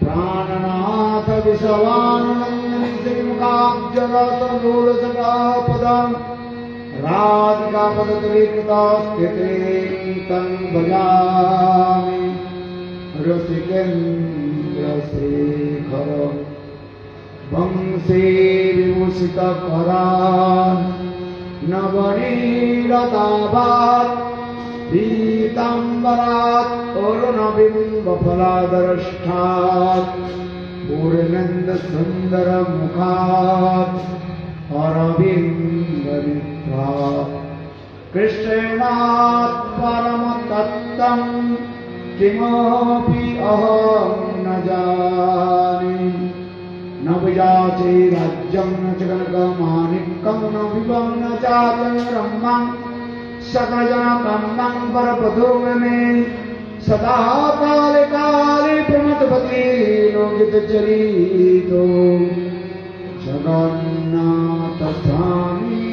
प्राणनाथ विश्वानंदनी श्रीमुखाब्जरसमूलसभापदम् राधिकापदतलीकृता स्थिते तं भजामि रसिकेन्द्रशेखर वंशे विभूषितकरान् नवनीरताभात् पीताम्बरात् अरुणबिम्बफलादरष्टात् पूर्णेन्दुसुन्दरमुखात् अरविन्दनेत्रात् कृष्णात् परमतत्त्वं किमपि अहं न जाने न विजाचे राज्यं न च कनकमाणिक्यं न विभवं न चाचन्द्रमं सकलजनकं परपदो मे सदा काले काले प्रमथपति लोकितचरितो जगन्नाथ स्वामी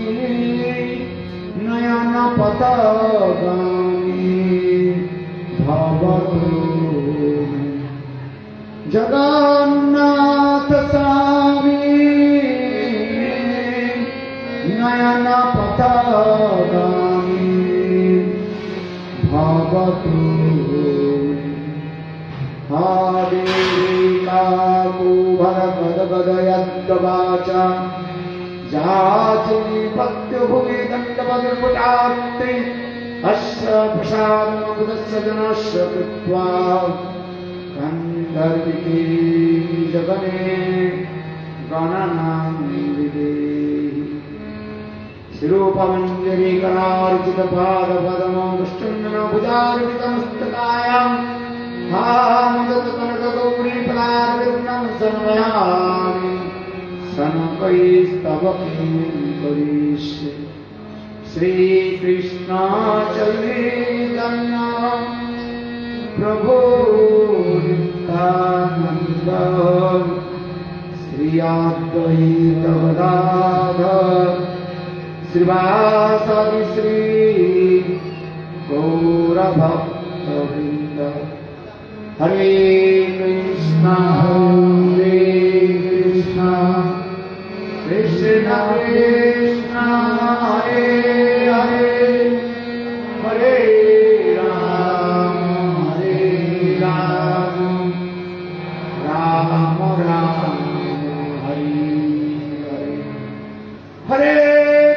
नयनपथगामी भवतु जगन्नाथ स्वामी नयनपथगामी भवतु हादेकाकुभरगदगदयद्वाचा जाची पत्युभुवि दण्डपतिर्पुटात्ति अस्य प्रसादमबुधस्य जनस्य कृत्वा गन्धर्विकी जगने गणनां विदेहि शिरूपमञ्जरीकरार्चितपादपदमो दुष्टन्दनभुजार्पितमस्तकायां हामदत्कनकगौरीफलार्विघ्नं समयामि सनकैस्तव किं करिष्ये श्रीकृष्ण चैतन्य प्रभो नित्यानन्द श्री अद्वैत गदाधर श्रीवासदि श्री गौरभक्तवृन्द हरे कृष्ण कृष्ण कृष्ण हरे हरे हरे राम राम राम हरे हरे हरे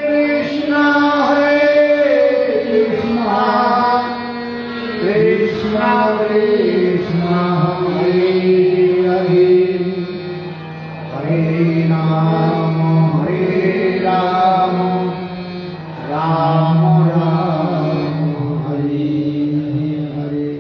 कृष्ण कृष्ण कृष्ण हरे हरे हरे राम राम राम हरे हरे।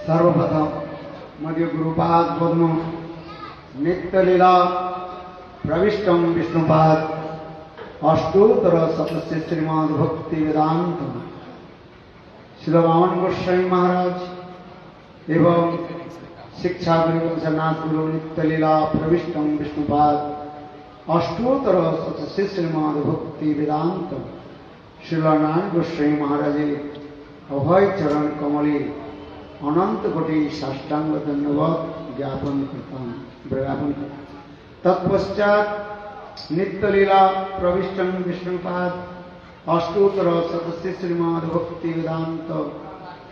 सर्वप्रथम मध्य गुरुपाद पद्म नित्य लीला प्रविष्टम विष्णुपाद अष्टोत्तर शतस्य श्रीमद् भक्ति वेदांत श्रील वामन गोस्वामी महाराज एवं शिक्षा गुरु वंशनाथ गुरु नित्य लीला प्रविष्टम विष्णुपाद अष्टोत्तर शतस्य श्रीमद् भक्ति वेदांत श्रील नारायण गोस्वामी महाराज अभय चरण कमले अनंत कोटि साष्टांग धन्यवाद ज्ञापन करता हूँ तत्पश्चात नित्य लीला प्रविष्टम विष्णुपाद अष्टोत्तर शतस्य श्रीमद् भक्ति वेदांत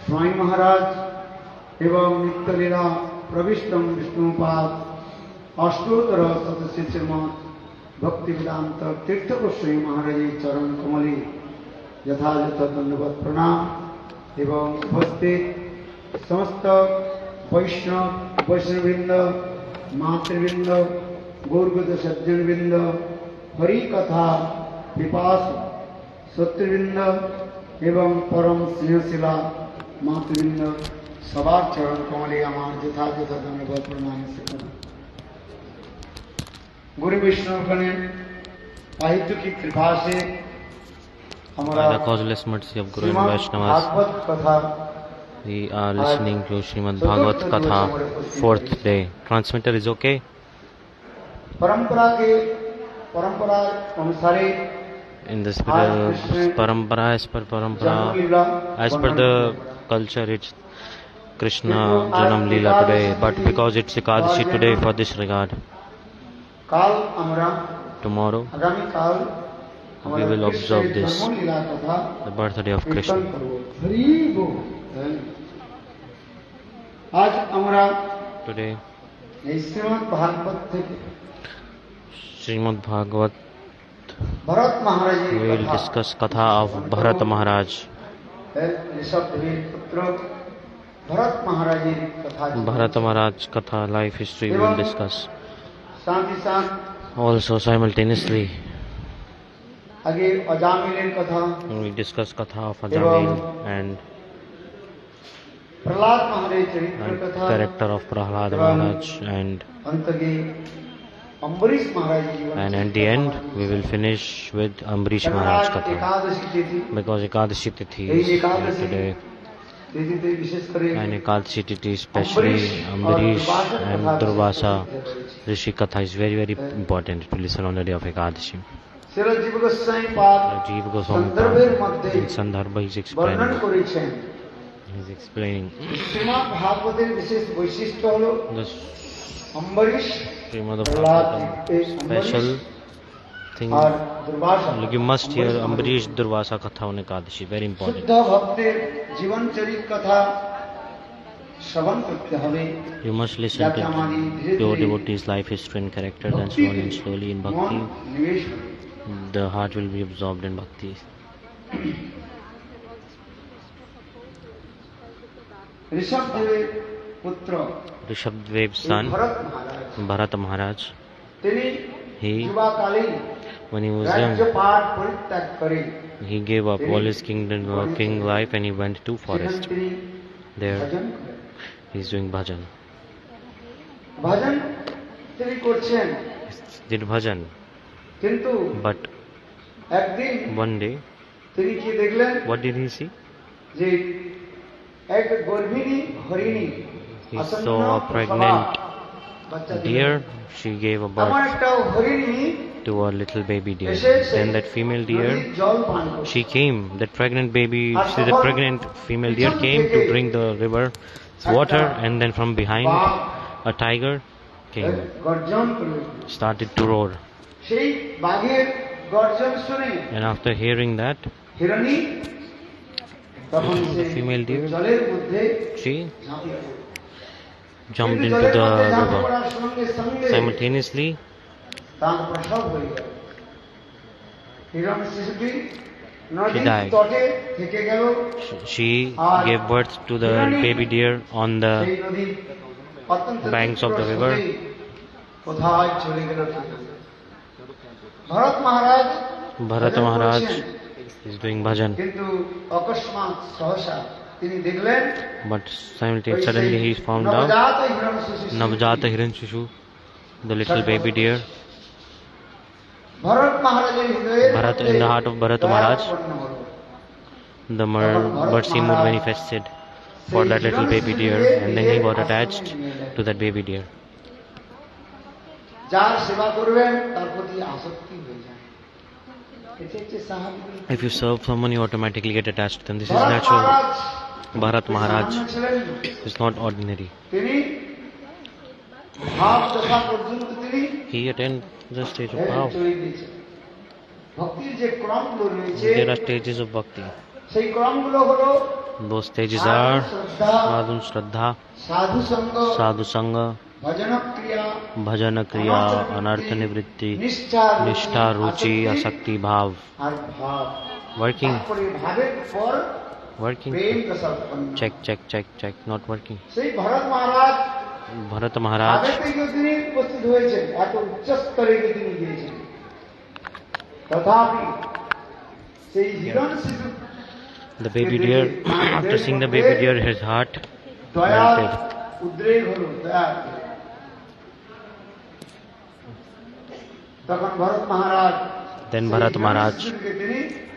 स्वामी महाराज एवं नित्य लीला प्रविष्टम विष्णुपाद अष्टोत्तर शतस्य श्रीमद् भक्ति वेदांत तीर्थ गोस्वामी महाराज चरण कमले यथायथ धन्यवाद प्रणाम एवं उपस्थित समस्त वैष्णववृंद मातृवृंद गौरगत सज्जनवृंद हरि कथा पिपास सत्यवृंद एवं परम स्नेहशिला मातृवृंद सवार चरण कमले आमार यथायथ धन्यवाद प्रणाम से गुरु विष्णु ने साहित्य की कृपा से हमारा causeless mercy of Guru and Vaisnavas. We are listening to Srimad Bhagavat Katha, 4th day. Transmitter is okay? परंपरा के परंपरा अनुसारे in this parampara, as per the culture, it's Krishna Janam Leela today, but because it's Ekadashi today, for this regard, tomorrow we will observe this, the birthday of Krishna. Today, Srimad Bhagavat, we will discuss Katha of Bharata Maharaja. Bharata Maharaj Katha, life history we will discuss. Also simultaneously, we will discuss Katha of Ajamil and character of Prahlad Maharaj, and at the end we will finish with Ambarisa Maharaj Katha, because Ekadashi Tithi is today, and Ekadashi Tithi, especially Ambarish and Durvasa Rishi Katha, is very important to listen on the day of Ekadashi. Jiva Goswami in Sandarbha is explaining the Srimad Bhagavatam special thing. Like you must hear Ambarish Durvasa Katha on Ekadashi, very important. You must listen to pure devotees' life history and character, then slowly and slowly in Bhakti, the heart will be absorbed in Bhakti. Rishabdev's son, Bharata Maharaj, he, when he was young, he gave up all his kingdom, king life, and he went to forest. There, he is doing bhajan. He did bhajan. But one day, what did he see? He saw a pregnant deer. She gave a birth to a little baby deer. Then that female deer, she came, that pregnant female deer came to drink the river's water, and then from behind a tiger came, started to roar. And after hearing that, the female deer, she jumped into the river. Simultaneously, she died. She gave birth to the baby deer on the banks of the river. Bharata Maharaj is doing bhajan. But simultaneously, suddenly he found out Navjata Hiranyashishu, the little baby deer. Bharata, in the heart of Bharata Maharaj, the mercy mood manifested for that little baby deer, and then he got attached to that baby deer. If you serve someone, you automatically get attached to them. This is natural. Bharata Maharaj is not ordinary. He attained the stage of bhav. There are stages of bhakti. Those stages are Sadhu Shraddha, Sadhu Sangha, Bhajana Kriya, Anartha Nivritti, Nishtha Ruchi, Asakti Bhav. Working. Check. Not working. Bharata Maharaj, the baby deer, after seeing the baby deer, his heart melted. Then Bharata Maharaj,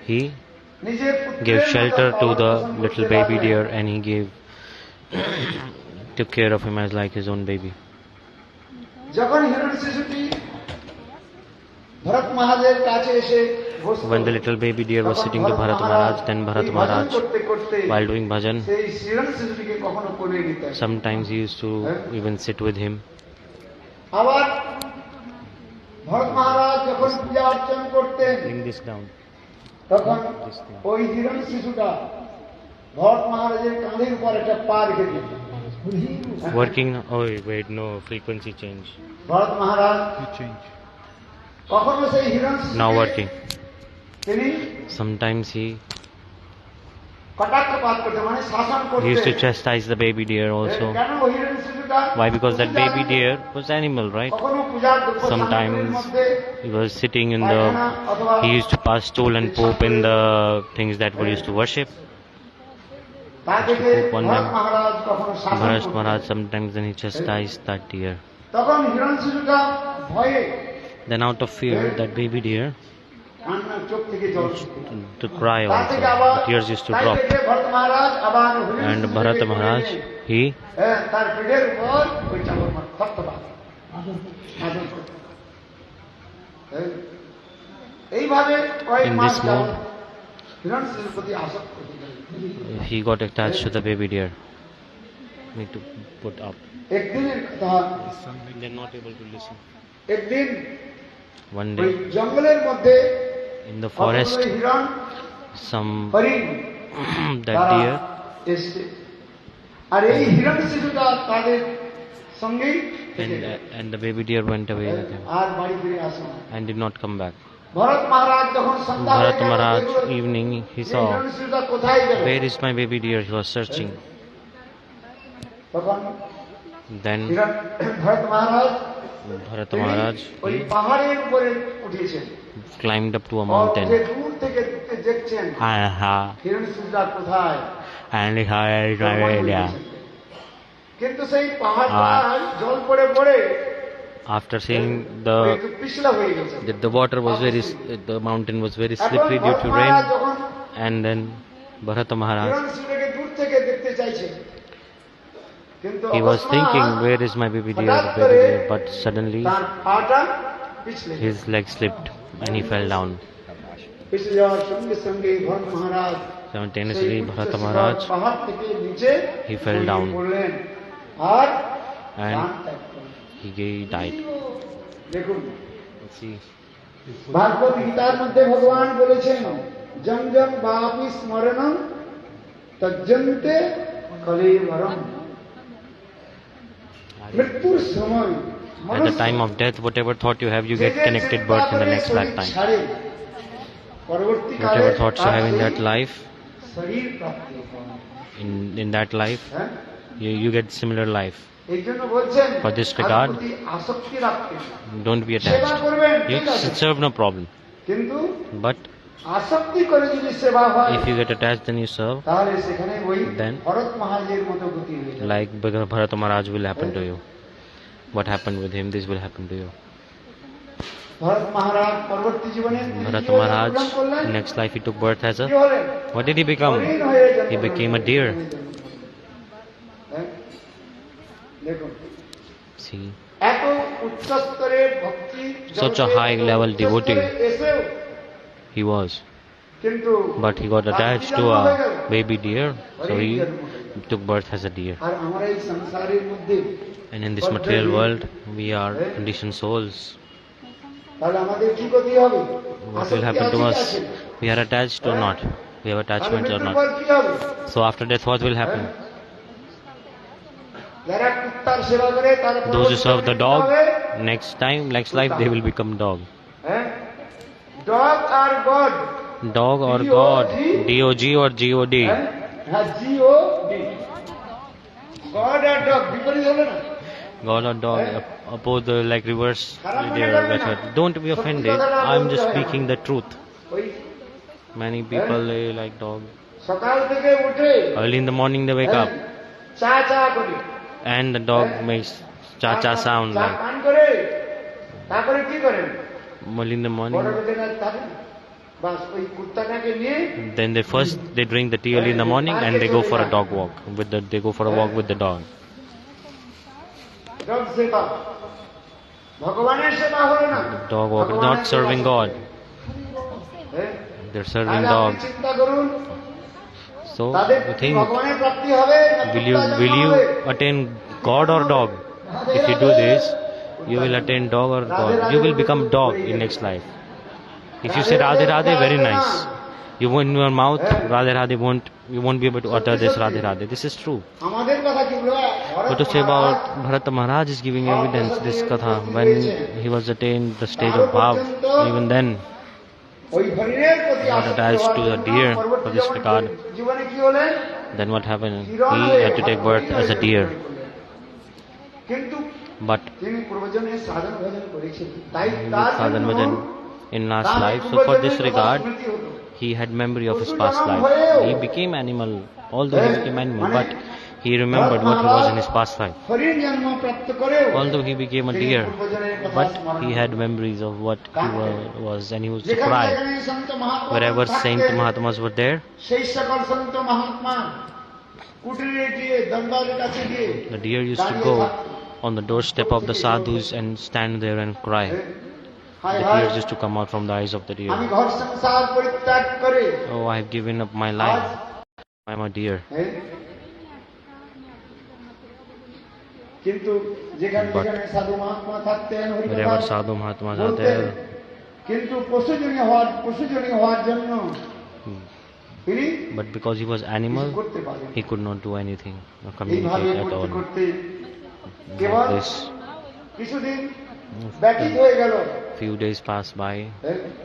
he gave shelter to the little baby deer, and he took care of him as like his own baby. Bharat মহারাজের কাছে এসে When the little baby deer was sitting to Bharata Maharaj, then Bharata Maharaj, while doing bhajan, সেই শ্রীরাম শিশুটিকে কখনো কোলে নিতেন। sometimes he used to even sit with him. আবার ভরত মহারাজ যখন পূজা অর্চনা করতেন Bring this down. তখন ওই হিরণ শিশুটা ভরত মহারাজের কাঁধের উপর একটা পা রেখে দিত। Working. Oh wait, no frequency change. Bharat মহারাজ কখনো সেই হিরণ Now working. তিনি Sometimes he কটাক্ষপাত করতেন, মানে শাসন করতেন। used to chastise the baby deer also. কেন ওই Hiran শিশুটা? Why? Because that baby deer was animal, right? কখনো পূজার দ্রব্য Sometimes সামগ্রীর মধ্যে he was sitting in the. He used to pass stool and poop in the things that were used to worship. তা দেখে poop on Bharat them. মহারাজ কখনো শাসন Bharat করতেন। Maharaj sometimes then he chastised that deer. তখন হিরণ শিশুটা ভয়ে Then out of fear, that baby deer কান্নার চোখ থেকে জল to cry also. The tears used to drop. Bharat মহারাজ আবার And Bharata Maharaj, he তার পিঠের উপর ওই চাদর খপ্পপাত এইভাবে কয়েক In mass this mode, Hiran শিশুর প্রতি আসক্ত হয়ে গেল। he got attached to the baby deer. Need to put up. একদিনের কথা, They're not able to listen. একদিন One ওই day জঙ্গলের মধ্যে in the forest, কতগুলো হিরণ some হরিণ that তারা deer এসছে, আর এই হিরণ শিশুটা তাদের সঙ্গেই থেকে গেল। and the baby deer went away with him আর বাড়ি ফিরে আসে না। and did not come back. Bharat মহারাজ যখন সন্ধ্যা হয়ে Bharata গেল, Maharaj, দেখলো, evening, he এই saw, হিরণ শিশুটা কোথায় গেল? where is my baby deer? He was searching. তখন Then ভরত মহারাজ Bharata Maharaj, ওই he পাহাড়ের উপরে উঠেছেন, climbed up to a যে mountain. দূর থেকে দেখছেন হিরণ শিশুটা কোথায়। And he is my baby deer. কিন্তু সেই পাহাড়টা জল পড়ে পড়ে After seeing একটু পিছলা হয়ে গেছে। the water was the mountain was very এখন slippery due Bharat to Maharaj rain, যখন and then Bharata Maharaj, Hiran শিশুটাকে দূর থেকে দেখতে চাইছেন, কিন্তু he was thinking, where is my baby deer, but suddenly তার পাটা পিছলে his leg slipped and he fell down. পিছলে যাওয়ার সঙ্গে সঙ্গে ভরত মহারাজ Simultaneously, Bharata Maharaj, পাহাড় থেকে নিচে he fell down পড়লেন আর and প্রাণ ত্যাগ করলেন। he died. দেখুন, Let's see. ভাগবত গীতার মধ্যে ভগবান বলেছেন, জং জং বাপি স্মরণম তজ্জন্তে কলেবরম। মৃত্যুর সময় At the time of death, whatever thought you have, you get connected birth in the next lifetime. Whatever thoughts you have in that life, শরীর প্রাপ্তি হয়। in that life, you get similar life. এই জন্য বলছেন, For this regard, তার প্রতি আসক্তি রাখবেন, Don't be সেবা attached. করবেন, You ঠিক আছে, serve no problem. কিন্তু But আসক্তি করে যদি সেবা হয় if you get attached, then you serve. তাহলে সেখানে ওই Then ভরত মহারাজের মতো গতি হয়ে যাবে। like Bharata Maharaj will happen to you. What happened with him, this will happen to you. Bharat মহারাজ পরবর্তী জীবনে তিনি Bharata কিভাবে Maharaj, প্রদান করলেন? next life he took birth as কি a. হলেন? What did he become? হরিণ হয়ে জন্ম He became a নিলেন। deer. হ্যাঁ? দেখুন, See, এত উচ্চ স্তরের ভক্তি Such a জগতে high এত level উচ্চ devotee. স্তরে এসেও he was. কিন্তু But he got তার attached কি to জন্ম হয়ে a গেল? baby deer, so হরিণ he জন্ম হলো। took birth as a deer. আর আমরা এই সংসারের মধ্যে And in this material world, we are conditioned souls. তাহলে আমাদের কি গতি হবে? What will happen to us? We are attached or not? We have attachments or not? কি হবে? So after death, what will happen? যারা কুত্তার সেবা করে তারা Those who serve the dog, হবে? next life, they will become dog. হ্যাঁ? Dog R God, Dog or God, DOG or GOD. হ্যাঁ, GOD, God আর dog বিপরীত হলো না? God or dog, oppose the like reverse their method. Don't be offended. I'm just speaking the truth. ওই Many people they like dog. সকাল থেকে উঠে Early in the morning they wake up, চা চা করে and the dog makes cha cha sound চা like. পান করে তারপরে কি করেন? Early in the বড় morning, বেদনা থাকে, বাস ওই কুত্তাটাকে নিয়ে then they drink the tea early in the morning, and they go for a dog walk dog সেবা। Dog walker, not serving God. They're serving dog. So you think, will you attain God or dog? If you do this, you will attain dog or God. You will become dog in next life. If you say Radhe Radhe, very nice. You won't in your mouth, Radhe Radhe you won't be able to utter this Radhe Radhe. This is true. But to say about Bharata Maharaja is giving evidence, this katha, when he was attained the stage of Bhav, even then, he got attached to a deer for this regard. Then what happened? He had to take birth as a deer. But sadhan bhajan in last life, so for this regard, he had memory of his past life. He became animal, although he became animal, but he remembered what he was in his past life. Although he became a deer, but he had memories of what he was, and he used to cry. Wherever Saint Mahatmas were there, the deer used to go on the doorstep of the sadhus and stand there and cry. The tears used to come out from the eyes of the deer. Oh, I have given up my life. I am a deer. But wherever sadhu mahatmas are there, but because he was animal, he could not do anything or communicate at all. Like this. Few days passed by,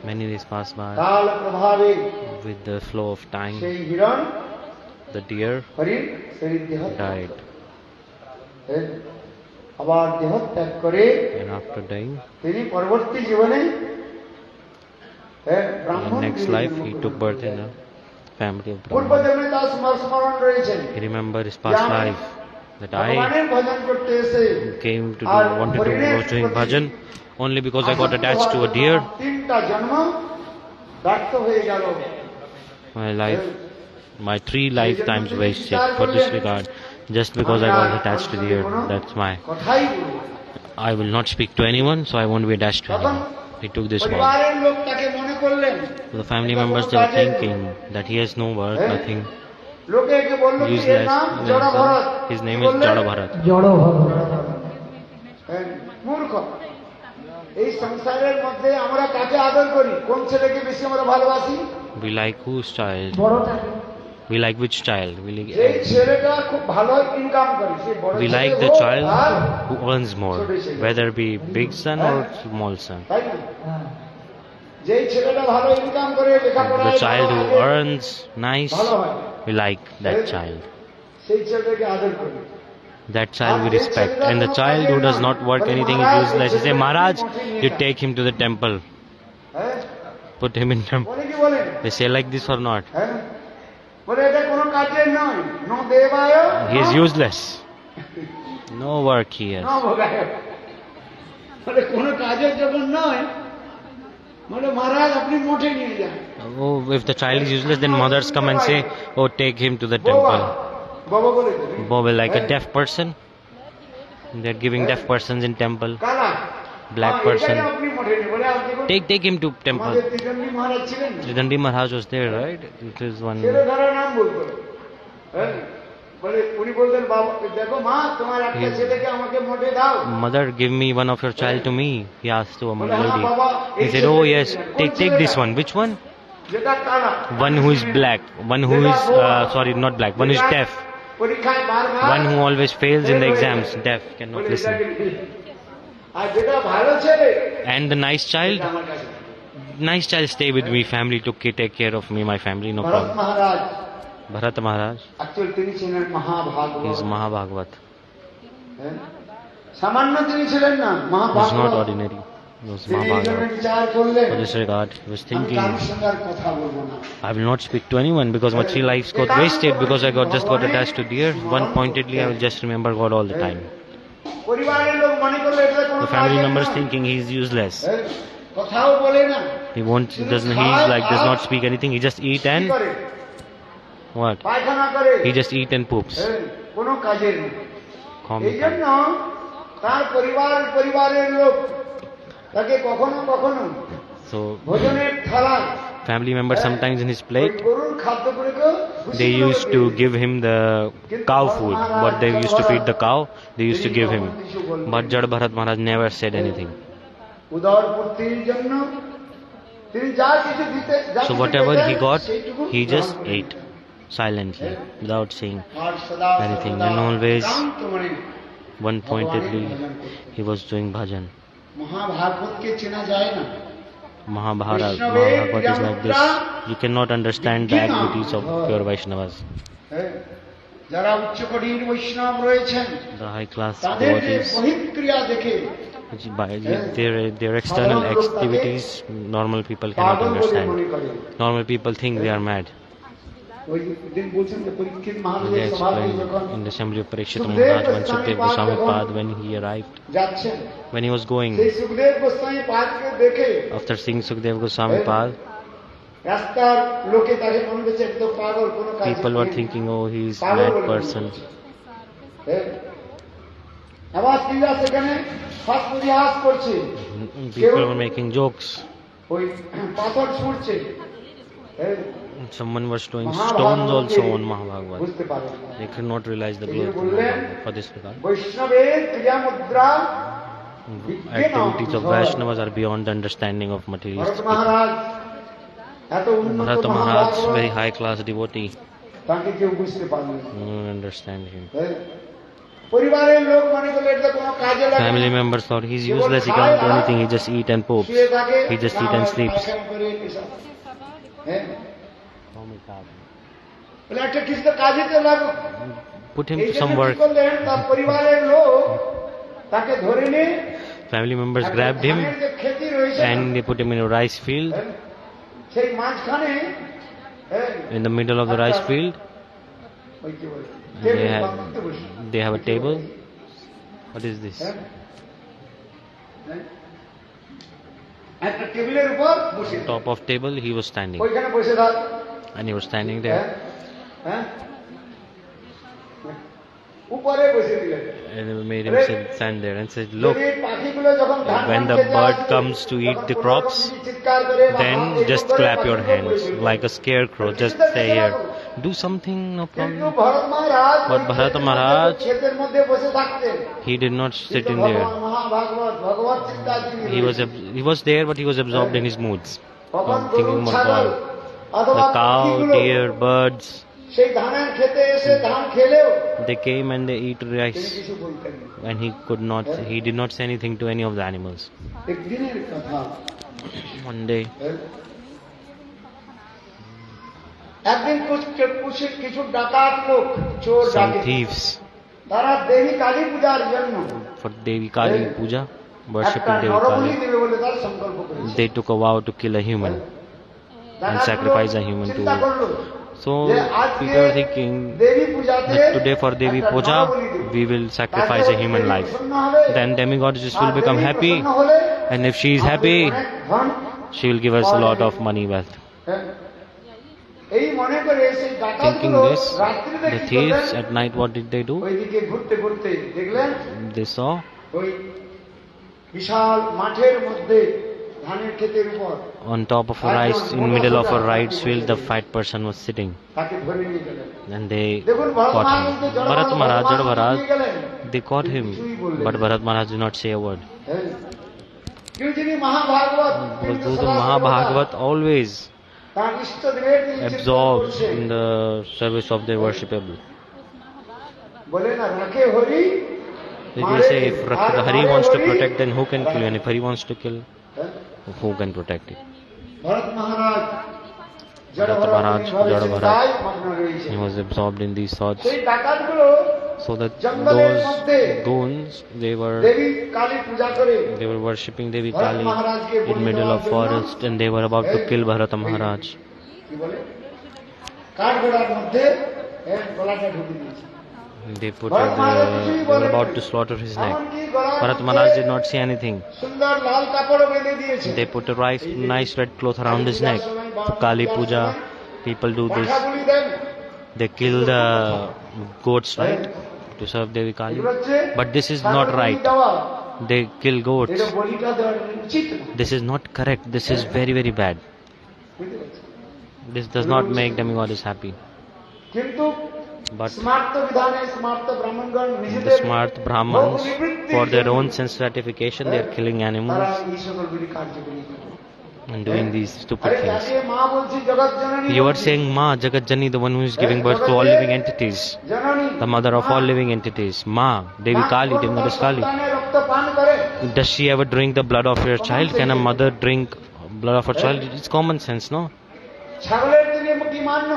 many days passed by. With the flow of time, the deer died. And after dying, in next life he took birth in a family of Brahmana. He remembered his past life, that I came to was doing bhajan only because I got attached to a deer. My life, my 3 lifetimes wasted for this regard, just because I got attached to the deer. That's my. I will not speak to anyone, so I won't be attached to anyone. He took this vow. So the family members, they were thinking that he has no worth, nothing, useless. His name is Jada Bharata. We like whose child? We like which child? We like the child who earns more, whether it be big son or small son. The child who earns nice, we like that child. That child we respect. And the child who does not work anything is useless. You say, Maharaj, you take him to the temple. Put him in temple. They say like this or not? He is useless. No work he has. Oh, if the child is useless, then mothers come and say, oh, take him to the temple. Boba like a deaf person. They are giving deaf persons in temple. Black person. Take him to temple. Jada Maharaj was there, right? It is one. Mother, give me one of your child to me. He asked to a lady. He said, oh yes, take this one. Which one? One who is black. One who is, sorry, not black. One who is deaf. One who always fails in the exams. Deaf, cannot listen. And the nice child stay with me. Family took take care of me, my family, no problem. Bharata Maharaja, he is Maha-bhagavata. He is not ordinary. He was Maha-bhagavata. For this regard, he was thinking, I will not speak to anyone because my 3 lives got wasted because I just got attached to deer. One pointedly, I will just remember God all the time. The family members thinking he is useless. He does not speak anything. He just eat and what? He just eat and poops. So family members sometimes in his plate, they used to give him the cow food. What they used to feed the cow, they used to give him. But Jada Bharata Maharaj never said anything. So whatever he got, he just ate silently, without saying anything. And always, one pointedly, he was doing bhajan. Mahabharata is like this. You cannot understand the activities of pure Vaisnavas. The high class devotees, their external activities, normal people cannot understand. Normal people think they are mad. They explained in the assembly of Parikshit Maharaj when Sukdev Goswami Pad, when he arrived, when he was going, after seeing Sukdev Goswami Pad, people were thinking, oh, he is a mad person. People were making jokes. Someone was throwing stones also on Mahabhagavad. They could not realize the glory of Mahabhagavad for this regard. Activities of Vaishnavas are beyond the understanding of materialists. Bharata Maharaj, very high class devotee. No one understand him. Family members thought he's useless, he can't do anything, he just eat and poops. He just eat and sleeps. Put him to some work. Family members grabbed him and they put him in a rice field. In the middle of the rice field, they have a table. What is this? On top of table, he was standing. And he was standing there. And they made him stand there and said, look, when the bird comes to eat the crops, then just clap your hands like a scarecrow, just stay here. Do something, no problem. But Bharata Maharaj, he did not sit in there. He was there, but he was absorbed in his moods, thinking about God. The cow, deer, birds, they came and they eat rice, and he did not say anything to any of the animals. One day, some thieves, for Devi Kali Puja, worshipping Devi Kali, they took a vow to kill a human and sacrifice a human to. So people are thinking that today for Devi Puja we will sacrifice a human life. Then demigod just will become happy, and if she is happy, she will give us a lot of money wealth. Thinking this, the thieves at night, what did they do? They saw on top of a rice, in middle of a rice field, the fat person was sitting. And they caught him. Bharata Maharaja, Jada Bharata, they caught him. But Bharata Maharaja did not say a word. Because the Mahabhagavata always absorbed in the service of their worshipable. They say if Hari wants to protect, then who can kill? And if Hari wants to kill, who can protect it? Bharata Maharaja, Jada Bharata, he was absorbed in these thoughts. So that those goons, they were worshipping Devi Kali in middle of forest, and they were about to kill Bharata Maharaj. They were about to slaughter his neck. Bharata Maharaj did not say anything. They put a nice red cloth around his neck. For Kali Puja, people do this. They kill the goats, right, to serve Devi Kali. But this is not right. they kill goats. এটা বলিটা দেওয়া উচিত না। This is not correct. This is very, very bad. বুঝতে পারছেন? This does not make demigods happy. কিন্তু But স্মার্ত বিধানে স্মার্ত ব্রাহ্মণগণ the নিজেদের smart Brahmins, for their own sense gratification, they are killing তারা animals এই সকলগুলি কার্যকরী করে। and doing these stupid আরে things. যাকে মা বলছি জগৎ জননী You are বলছি। saying Ma, Jagat Jani, the one who is giving birth to all living entities, জননী the mother of all living entities. Ma, Devi Kali, Devi Goddess Kali. সন্তানের রক্ত পান করে। Does she ever drink the blood of her child? Can a mother drink blood of her child? It's common sense, no? ছাগলের দিকে কি মান্য?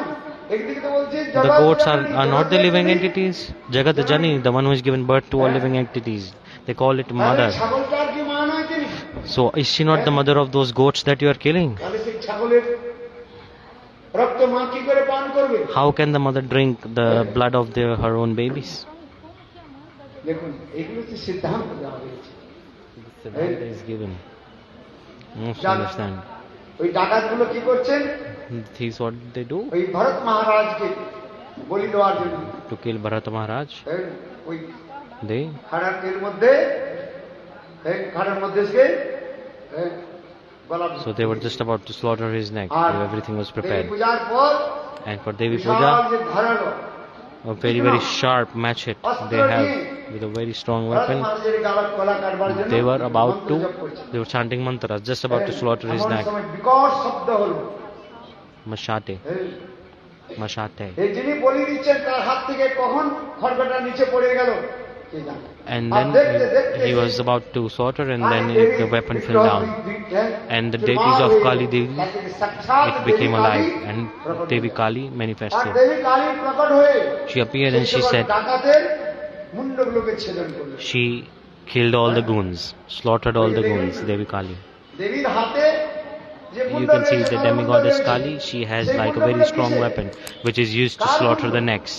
একদিকে তো বলছি The জগৎ goats জননী, are not the জগৎ living জননী। entities. Jagat Jani, the one who has given birth to all living entities. They call it তাহলে mother. ছাগলটার কি মা নয় তিনি? So is she not the mother of those goats that you are killing? তাহলে সেই ছাগলের রক্ত মা কি করে পান করবে? How can the mother drink the blood of her own babies? দেখুন এগুলো তো সিদ্ধান্ত দেওয়া হয়েছে। Siddhanta is given. Must understand. ওই ডাকাতগুলো কি করছেন? This is what they do ওই ভরত মহারাজকে বলি দেওয়ার জন্য to kill Bharata Maharaj. ওই They খাড়ার মধ্যে খাড়ার মধ্যে সে গলা so they were just about to slaughter his neck. Everything was prepared. পূজার পর And for Devi Vishal Puja, যে ধারালো a very, very sharp machete they have with a very strong Bharat weapon. মহারাজের গলা কাটবার জন্য They were about মন্ত্র to, জপ করছে। they were chanting mantras, just about to slaughter his এমন neck. সময় বিকট শব্দ হলো। Machete, machete. এই যিনি বলি দিচ্ছেন তার হাত থেকে কখন খড়গটা নিচে পড়ে গেল কে জানে। And আর then দেখতে দেখতে he was about to slaughter, and then the weapon fell down. And the যে deities মা of হয়ে Kali Devi, তার থেকে সাক্ষাৎ it Devi became Kali alive, and প্রকট Devi হলেন। Kali আর manifested. দেবী কালী প্রকট হয়ে She appeared and she সেই সকল said, ডাকাতের মুন্ডগুলোকে ছেদন করলেন। she killed all the goons, slaughtered all the goons, Devi Kali. দেবীর হাতে যে You মুন্ড can see রয়েছে, the তার মুন্ড demigoddess রয়েছে। Kali, she has সেই like a মুন্ডগুলো very strong কিসের? weapon, which is used to car slaughter Munda? the necks.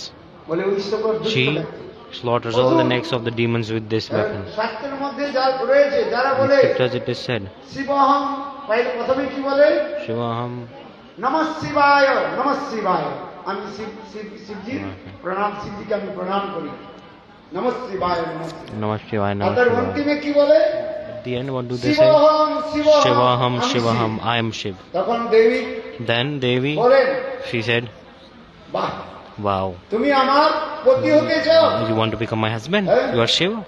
বলে ওই সকল দুষ্ট She ব্যক্তি। slaughters all the necks of the demons with this weapon. শাস্ত্রের মধ্যে যা রয়েছে যারা In বলে scriptures it is said, শিবহং প্রথমে কি বলে Shivaham, নমঃ শিবায় নমঃ শিবায় আমি শিবজি প্রণাম শিবজিকে আমি প্রণাম করি নমঃ শিবায় নমঃ শিবায়। Namah Shivaya, আর Namah তার Shivaya. অন্তিমে কি বলে At the end, what do they say? শিবহং Shivaham, আমি Shivaham, Shiva. I am Shiv. তখন দেবী Then Devi, বলেন she said, বাহ wow, তুমি আমার পতি হতে চাও you want to become my husband? You are Shiva?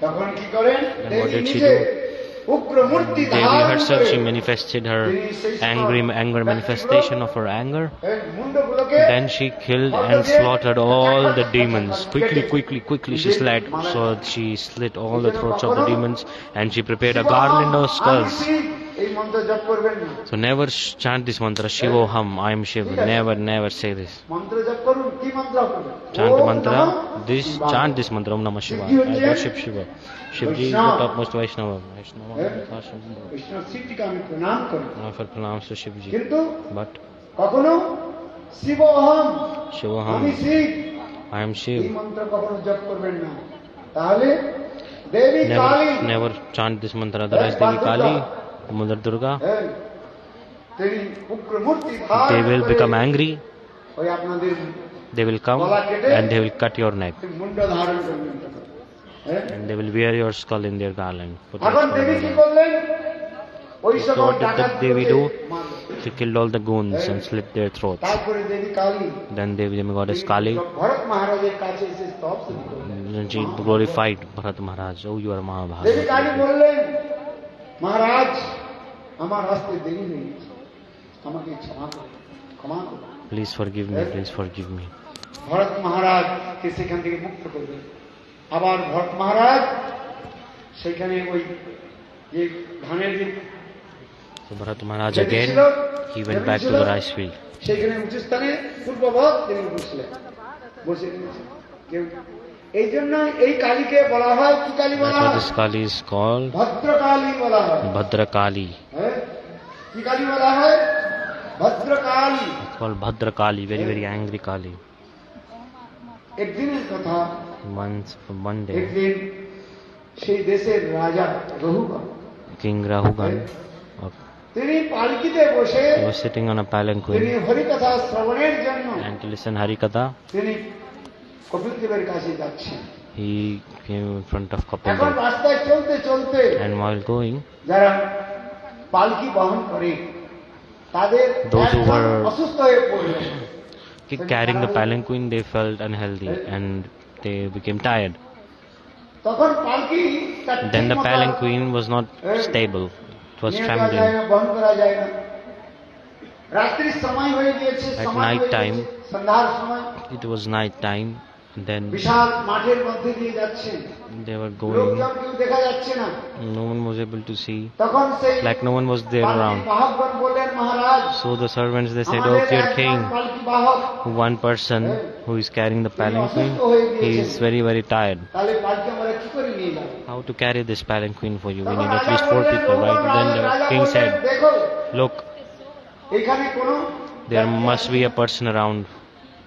তখন কি করেন Then Devi what did she নিজে do? উগ্র মূর্তি Devi ধারণ herself, করে she manifested her anger manifestation of her anger. মুন্ডগুলোকে Then she killed and slaughtered all the demons. Quickly she slit all the throats of the demons, and she prepared a garland of skulls. এই মন্ত্র জপ করবেন না So never chant this mantra, Shivoham, I am Shiva. Never say this. মন্ত্র জপ করুন কি মন্ত্র করবেন Chant ওম mantra, নমঃ শিবায়। chant this mantra, Om Namah Shivaya. I worship Shiva. Shivji is the topmost Vaishnava. Vaishnava Krishna শিবজিকে আমি প্রণাম করি I offer pranams to Shivji. কিন্তু But কখনো শিবহম আমি Shivoham, শিব I am এই Shiv. মন্ত্র কখনো জপ করবেন না তাহলে দেবী Kali Never chant this mantra. Otherwise, Devi Kali, Mother Durga, তিনি উগ্র মূর্তি ধারণ they will করে become angry. ওই আপনাদের They will come and they will cut your neck. মুন্ড ধারণ করবেন And they will wear your skull in their garland. Put your এখন skull দেবী in কি their garland. করলেন ওই So সকল what did the Devi do? ডাকাতগুলোকে She killed all the goons and slit their throats. তারপরে দেবী Kali Then Devi Demigoddess Kali, Bharat মহারাজের কাছে এসে স্তব শুরু করলেন। then she glorified Bharata Maharaj. Oh, you are Devi Mahabharata. Kali বললেন মহারাজ আমার আসতে দেরি হয়ে গেছে আমাকে ক্ষমা করুন Please forgive me, please forgive me. Bharat মহারাজকে সেখান থেকে মুক্ত করবেন আবার ভরত মহারাজ সেখানে ওই যে ধানের যে So Bharata Maharaj again, he went back to the rice field. সেখানে উঁচু স্থানে পূর্ববৎ তিনি বসলেন বসে কেউ এই জন্য এই কালীকে বলা হয় কি কালী বলা That's why হয় this Kali is called Bhadrakali বলা হয় Bhadra Kali. হ্যাঁ কি কালী বলা হয় Bhadrakali It's called Bhadra Kali, very, very angry Kali. একদিনের কথা One day, একদিন সেই দেশের রাজা রঘুগণ King Rahugan, তিনি পালকিতে বসে he was sitting on a তিনি palanquin হরিকথা শ্রবণের জন্য and to listen Harikatha, তিনি কপিল দেবের কাছে যাচ্ছেন he came in front of couple এখন there. রাস্তায় চলতে চলতে And while going, যারা পালকি বহন করে তাদের those who একজন were অসুস্থ হয়ে পড়লেন। carrying the palanquin, they felt unhealthy and they became tired. তখন পালকি তার Then the ঠিকমতো palanquin was not stable. It was নিয়ে যাওয়া যায় trembling. না, বহন করা যায় না। রাত্রির সময় হয়ে গিয়েছে, At সময় night হয়ে time, গিয়েছে, সন্ধ্যার সময় it was night time. Then বিশাল মাঠের মধ্যে দিয়ে যাচ্ছে, they were going. লোকজন কেউ দেখা যাচ্ছে না। No one was able to see. তখন সেই Like no one was there পালকি around. বাহকগণ বললেন, মহারাজ So the servants, they said, আমাদের "Oh, dear একজন king, পালকি বাহক one person who is carrying the palanquin, he is very, very tired. তাহলে পালকি আমরা কি করে নিয়ে যাব?" How to carry this palanquin for you? We তখন need at রাজা least 4 বললেন, people, right?" Then the রাজা king বললেন, said, দেখো "Look, এখানে কোনো there must be a person around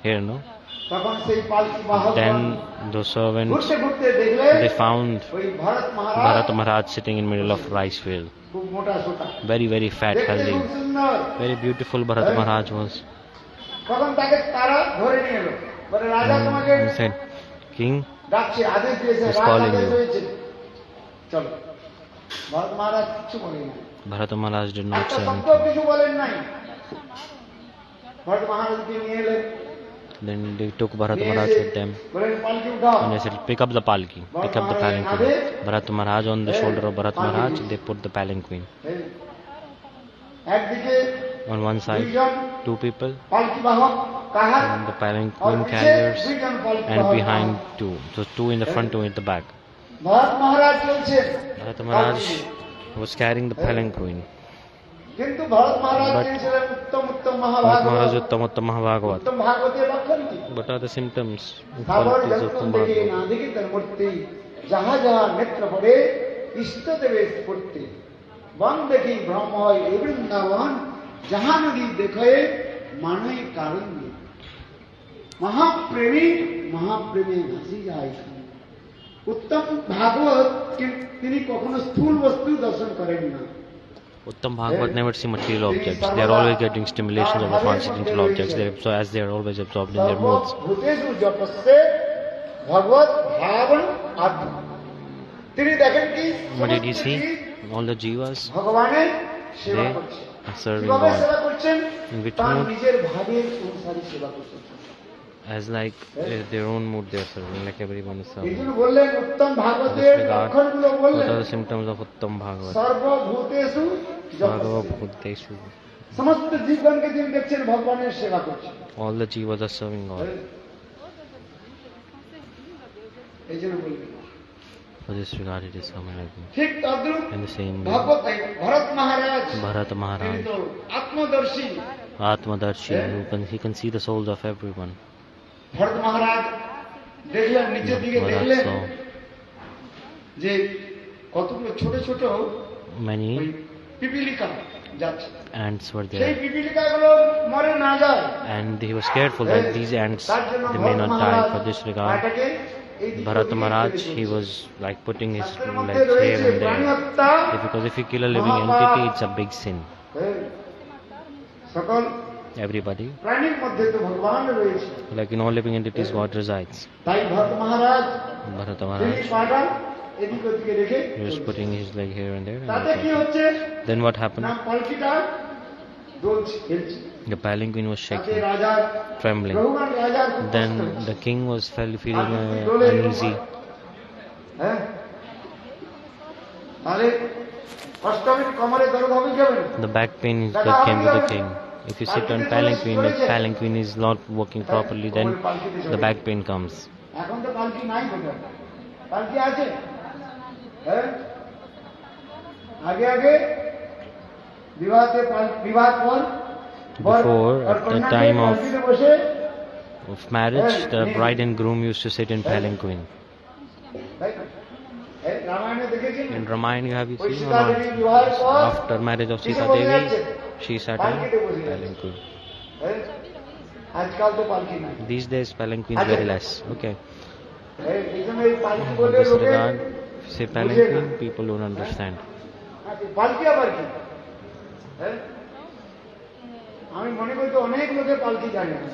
here, no?" তখন সেই পালকি বাহক Then the servants, ঘুরতে ঘুরতে দেখলেন they found ওই ভরত মহারাজ Bharata Maharaja sitting in middle of rice field. খুব মোটা সোটা, Very, very fat, দেখতে healthy. খুব সুন্দর। Very beautiful Bharata Maharaj was. তখন তাকে তারা ধরে নিয়ে এলো, বলে রাজা তোমাকে He said, "King, ডাকছে, আদেশ দিয়েছে, He's রাজ calling আদেশ you." হয়েছে, চলো। ভরত মহারাজ কিছু বলেন নাই, Bharata Maharaj did not একটা say শব্দ anything." কিছু বলেন নাই। ভরত মহারাজকে নিয়ে এলেন, Then they took Bharata Maharaj with them. বলেন পালকি উঠাও। And they said, "Pick up the palki, pick up the palanquin." Bharata Maharaj, on the shoulder of Bharata Maharaj, they put the palanquin. একদিকে On one side, দুইজন 2 people, পালকি বাহক, কাহার and the palanquin carriers, and behind 2. So 2 in the front, 2 in the back. Bharat মহারাজ চলছেন, Bharata Maharaj was carrying the palanquin. কিন্তু ভরত মহারাজ But চেয়েছিলেন উত্তম উত্তম Bharata মহাভাগবত। Maharaj Uttama-uttama-maha-bhagavata. উত্তম ভাগবতের লক্ষণ কি? What are the symptoms and Sagar qualities of যখন Uttama দেখে Bhagavata? না দেখে তার মূর্তি, যাহা যাহা নেত্র পড়ে ইষ্ট দেবে স্ফূর্তি, বন দেখি ভ্রম হয় এই বৃন্দাবন, যাহা নদী দেখে মানে কারণ নেই। মহাপ্রেমী মহাপ্রেমে ভাসি যায়। উত্তম ভাগবত তিনি কখনো স্থূল বস্তু দর্শন করেন না। Uttama Bhagavat never see material objects. They are always getting stimulations of the transcendental objects. So as they are always absorbed in their moods. ভূতেষু জপস্যে ভগবত ভাবন আত্মা। তিনি দেখেন কি What did he see? All the jivas, ভগবানের সেবা they করছে। are serving কিভাবে God. সেবা করছেন? In which তার mood? নিজের ভাবের অনুসারে সেবা করছেন। As like their own mood they are serving, like everyone is এই serving. জন্য বললেন উত্তম In ভাগবতের this regard, লক্ষণগুলো what বললেন, are the symptoms of Uttama Bhagavat? সর্বভূতেষু জপস্যে। Sarvabhuteshu. সমস্ত জীবগণকে তিনি দেখছেন ভগবানের সেবা করছেন। All the jivas are serving God. এই জন্য বললেন For this regard, it is coming like this. ঠিক তদ্রূপ In the same way, Bhagavad Bharat Maharaj Bharata তিনি Maharaj, তো আত্মদর্শী। Atmadarshi, he can see the souls of everyone. Bharat মহারাজ দেখলেন, নিচের দিকে Maharaj দেখলেন saw যে কতগুলো ছোট ছোট ওই many পিপিলিকা যাচ্ছে। ants were সেই there, পিপিলিকাগুলো মরে না যায় and he was careful that these ants, তার জন্য they may Bharat not die. Maharaj For this regard, এটাকে এই দিকে Bharata ওদিকে Maharaj, ফেলে he দিয়েছে। was like putting his শাস্ত্রের legs মধ্যে here রয়েছে and প্রাণী there. হত্যা Because if you kill a living মহাপাপ। entity, it's a big sin. সকল Everybody, প্রাণীর মধ্যে তো ভগবান রয়েছে। like in all living entities, God resides. তাই ভরত মহারাজ Bharata তিনি Maharaj, পাটা এদিক ওদিকে রেখে he was putting his leg here and there. তাতে কি And হচ্ছে then what না, happened? পালকিটা দোলছে, খেলছে। The palanquin was তাতে shaking, রাজার trembling. রঘুগণ রাজার খুব কষ্ট Then হচ্ছে। the king was feeling দোলে uneasy. হ্যাঁ, তাহলে কষ্ট হবে, কোমরে দরদ হবে কি হবে না? The back pain that came to the king. If you sit on palanquin, if palanquin is not working properly, then the back pain comes. এখন তো পালকি নাই কোথাও, পালকি আছে? হ্যাঁ, আগে আগে বিবাহ পর Before, at the time পালকিতে বসে of marriage, the bride and groom used to sit in palanquin. তাই না? এই রামায়ণে দেখেছেন In Ramayana, have you ওই seen Sita or Devi not? বিবাহের পর After marriage of কিসে Sita বসে Devi, যাচ্ছে? she sat in পালকিতে বসে যাচ্ছে। palanquin. হ্যাঁ, আজকাল তো পালকি নাই। These days, palanquin is very less. Okay. এই জন্য এই পালকি In বলে this লোকে regard, if you say palanquin, people don't understand. পালকি আবার কি? হ্যাঁ, আমি মনে করি তো অনেক লোকে পালকি জানে না।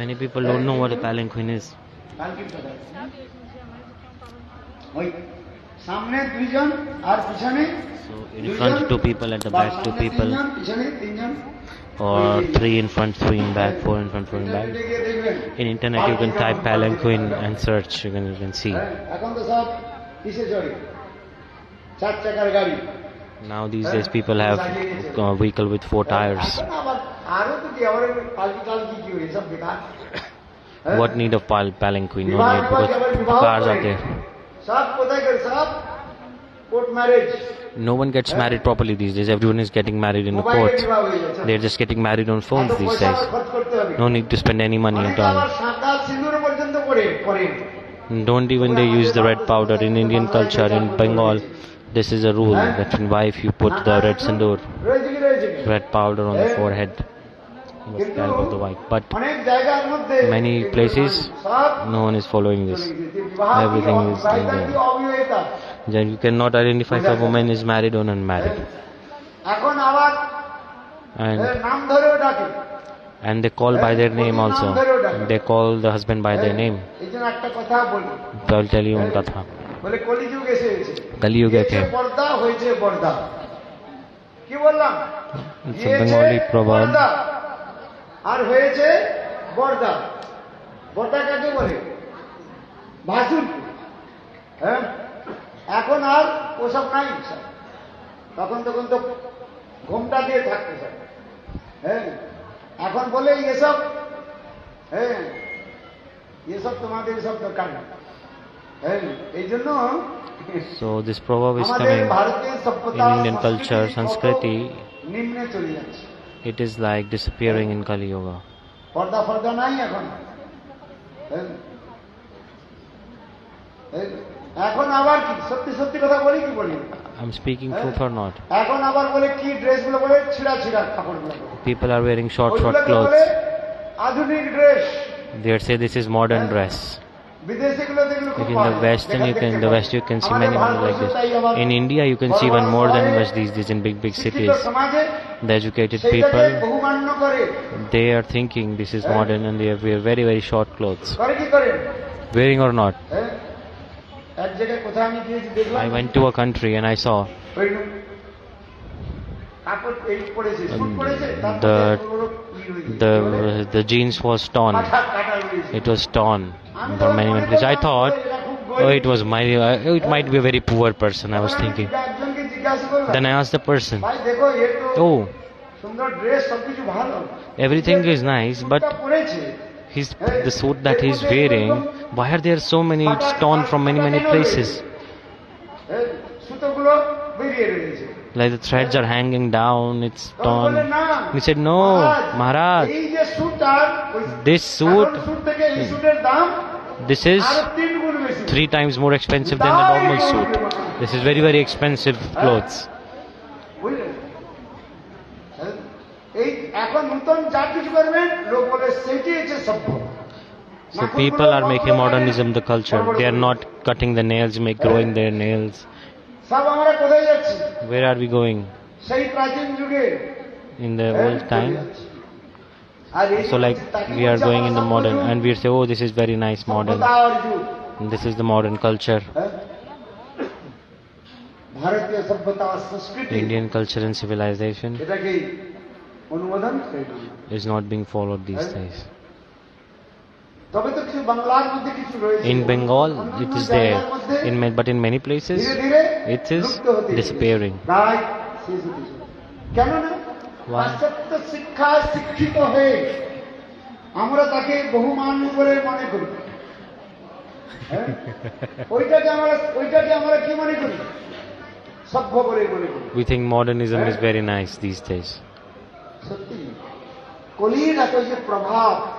Many people don't know what a palanquin is. পালকির কথা ওই সামনে দুইজন আর পিছনে So in front 2 people, at the back 2 people, পিছনে তিনজন or 3 in front, 3 in back, 4 in front, 4 in back. In internet you can type palanquin and search, you can see. এখন তো সব কিসে চড়ে 4 চাকার গাড়ি Now these days people have a vehicle with 4 tires. আরো তো কি আবার পাল্টি কি হই সব বেকার What need of palanquin? No need, because cars are there. সব কোথায় করে সব court marriage No one gets married properly these days. Everyone is getting married in the court. They're just getting married on phones these days. No need to spend any money at all. Don't even they use the red powder. In Indian culture, in Bengal, this is a rule that in wife you put the red sindoor, red powder on the forehead, on the scalp of the wife. But many places, no one is following this. Everything is doing that. Then you cannot identify if a woman is married or unmarried. And they call by their name also. They call the husband by their name. So I'll tell you one katha. Kali-yuga came. It's a Bengali proverb. আর হয়েছে বর্দা বর্দা কাকে বলে ভাসুর হ্যাঁ এখন আর ওসব নাই sir তখন তো ঘোমটা দিয়ে থাকতে স্যার হ্যাঁ এখন বলে এসব হ্যাঁ এসব তোমাদের সব দরকার নেই হ্যাঁ এই জন্য So this proverb is coming in Indian culture, Sanskriti. নিম্নে চলে যাচ্ছে. It is like disappearing in Kali-yuga. পর্দা ফর্দা নাই এখন এখন আবার কি সত্যি সত্যি কথা বলি কি বলি I'm speaking truth or not. এখন আবার বলে কি ড্রেসগুলো বলে ছিঁড়া ছিঁড়া কাপড়গুলো People are wearing short clothes. আধুনিক dress They say this is modern dress. If in the West you can see many like this. In India you can see one more than West these days in big cities. The educated people, they are thinking this is modern and they wear very very short clothes. Wearing or not. I went to a country and I saw the jeans was torn. It was torn for many places. I thought, it might be a very poor person. I was thinking. Then I asked the person, oh, everything is nice, but the suit that he's wearing, why are there so many? It's torn from many places. Like the threads are hanging down, it's torn. He said, no, Maharaj, this suit, this is 3 times more expensive than the normal suit. This is very very expensive clothes. So people are making modernism the culture. They are not cutting the nails, growing their nails. Where are we going? In the old time. So like we are going in the modern and we say, oh, this is very nice modern. And this is the modern culture. Indian culture and civilization is not being followed these days. In Bengal, it is there. But in many places, it is disappearing. Why? We think modernism is very nice these days.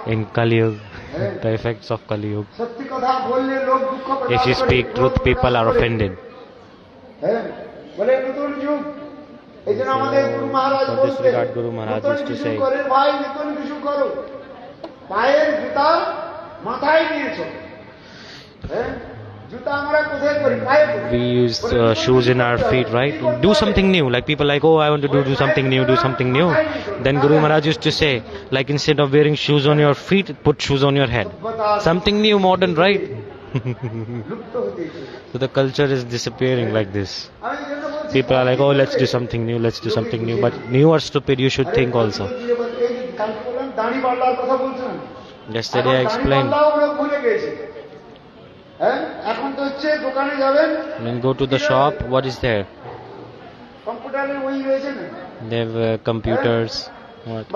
In Kali-yuga, the effects of Kali-yuga. If you speak truth, people are offended. For this regard, Guru Maharaj used to say, we use shoes in our feet, right? Do something new. Like people like, oh, I want to do something new, do something new. Then Guru Maharaj used to say, like instead of wearing shoes on your feet, put shoes on your head. Something new, modern, right? So the culture is disappearing like this. People are like, oh, let's do something new, let's do something new. But new or stupid, you should think also. Yesterday I explained. When go to the shop, what is there? They have computers. What?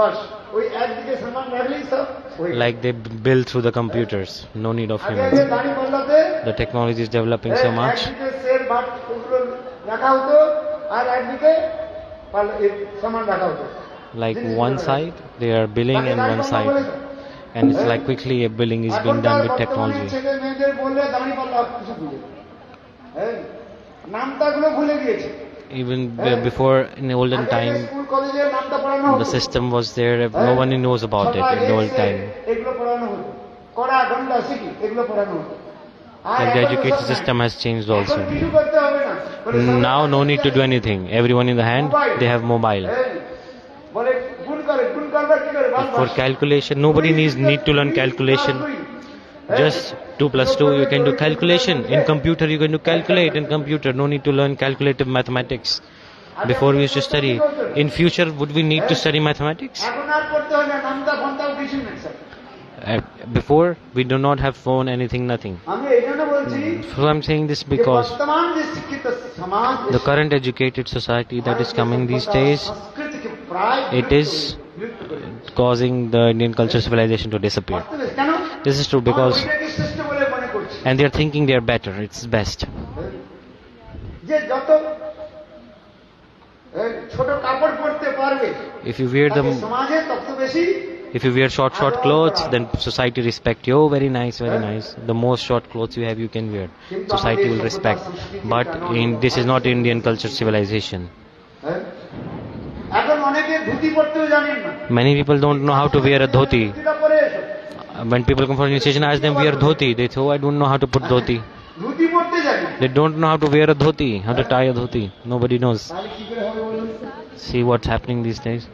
Like they build through the computers. No need of humans. The technology is developing so much. Like one side, they are billing, and one side. And it's like quickly a billing is being done with technology. Even before, in the olden time, the system was there. No one knows about it in the old time. Like the education system has changed also. Now no need to do anything. Everyone in the hand, they have mobile. For calculation, nobody need to learn calculation. Just 2 plus 2, you can do calculation. In computer, you can do calculate in computer. No need to learn calculative mathematics. Before we used to study. In future, would we need to study mathematics? Before, we do not have phone, anything, nothing. So I'm saying this because the current educated society that is coming these days, it is causing the Indian culture civilization to disappear. This is true because, and they are thinking they are better, it's best. If you wear short clothes, then society respect you. Oh, very nice, very nice. The most short clothes you have, you can wear. Society will respect. But this is not Indian culture civilization. Many people don't know how to wear a dhoti. When people come for initiation, ask them wear dhoti. They say, oh, I don't know how to put dhoti. They don't know how to wear a dhoti, how to tie a dhoti. Nobody knows. See what's happening these days.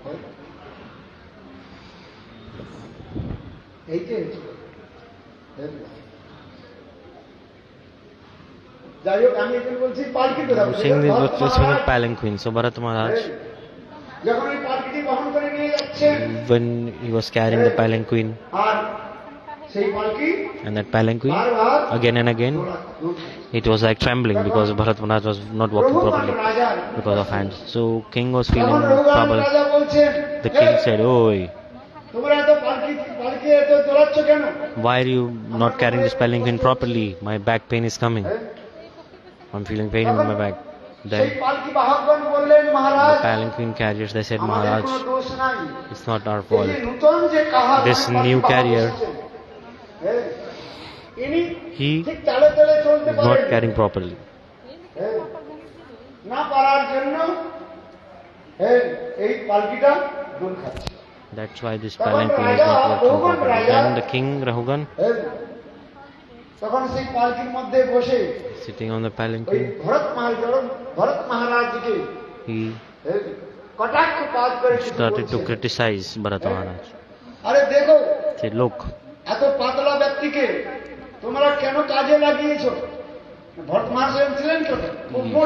I'm saying this was just with a palanquin. So Bharata Maharaj, when he was carrying the palanquin, and that palanquin, again and again, it was like trembling because Bharata Maharaja was not walking properly because of hands. So king was feeling trouble. The king said, "Oi, why are you not carrying this palanquin properly? My back pain is coming. I'm feeling pain in my back." Then the palanquin carriers, they said, "Maharaj, it's not our fault. This new carrier, he is not carrying properly. That's why this palanquin is not working properly." Then the king, Rahugan, sitting on the palanquin, he started to criticize Bharata Maharaj. He said, "Look,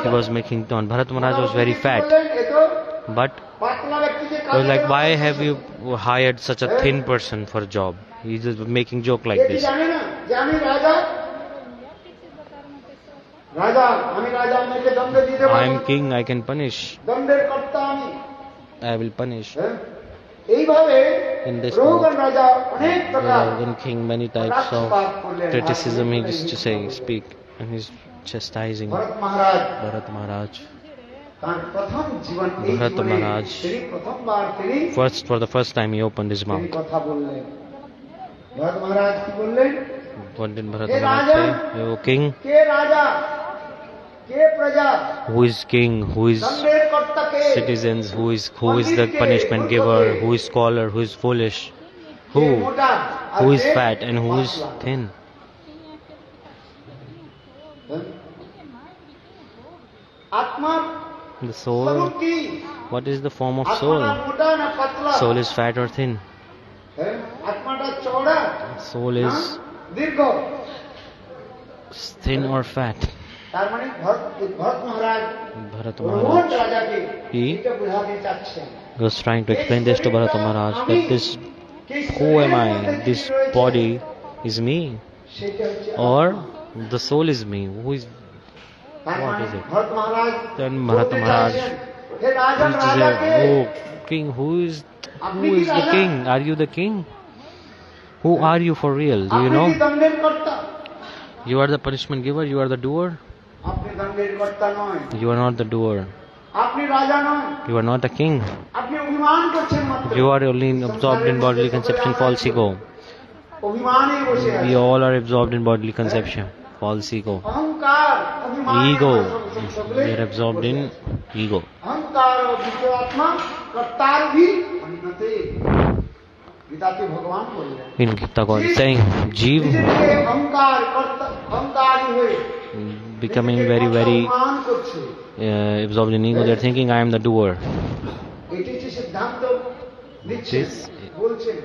he was making taunt. Bharata Maharaj was very fat. But he was like, why have you hired such a thin person for a job? He's just making joke like this. I am king, I can punish. I will punish. In this king, many types of criticism he used to speak, and he's chastising Bharata Maharaj. Bharata Maharaj, for the first time he opened his mouth. What did Bharata Maharaj say? O king, who is king, who is citizens, who is the punishment giver, who is scholar, who is foolish, who is fat and who is thin? The soul, what is the form of soul? Soul is fat or thin? Soul is thin or fat. তার মানে ভরত মহারাজ Bharata Rohan Maharaj, রাজাকে he এটা বোঝাতে চাচ্ছেন was trying to explain this to Bharata Maharaj that this, who am I? This body is me, সেটা হচ্ছে or the soul is me. Who is? তার What মানে is it? Bharat Maharaj Then Bharata Maharaj hey Rajan used to রাজাকে say, "Oh king, who is the king? Are you the king? Who are you for real? Do you আপনি know? কি দণ্ডের কর্তা You are the punishment giver. You are the doer. আপনি দণ্ডের কর্তা নয় You are not the doer. আপনি রাজা নয় You are not a king. আপনি অভিমান করছেন মাত্র You are only absorbed in bodily conception, false ego. অভিমানে বসে We আছেন all are absorbed in bodily conception, false ego. অহংকার অভিমান Ego. We are absorbed in ego. अहंकार और विश्व आत्मा कर्तार भी अन्नते गीताते भगवान बोल रहे हैं In Gita God is saying, Jeev নিজেকে অহংকার অহংকারী হয়ে becoming very, very অভিমান করছে absorbed in ego. They are thinking, I am the doer. এটি যে সিদ্ধান্ত দিচ্ছে This বলছেন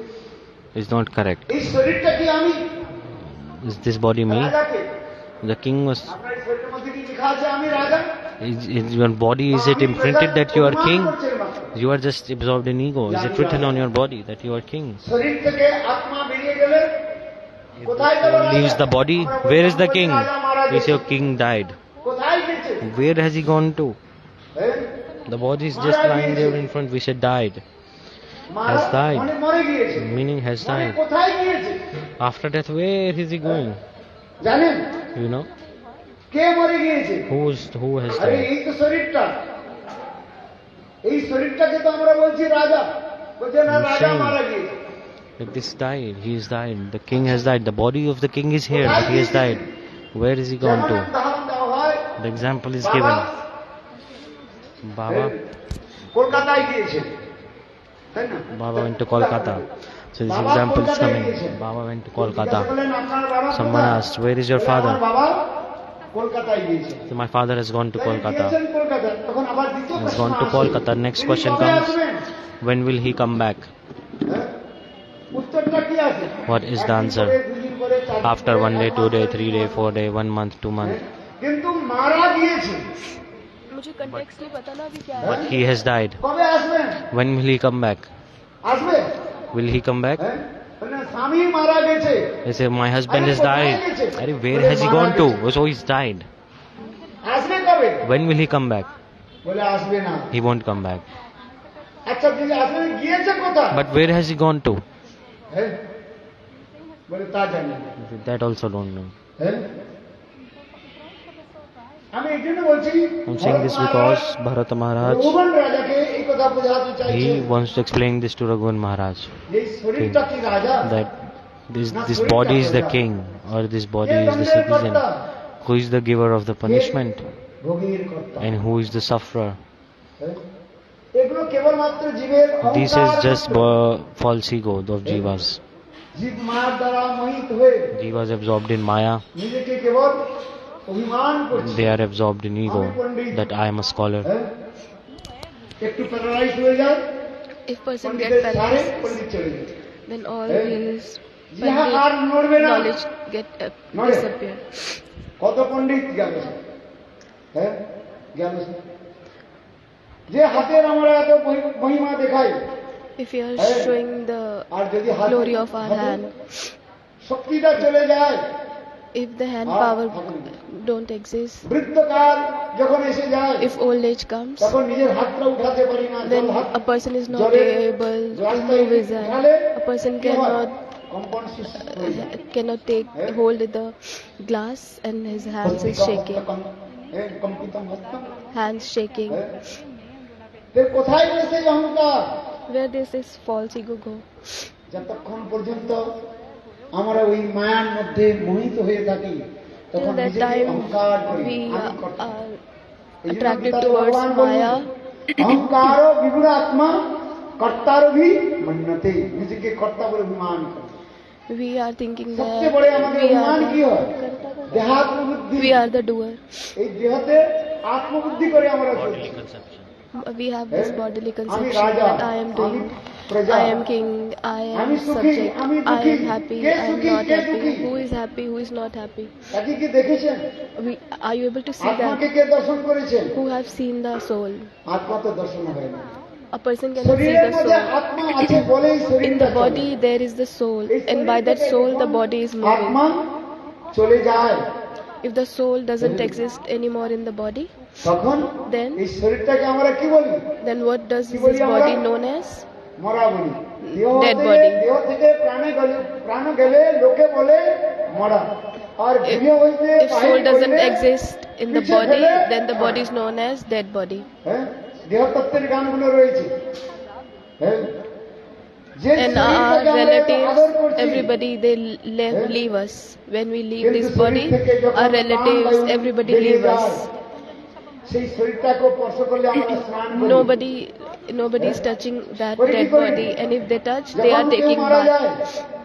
is not correct. এই শরীরটা কি আমি Is this body me? রাজাকে The king was. আপনার শরীরের মধ্যে কি লেখা আছে আমি রাজা Is your body, is it imprinted that you are king? You are just absorbed in ego. Is it written on your body that you are king? শরীর থেকে আত্মা বেরিয়ে গেলে কোথায় গেল Leaves the body. Where is the king? Is your king died? কোথায় গেছে Where has he gone to? হ্যাঁ The body is just lying there in front. We said died. Has died. মানে মরে গিয়েছে Meaning has মানে died. কোথায় গিয়েছে After death, where is he going? জানেন You know? কে মরে গিয়েছে Who has আরে died? এই তো শরীরটা এই শরীরটাকে তো আমরা বলছি রাজা বলছে না রাজা মারা গিয়েছে Like this died. He has died. The king has died. The body of the king is here, but he has died. Where is he gone to? The example is given. Baba. কলকাতায় গিয়েছে তাই না Baba went to Kolkata. So this example is coming. Baba went to Kolkata. Someone asked, where is your father? বাবা কলকাতায় গিয়েছে So my father has gone to Kolkata. গিয়েছেন কলকাতা তখন আবার দ্বিতীয় Has প্রশ্ন gone to আসে, Kolkata. Next তিনি question কবে comes. আসবেন? When will he come back? হ্যাঁ? উত্তরটা কি আছে What is the answer? একদিন করে, দুদিন করে, চার দিন After করে, 1 day, এক 2 মাস day, করে, 3 day, 4 day, 1 month, 2 months. কিন্তু মারা গিয়েছে मुझे कंटेक्स्ट नहीं पता ना अभी क्या है But he has died. কবে আসবেন When will he come back? আসবে Will he come back? হ্যাঁ? বলে, স্বামী মারা গেছে They say, my husband has died. Arey, where has he gone to? Oh, so he's died. আসবে কবে When will he come back? বলে আসবে না He won't come back. আচ্ছা তিনি আসলে গিয়েছে কোথায় But where has he gone to? হ্যাঁ? বলে তা জানি না That also don't know. হ্যাঁ? আমি এই জন্য বলছি I'm saying this because Bharata Maharaj, রঘুবন রাজাকে এই কথা বোঝাতে চাইছে he wants to explain this to Raghuvan Maharaj. এই শরীরটা কি রাজা That this body is the king, or this body is the citizen. Who is the giver of the punishment, ভোগীর কর্তা and who is the sufferer? হ্যাঁ? এগুলো কেবলমাত্র জীবের This is just false ego of jivas. জীব মায়ার দ্বারা মোহিত হয়ে Jivas absorbed in Maya, নিজেকে কেবল অভিমান করছে they are absorbed in ego, that I am a scholar. হ্যাঁ? একটু প্যারালাইজ হয়ে যায় if person get পণ্ডিতের সারে paralyzed পণ্ডিত চলে যায় then all Hey. his যাহা আর নড়বে না knowledge get নড়ে। disappear কত পণ্ডিত গেল হ্যাঁ গেল যে হাতের আমরা এত মহিমা দেখাই if you are Hey. showing the আর যদি হাতে- glory of our হাতে hand শক্তিটা চলে যায় if the hand R power থাকে না। don't exist বৃদ্ধকাল যখন এসে যায় if old age comes তখন নিজের হাতটা উঠাতে পারি না then জল হাত a person is not জলে able to রাস্তায় move his hand উঠালে a person কি হয়? cannot কম্পন সৃষ্টি হয়ে যায়। cannot take Hey. hold of the glass and his hands is shaking কম্পিতম হস্তম hands shaking হ্যাঁ? কোথায় গেছে এই অহংকার where this is false ego go যতক্ষণ পর্যন্ত আমরা ওই মায়ার মধ্যে মোহিত হয়ে থাকি তখন till that নিজেকে time অহংকার করি we আমি কর্তা। are এই জন্য attracted গীতাতে towards ভগবান বললেন, Maya অহংকার বিগুণ আত্মা কর্তার ভি মন্যতে নিজেকে কর্তা বলে অভিমান করে we are thinking সবচেয়ে বড় that আমাদের we অভিমান কি are হয় দেহাত্মবুদ্ধি we are the doer এই দেহতে আত্মবুদ্ধি করে আমরা চলছি Conception. we have this Hey. bodily আমি conception রাজা that I am আমি doing प्रजा, I am king, I am আমি সুখী, subject, আমি I দুঃখী, am happy, K I am সুখী, not কে happy, দুঃখী, who is happy, who is not happy. তাকে কি দেখেছেন? Are you able to see আত্মাকে that? কে দর্শন করেছেন? Who have seen the soul? আত্মা তো দর্শন হয় না। A person cannot see শরীরের the মধ্যে soul. আত্মা আছে বলেই In শরীরটা the চলে। body there is the soul, এই and by শরীর that থেকে soul the যখন body is moving. আত্মা চলে যায়, If the soul doesn't exist anymore in the body, তখন then এই শরীরটাকে আমরা কি বলি? what does কি this বলি আমরা? body known as? মরা বলি। Dead body. দেহ থেকে প্রাণ গেলে লোকে বলে মরা। আর দেহ হইতে If soul doesn't করলে exist in the পিছে body, ফেলে then the body is known as dead body. হ্যাঁ, দেহতত্ত্বের গানগুলো রয়েছে। হ্যাঁ, যে And our শরীরটাকে আমরা আদর relatives, করছি, everybody, they leave us. When we leave কিন্তু this শরীর body, থেকে যখন our প্রাণ relatives, বায়ু everybody বেরিয়ে leave যায়, us. সেই শরীরটাকে স্পর্শ করলে আমরা স্নান করি। Nobody is touching that করি কি dead করি? body, and if they touch, they are যখন কেউ taking মারা bath. যায়,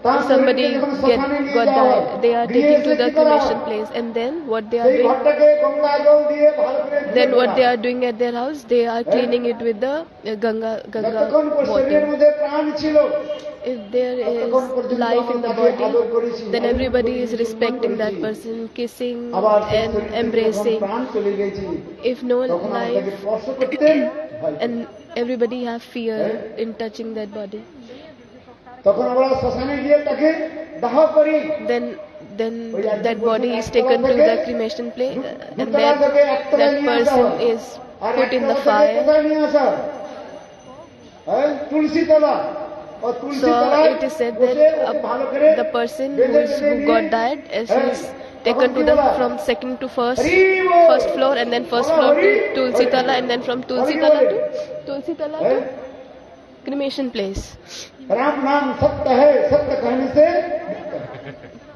তার If somebody শরীরকে যখন শ্মশানে নিয়ে got যাওয়া হয়, died, they are দিয়ে taken to এসে the কি করা হয়? cremation place, and then what they are সেই doing? ঘরটাকে গঙ্গা জল দিয়ে ভালো করে ধুয়ে Then what দেওয়া। they are doing at their house, they are cleaning it with the Ganga যতক্ষণ শরীরের water. মধ্যে প্রাণ ছিল, If there ততক্ষণ is পর্যন্ত life in আমরা the তাকে আদর body, করেছি, then আদর everybody করেছি, is সম্মান respecting that করেছি। person, kissing আবার সেই and শরীর থেকে যখন embracing. প্রাণ চলে গেছে, If no তখন আমরা তাকে life, স্পর্শ করতে ভয় করি। and everybody have fear in touching that body, তখন আমরা শ্মশানে গিয়ে তাকে দাহ করি। then that body is taken to the cremation place, and then that person is R put in the একতলা থেকে fire. কোথায় নিয়ে আসা? হ্যাঁ, তুলসী তলা। ও তুলসী So তলায় it is said বসে that ওকে ভালো করে the person বেঁধে who বেঁধে got নিয়ে, died is তখন taken to কি the বলা? from second to first Hari ball. first floor, and then first বলো floor to Hari, Tulsi Hari. Tala, and then from Tulsi Hari Tala বলে। to Tulsi Tala হ্যাঁ, to cremation place. Ram नाम सत्य है, सत्य कहने से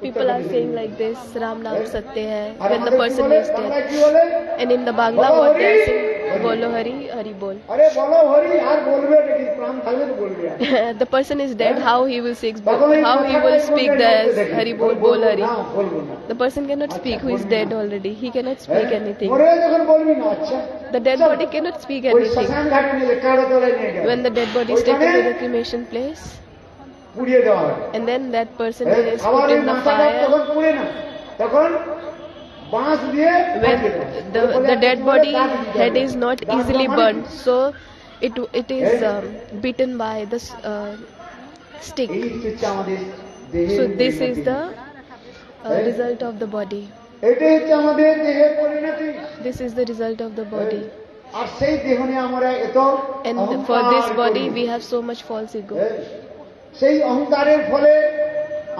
People are saying like this, Ram Naam Satya hai, R when the আমাদের কি person বলে? is বাংলায় dead. কি বলে? And in the Bangla, বলো what they are Hari, saying, Hari. Bolo Hari, Hari Bol. আরে বলো হরি, আর বলবে নাকি? প্রাণ থাকলে তো বলবে আর। The person is dead, how he will speak, তখন এই how he কথাটাই will বলবে speak না, as দেখি। Hari Bol, বলবো Bol Hari. না, বলবো না। The person cannot speak who is বলবি dead না। already. He cannot হ্যাঁ, speak anything. মরে যখন বলবি না, আচ্ছা। The dead চল। body cannot speak ওই anything. শ্মশান ঘাটে নিয়ে কারো তলায় নিয়ে গেল। When the dead body is taken to the cremation place, পুড়িয়ে দেওয়া হয়। and then that person হ্যাঁ, is খাবার put ওই in the মাথাটা fire, তখন পুড়ে না, তখন বাঁশ দিয়ে when ফাটিয়ে দেওয়া হয়। the dead body head is not দাগ easily মানে burned, so it is beaten by the stick. এই হচ্ছে আমাদের দেহের So this is পরিণতি। the result of the body. এটাই হচ্ছে আমাদের দেহের পরিণতি। This is the result of the body. আর সেই দেহ নিয়ে আমরা এত And অহংকার for this body করি। we have so much false ego. সেই অহংকারের ফলে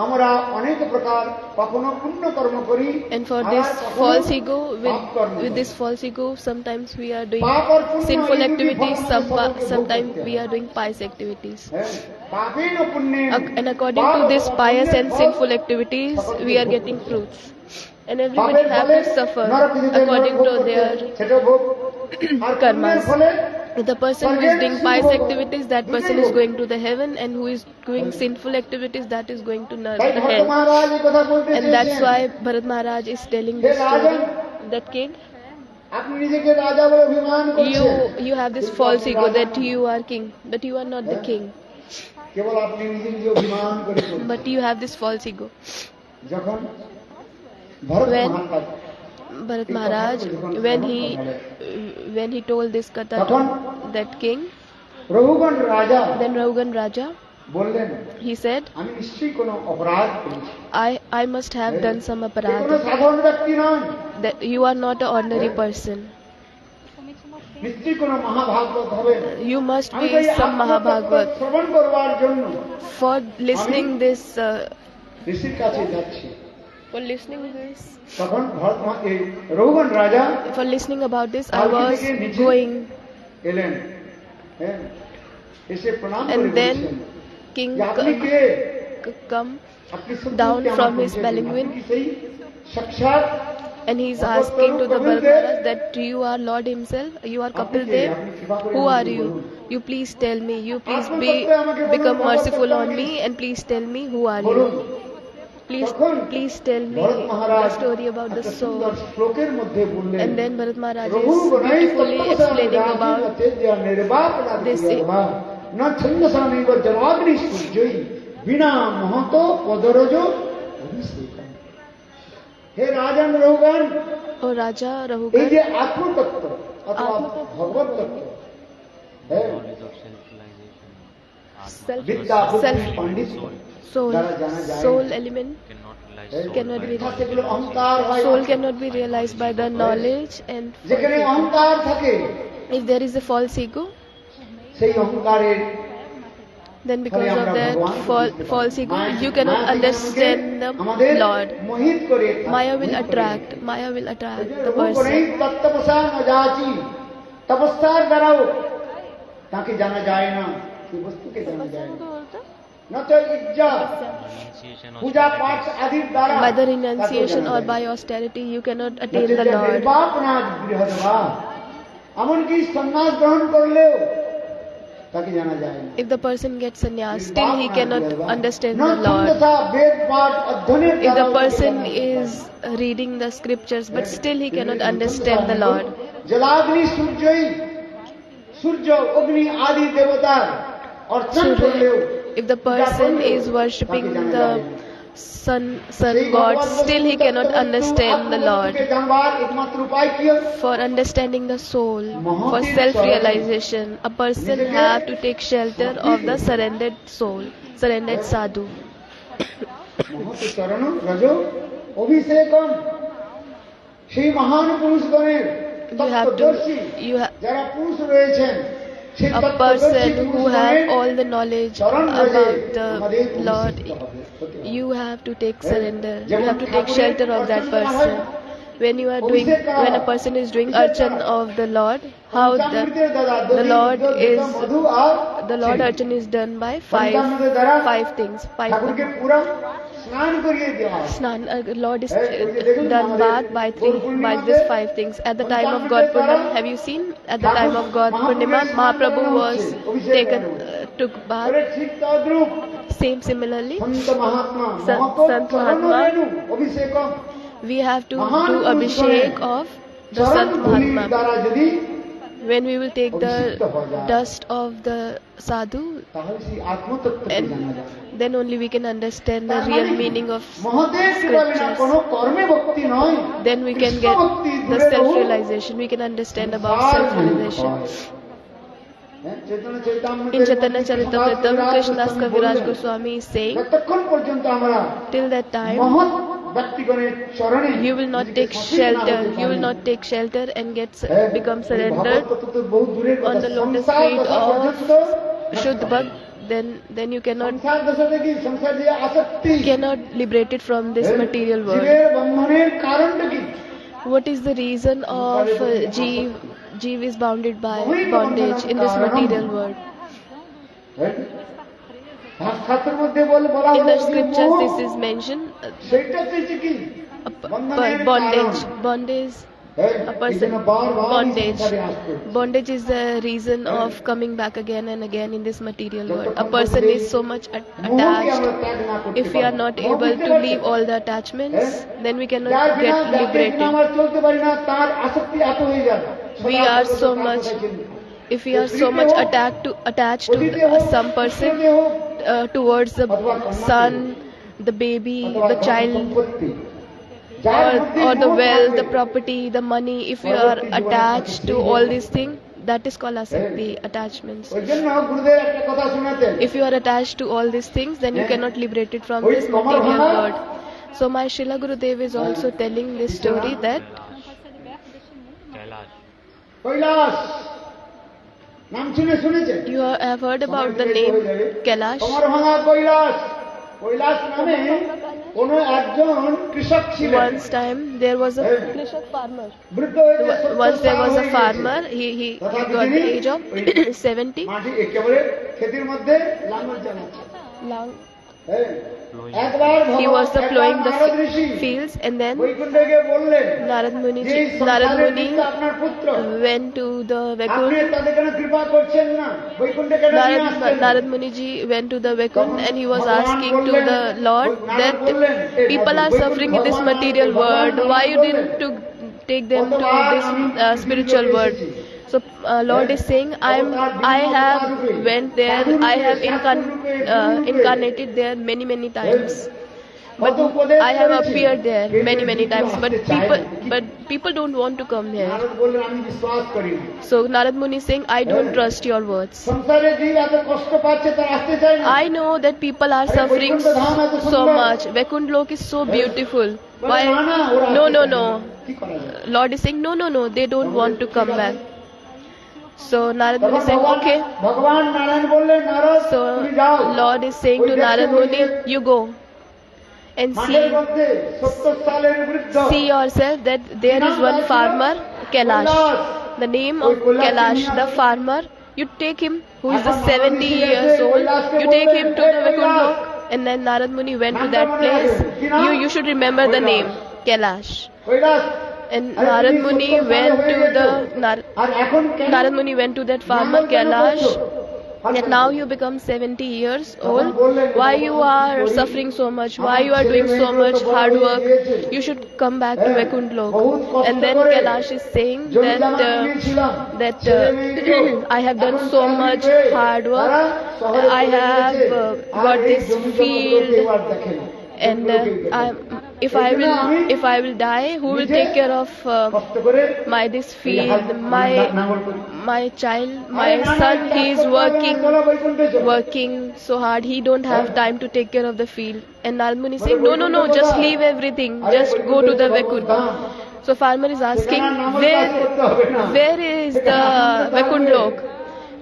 আমরা অনেক প্রকার কখনো পুণ্য কর্ম করি, And for আবার this কখনো false ego, পাপ কর্ম with করি। this false ego, sometimes we are doing পাপ আর পুণ্য sinful এই দুটি activities, ফল আমাদের সবাইকে ভোগ sometimes করতে we হয়। are doing pious activities. হ্যাঁ, পাপেন পুণ্যেন, And according পাপ to this অথবা pious পুণ্যের and ফল sinful activities, সকলকে we are ভোগ getting করতে হয়। fruits. And everybody পাপের have ফলে to suffer নরকে যেতে according ভোগ to করতে their হয়, সেটা ভোগ। আর পুণ্যের karmas. ফলে The person who is doing pious activities, that person is going to the heaven, and who is doing sinful activities, that is going to তাই the ভরত hell. মহারাজ এই কথা বলতে And that's চেয়েছেন, why Bharata Maharaja is telling hey this Rajan, story, that king, আপনি নিজেকে রাজা বলে অভিমান করছেন, you have this false ego that you are king, but you are not the king. কেবল আপনি নিজে নিজে অভিমান করে চলছেন। But you have this false ego. যখন Bharat When Maharaj Bharata Maharaj, when he told this katha to that king, রঘুগণ রাজা then Raghugan Raja, বললেন, he said, আমি নিশ্চয়ই কোনো অপরাধ করেছি। I must have done some এ কোনো aparadha. সাধারণ ব্যক্তি নন, That you are not an ordinary person. নিশ্চয়ই কোনো মহাভাগবত হবেন। You must আমি be তাই some আপনার Mahabhagavat. শ্রবণ করবার জন্য For listening this, ঋষির কাছে যাচ্ছি। for listening this, তখন এই রঘুগণ রাজা for listening about this, I পালকি was থেকে নিচে going, এলেন, হ্যাঁ, এসে প্রণাম করে and then বলছেন king যে আপনি কে? come আপনি সত্যি down সত্যি আমার from his পরিচয় দিন। palanquin. আপনি কি সেই সাক্ষাৎ and he is asking to the Bharata Maharaj that you are Lord himself, you are Kapil Dev, who are you? You please tell me, you please become merciful on me, and please tell me who are you? Please tell me the story about the soul. And then Bharata Maharaj is beautifully explaining about this na chandasanamiva jalagni sujjai bina mahato padarajo abhisekam. He Rajan Rahugan, O Raja এই Rahugan, যে আত্মতত্ত্ব অথবা ভগবত তত্ত্ব, Knowledge of self-realization. বিদ্যা বুদ্ধি self- পণ্ডিত soul, দ্বারা জানা যায় soul element Cannot realize cannot be by সেগুলো অহংকার হয়। soul cannot be realized by the knowledge and যেখানে false ego. অহংকার থাকে If there is a false ego, সেই অহংকারের then because of that false ego, you cannot understand the আমাদের Lord. মোহিত করে Maya will attract the রূপণে person. তত্ত্ববসা নজাচি, তপস্যার দ্বারাও তাকে জানা যায় না, সেই বস্তুকে জানা যায় না। না তো ইজ্জা renunciation or পূজা পাঠ আদির দ্বারা By the renunciation or by austerity, you cannot attain the Lord. নির্বাপনাদ গৃহধবা, এমনকি সন্ন্যাস গ্রহণ করলেও তাকে জানা যায় না। If the person gets sannyas, still he cannot understand না the Lord. ছন্দসা বেদ পাঠ অধ্যয়নের If দ্বারাও the তাকে person জানা যায় না। is reading the scriptures, but still he cannot understand the Lord. জলাগ্নি সূর্যই, সূর্য অগ্নি আদি দেবতার অর্চন করলেও If the person is worshipping the sun god, still he cannot understand the Lord. জানবার একমাত্র উপায় কি? For understanding the soul, for self-realization, a person have to take shelter of the surrendered soul, surrendered sadhu. মহৎ চরণ রজ অভিষেকম, সেই মহান পুরুষগণের তত্ত্বদর্শী যারা পুরুষ রয়েছেন, সেই A তত্ত্বদর্শী person who পুরুষগণের have all the knowledge চরণ রজে about the আমাদের Lord, অভিষিক্ত হবে। you have to take surrender. You have to take shelter of that person. When a person is doing archan of the Lord, how the Lord archan is done by five things. ঠাকুরকে পুরা স্নান করিয়ে দেওয়া হয়। Snan, Lord is done bath by these five things. At the time of God Purnima, have you seen? At the time of God Purnima, Mahaprabhu took bath. বলে ঠিক তদ্রূপ Similarly, সন্ত মহাত্মা মহৎ Sant চরণ Mahatma, Renu অভিষেকম, we have to do abhishek of the চরণ Sant ধূলির Mahatma. দ্বারা যদি When we will take the dust of the sadhu, তাহলে সেই আত্মতত্ত্বকে and জানা যায়। then only we can understand the real meaning of মহতের কৃপা বিনা scriptures. কোনো কর্মে ভক্তি নয়। Then we can get Krishna ভক্তি the দূরে রহু, self-realization. We can understand about সংসার self-realization. মহিমা হয়। হ্যাঁ, চৈতন্য চরিতামৃতের In Chaitanya মধ্যে Charitamrita, Krishnadas গোস্বামী Kaviraj বললেন, Goswami is saying, যতক্ষণ পর্যন্ত আমরা till that time, মহৎ ব্যক্তিগণের চরণে you will not নিজেকে take সচেতন shelter. হতে You will পারি। not take shelter and হ্যাঁ, become এই surrendered ভগবত তত্ত্ব তো বহু দূরের on কথা। the lotus সংসার feet দশা of পর্যন্ত Shuddha Bhakt. Then you cannot সংসার দশাতে কি সংসার যে আসক্তি, liberated from this material world. জীবের বন্ধনের কারণটা কি? What is the reason of Jeev is bounded by bondage in this material world? হ্যাঁ? শাস্ত্রের মধ্যে বলা In হলো the যে scriptures, মোহ, this is mentioned. সেইটা হচ্ছে কি? বন্ধনের Bondage. হ্যাঁ, A এই person জন্য বারবার এই bondage. সংসারে আসতে হচ্ছে। Bondage is the reason of coming back again and again in this material world. A person is so much মোহকে attached. আমরা ত্যাগ না করতে If we are পারি। not মোহ able বুঝতে to পারছেন? leave all the attachments, then we যার cannot বিনা get যাকে বিনা liberated. আমরা চলতে পারি না, তার আসক্তি এত হয়ে যায়। We সদা are সর্বদা so তার much- কথাই চিন্তা। If we are so much attached to some person, towards the son, the baby, the child, or the wealth, the property, the money, if we are attached to all these things, that is called asakti, attachments. ওই জন্য গুরুদেব একটা কথা শোনাতেন, If you are attached to all these things, then you cannot liberate it from this Kamar material Bhana- world. So my Srila Gurudev is also telling this story that Kailash. Kailash নাম শুনেছেন? you have heard about the name Kailash. কমর ভাঙা কৈলাস, কৈলাস নামে কোন একজন কৃষক ছিলেন। Once time there was a বৃদ্ধ হয়ে যে 70 once there was সাল a হয়ে farmer. গেছে। He তথাপি got the তিনি age of ওই 70. মাটি একেবারে ক্ষেতের মধ্যে লাঙল চালাচ্ছে। হ্যাঁ, একবার He was plowing the Narad Rishi fields, and then বৈকুণ্ঠে গিয়ে বললেন, Narad Muni যে এই সংসারের পিতা Muni আপনার পুত্র, went to the আপনি Vaikunth. তাদের কেন কৃপা করছেন না? বৈকুণ্ঠে কেন নিয়ে আসছেন? Narad Muni ji went to the Vaikunth, and he was asking to the Lord that people are suffering in this material world. Why you didn't to take them to this spiritual world? So Lord is saying, I have went there, I have incarnated there many times. But I have appeared there many times. But people don't want to come here. So Narad Muni is saying, I don't trust your words. I know that people are suffering so much. Vaikuntha Lok is so beautiful. Why? No. Lord is saying, no, they don't want to come back. So Narad Muni is saying, okay. So Lord is saying to Narad Muni, you go and see yourself that there is one farmer, Kailash. The name of Kailash, the farmer, you take him, who is the 70 years old, you take him to the Vaikuntha Lok. And then Narad Muni went to that place. You should remember the name, Kailash. And Narad Muni went to that farmer Kailash. That now you become 70 years old. Why you are suffering so much? Why you are doing so much hard work? You should come back to Vaikuntha Lok. And then Kailash is saying that I have done so much hard work. I have got this field. And if I will die, who will take care of this field? My child, my son, he is working so hard. He don't have time to take care of the field. And Narad Muni is saying, no, just leave everything. Just go to the Vaikuntha. So farmer is asking, where is the Vaikuntha Lok?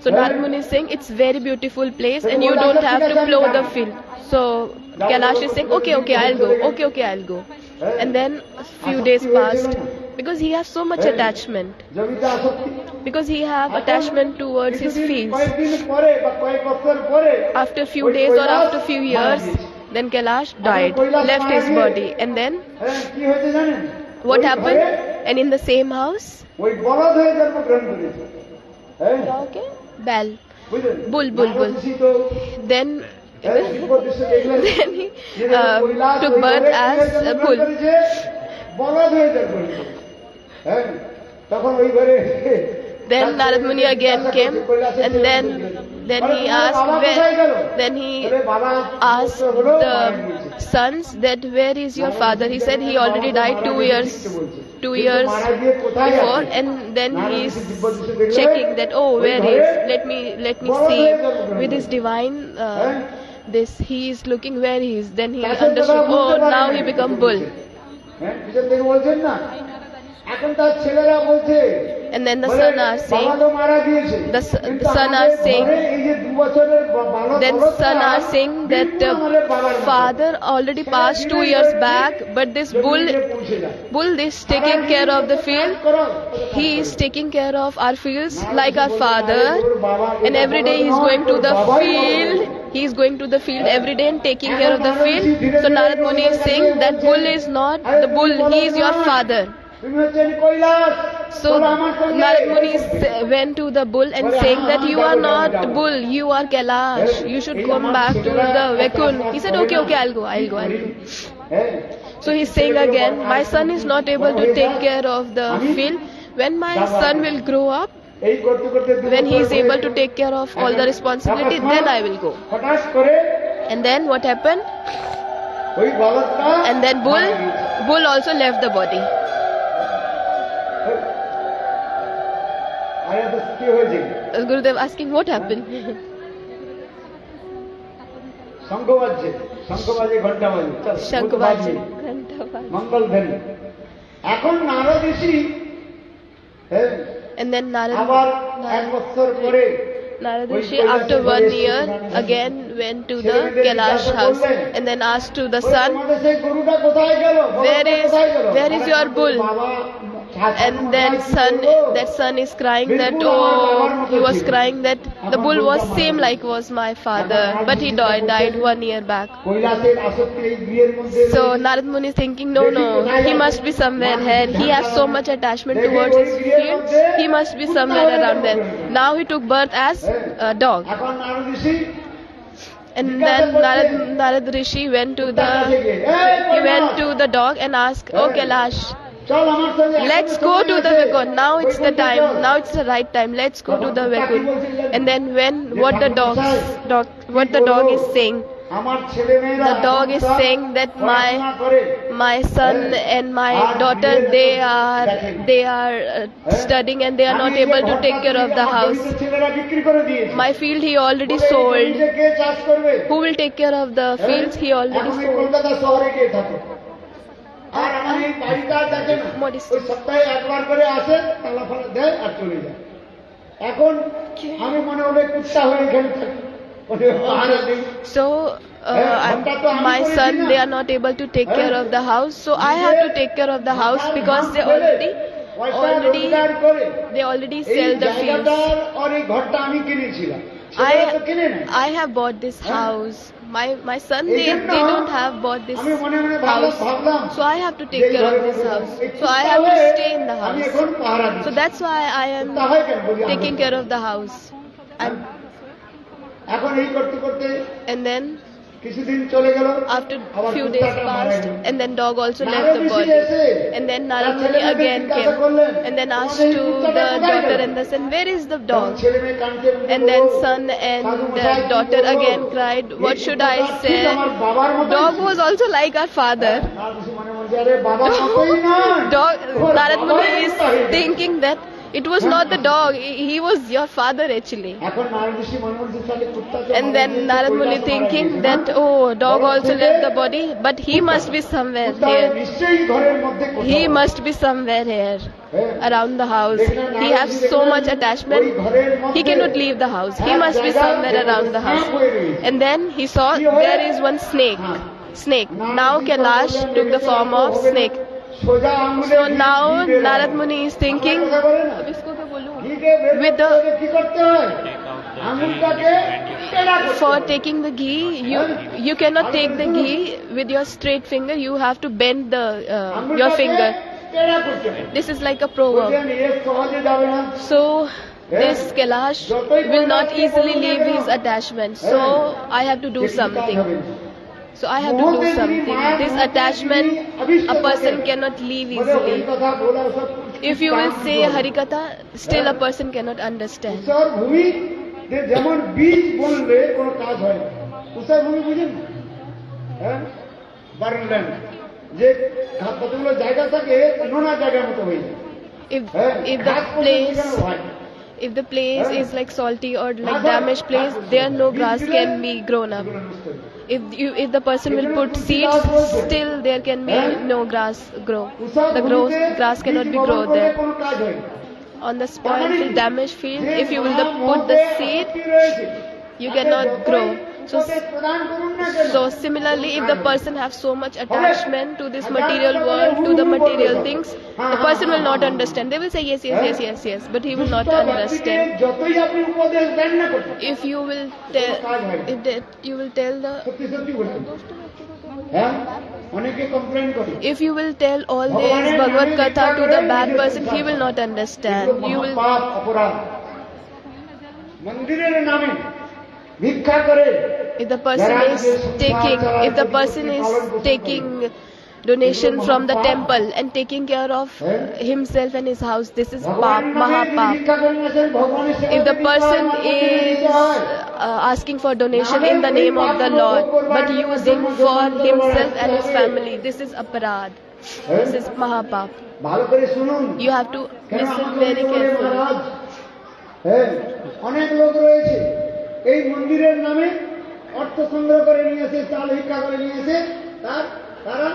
So Narad Muni is saying, it's very beautiful place and you don't have to plow the field. So Kailash is saying, okay, I'll go. And then a few days passed, because he has so much attachment. Because he have attachment towards his fields. After few days or after few years, then Kailash died, left his body. And then what happened? And in the same house, bull. Then he took birth as a bull. Then Narad Muni again came, and then he asked the sons that where is your father? He said he already died 2 years before, and then he is checking that, where is? Let me see with his divine he is looking where he is. Then he understood, now he become bull. And then the son are saying, that father already passed 2 years back, but this bull is taking care of the field. He is taking care of our fields like our father, and every day he is going to the field. He is going to the field every day and taking care of the field. So Narad Muni is saying that bull is not the bull, he is your father. So Narad Muni went to the bull and saying that you are not bull, you are Kailash. You should come back to the Vaikuntha. He said, okay, I'll go. So he's saying again, my son is not able to take care of the field. When my son will grow up, when he is able to take care of all the responsibility, then I will go. And then what happened? And then bull also left the body. Gurudev asking, what happened? Shankh baje, ghanta baje. And then Narad Rishi after 1 year again went to the Kailash house and then asked to the son, where is your bull? And then that son is crying that, he was crying that the bull was same like was my father, but he died 1 year back. So Narad Muni is thinking, no, he must be somewhere here. He has so much attachment towards his field. He must be somewhere around there. Now he took birth as a dog. And then Narad Rishi went to the dog and asked, Kailash, Let's go to the Vagon. Now it's the time. Now it's the right time. Let's go to the Vagon. And then what the dog is saying. The dog is saying that my son and my daughter they are studying and they are not able to take care of the house. My field he already sold. Who will take care of the fields he already sold? Modest. So my son they are not able to take care of the house, so I have to take care of the house because they already sell the fields. I have bought this house. My son they don't have bought this house, so I have to take care of this house. So I have to stay in the house. So that's why I am taking care of the house. And then after few days passed, and then dog also left the body. And then Narad Muni again came and then asked to the daughter and the son, where is the dog? And then son and the daughter again cried, what should I say? Dog was also like our father. Narad Muni is thinking that it was not the dog, he was your father actually. And then Narad Muni thinking that, oh, dog also left the body, but he must be somewhere here. He must be somewhere here, around the house. He has so much attachment, he cannot leave the house. He must be somewhere around the house. And then he saw there is one snake. Now Kailash took the form of snake. So now Narad Muni is thinking, for taking the ghee, you cannot take the ghee with your straight finger. You have to bend your finger. This is like a proverb. So this Kailash will not easily leave his attachment. So I have to do something. This attachment a person cannot leave easily. If you will say Harikatha, still a person cannot understand. If the place is like salty or like damaged place, there no grass can be grown up. If the person will put seeds, still there can be no grass grow. The grass cannot be grown there. On the spoiled, damaged field, if you will put the seed, you cannot grow. So similarly, if the person has so much attachment to this material world, to the material things, the person will not understand. They will say yes, but he will not understand. If you will tell all this Bhagavad Katha to the bad person, he will not understand. If the person is taking donation from the temple and taking care of himself and his house, this is Mahapap. If the person is asking for donation in the name of the Lord, but using for himself and his family, this is Aparad. This is Mahapap. You have to listen very carefully. এই মন্দিরের নামে অর্থ সংগ্রহ করে নিয়েছে, চাল ভিক্ষা করে নিয়েছে, তারা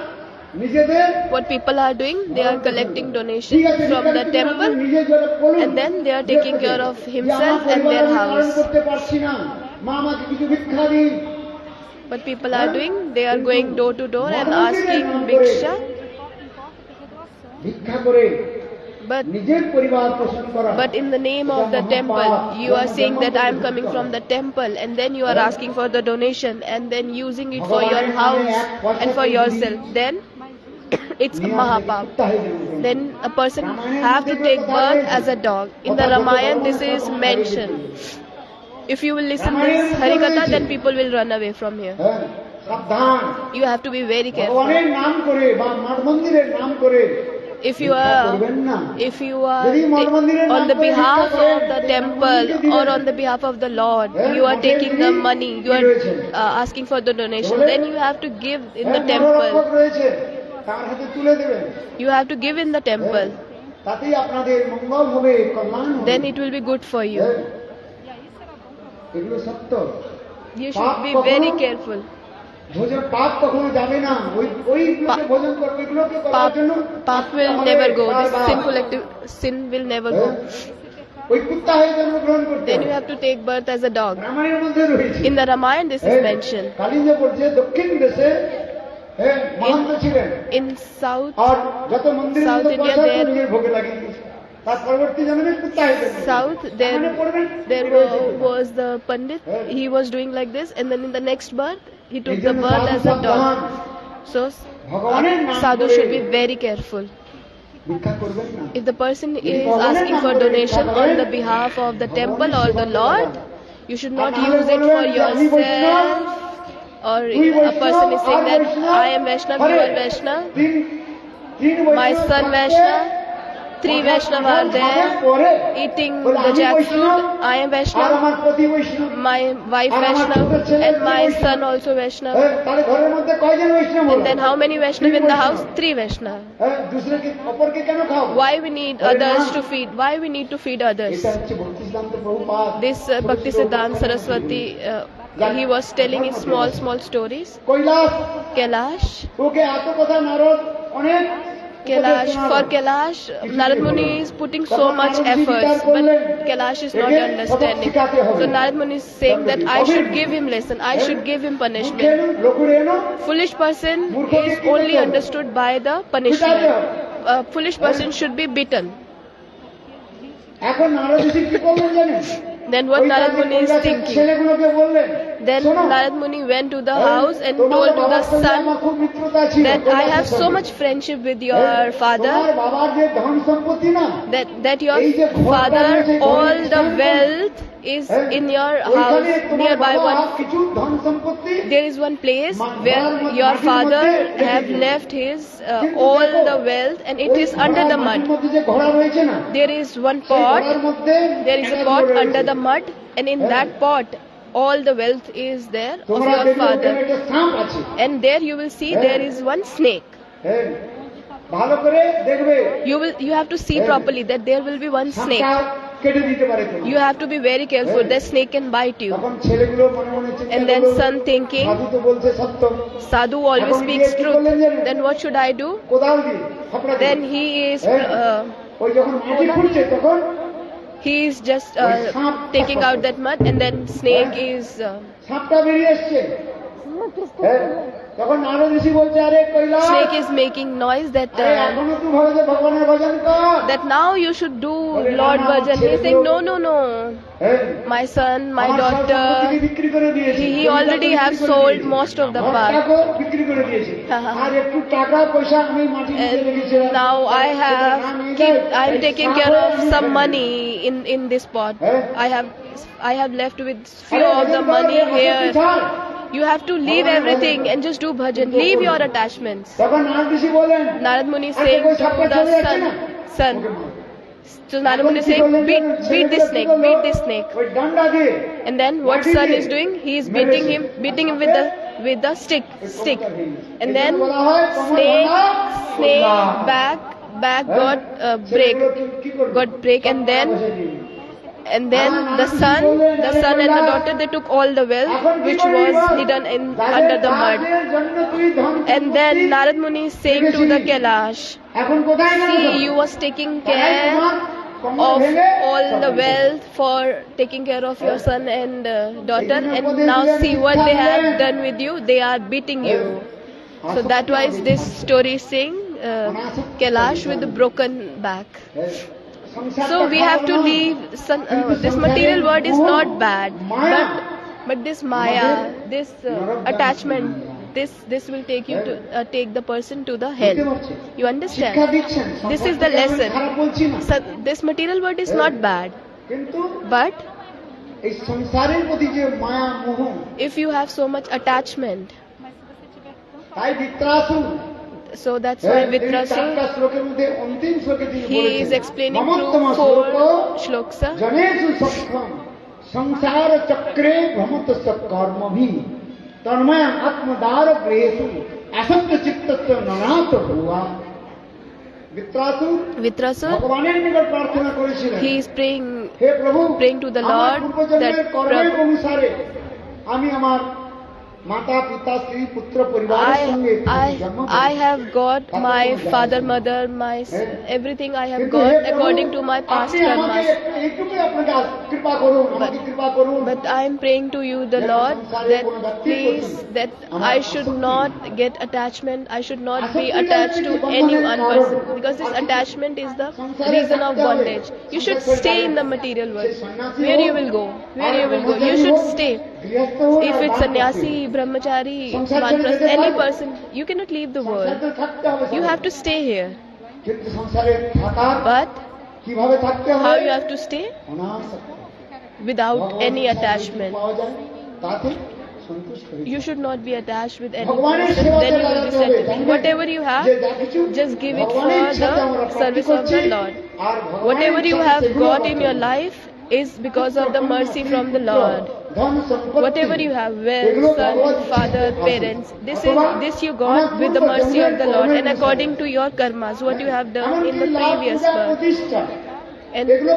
নিজেদের what people are doing, they are collecting donations from the temple and then they are taking care of himself and their house. What people are doing, they are going door to door and asking bhiksha. But in the name of the temple, you are saying that I am coming from the temple, and then you are asking for the donation and then using it for your house and for yourself. Then it's Mahapap. Then a person have to take birth as a dog. In the Ramayana, this is mentioned. If you will listen this Harikatha, then people will run away from here. You have to be very careful. if you ভিক্ষা are করবেন না। যদি মঠ মন্দিরের on নাম the করে ভিক্ষা behalf করেন, of the এই temple মঠমন্দিরকে দিলেন। or on the behalf of the Lord, হ্যাঁ, you are মঠের taking যিনি the money, you কি are রয়েছেন? asking for the donation, বলে, then you have to give in the হ্যাঁ, মঠরক্ষক temple. রয়েছে, তার হাতে তুলে দেবেন। You have to give in the temple. হ্যাঁ, তাতেই আপনাদের মঙ্গল হবে, কল্যাণ হবে। Then it will be good for you. হ্যাঁ, এগুলো সত্য। You should be very careful. ভোজন পাপ কখনো যাবে না, ওইগুলোকে ভোজন করবে, এগুলোকে করার জন্য Path will never go. This sin will never go. ওই কুত্তা হয়ে জন্মগ্রহণ করতে Then হবে। you have to take birth as a dog. রামায়ণের মধ্যে রয়েছে। In the Ramayana, this is mentioned. কালিঙ্গপুর যে দক্ষিণ দেশে মহান্ত ছিলেন, In South আর যত মন্দিরে South যত India, পয়সা there- নিজের ভোগে লাগিয়ে দিয়েছে। তার পরবর্তী জন্মে কুত্তা হয়ে যাবে। South, there was the Pandit. He was doing like this, and then in the next birth, he took the birth as a dog. So, sadhu should be very careful. ভিক্ষা করবেন না। If the person is asking for donation on the behalf of the temple or the Lord, you should not use it for yourself. Or a person is saying that I am Vaishnav, you are Vaishnav, my son Vaishnav, 3 Vaishnavas are there eating the jackfruit. I am R Vaishnav, আমার প্রতি বৈষ্ণব। my wife Vaishnav, and my son also Vaishnav. তাহলে ঘরের মধ্যে কয়জন বৈষ্ণব হলো? And then how many Vaishnav in the house? 3 Vaishnav. দুসরেকে অপরকে কেন খাও? Why we need others to feed? Why we need to feed others? এটা হচ্ছে ভক্তি সিদ্ধান্ত Prabhupada. This Bhakti Siddhanta Saraswati, he was telling his small stories. Kailash Kailash, ওকে এত কথা নারদ অনেক for Kailash, Narad Muni is putting so much efforts, but Kailash is not understanding. So Narad Muni is saying that I should give him lesson, I should give him punishment. Foolish person is only understood by the punishment. A foolish person should be beaten. এখন নারদ ঋষি কি করলেন জানেন? Then what Narad Muni is thinking? ছেলেগুলোকে বললেন, Then Narad Muni went to the house and told to the son আমার খুব মিত্রতা ছিল, that I have so much friendship with your তোমার father, বাবার যে ধন সম্পত্তি না, that your father, all the wealth is in your house nearby. কিছু ধন সম্পত্তি There is one place where your father have left his all the wealth, and it is under the mud. মধ্যে যে ঘোড়া রয়েছে না, There is one সেই pot, ঘোড়ার মধ্যে there is a pot under the mud, and in that pot all the wealth is there of তোমরা your দেখবে ওখানে father. একটা সাপ আছে। And there you will see there is one snake. হ্যাঁ, ভালো করে দেখবে, You have to see properly that there will be one snake. সাপটা কেটে দিতে পারে তোমার। You have to be very careful. That snake can bite you. তখন ছেলেগুলো মনে মনে চিন্তা And then করলো, son thinking, সাধু তো বলছে সত্য, Sadhu always speaks truth. Then what should I do? কোদাল দিয়ে থাপড়া দিল। Then he is ওই যখন মাটি খুঁড়ছে তখন just taking out that mud, and then snake is সাপটা বেরিয়ে আসছে। হ্যাঁ, তখন নারদ ঋষি বলছে, আরে Kailash, snake is making noise that এখনো তুই ভালো যে ভগবানের ভজন কর। that now you should do Lord Bhajan. He is saying no. হ্যাঁ, My son, my আমার সব daughter, সম্পত্তি বিক্রি করে দিয়েছে। he already have sold most of the part. ঘরটাকেও বিক্রি করে দিয়েছে। আর একটু টাকা পয়সা আমি মাটি নিচে রেখেছিলাম। And now I'm taking care of some money in this pot. I have left with few of the money here. You have to leave everything and just do bhajan. Leave your attachments. তখন নারদ ঋষি বলেন, Narad Muni is saying to the son. So Narad Muni is saying, beat this snake, beat this snake. ওই ডান্ডা দিয়ে And then what son is doing? He is beating him with the stick. And then snake back got break, and then the son and the daughter, they took all the wealth which was hidden under the mud. And then Narad Muni is saying to the Kailash, এখন কোথায় গেল? see, you was taking care of all the wealth for taking care of your son and daughter, and now see what they have done with you. They are beating you. So that why this story is saying Kailash with a broken back. So we have to leave. This material world is not bad, but this maya, this attachment, this will take you to take the person to the hell. You understand? This is the lesson. So this material world is not bad, কিন্তু but এই সংসারের প্রতি যে মায়া মোহ, if you have so much attachment, তাই বিত্রাসু So that's why Vitrasur, চারটা শ্লোকের মধ্যে অন্তিম শ্লোকে তিনি he is বলেছেন, explaining মমোত্তম through শ্লোক 4 shloks. জনেষু সক্ষম সংসার চক্রে ভ্রমতস্য কর্মভি তন্ময় আত্মদার গৃহেষু আসক্ত চিত্তস্য ননাথ ভুয়া। Vitrasur, ভগবানের নিকট প্রার্থনা করেছিলেন, he is হে প্রভু, praying to the আমার Lord পূর্বজন্মের that কর্মের অনুসারে আমি আমার মাতা পিতা স্ত্রী পুত্র পরিবারের সঙ্গে জন্ম I have got my father, mother, my everything I have got according to my past karmas. এইটুকুই আপনাকে কৃপা করুন, আমাকে কৃপা করুন। But I am praying to you, the Lord, that please, that I should not get attachment, I should not be attached to any one person, because this attachment is the reason of bondage. You should stay in the material world. Where you will go? Where you will go? You should stay. If it's sannyasi, brahmachari, manprasth, any person, you cannot leave the world. You have to stay here. কিন্তু সংসারে থাকার But কিভাবে থাকতে how হয়? you have to stay? অনাসক্ত। Without ভগবানের any সাথে attachment. পাওয়া যায়, তাতে সন্তুষ্ট হয়ে You যায়। should not be attached with any ভগবানের person, সেবাতে then you will be লাগাতে হবে, settled. জানবেন? Whatever you have, যে যা কিছু just give it for ভগবানের সাথে আমরা the প্রাপ্তি service of করছি, the Lord. আর ভগবানের Whatever you সাথে have সেগুলো got in করতে your হবে। life is because of the mercy from the পুত্র, Lord. ধন সম্পত্তি, Whatever you have, এগুলো wealth, son, ভগবৎ father, ইচ্ছাতে আসে। parents, অথবা this you আমার got with the mercy of the Lord পূর্বজন্মের and according to your karmas, what you have done in এমনকি the love, previous Puja, birth. প্রতিষ্ঠা, And এগুলো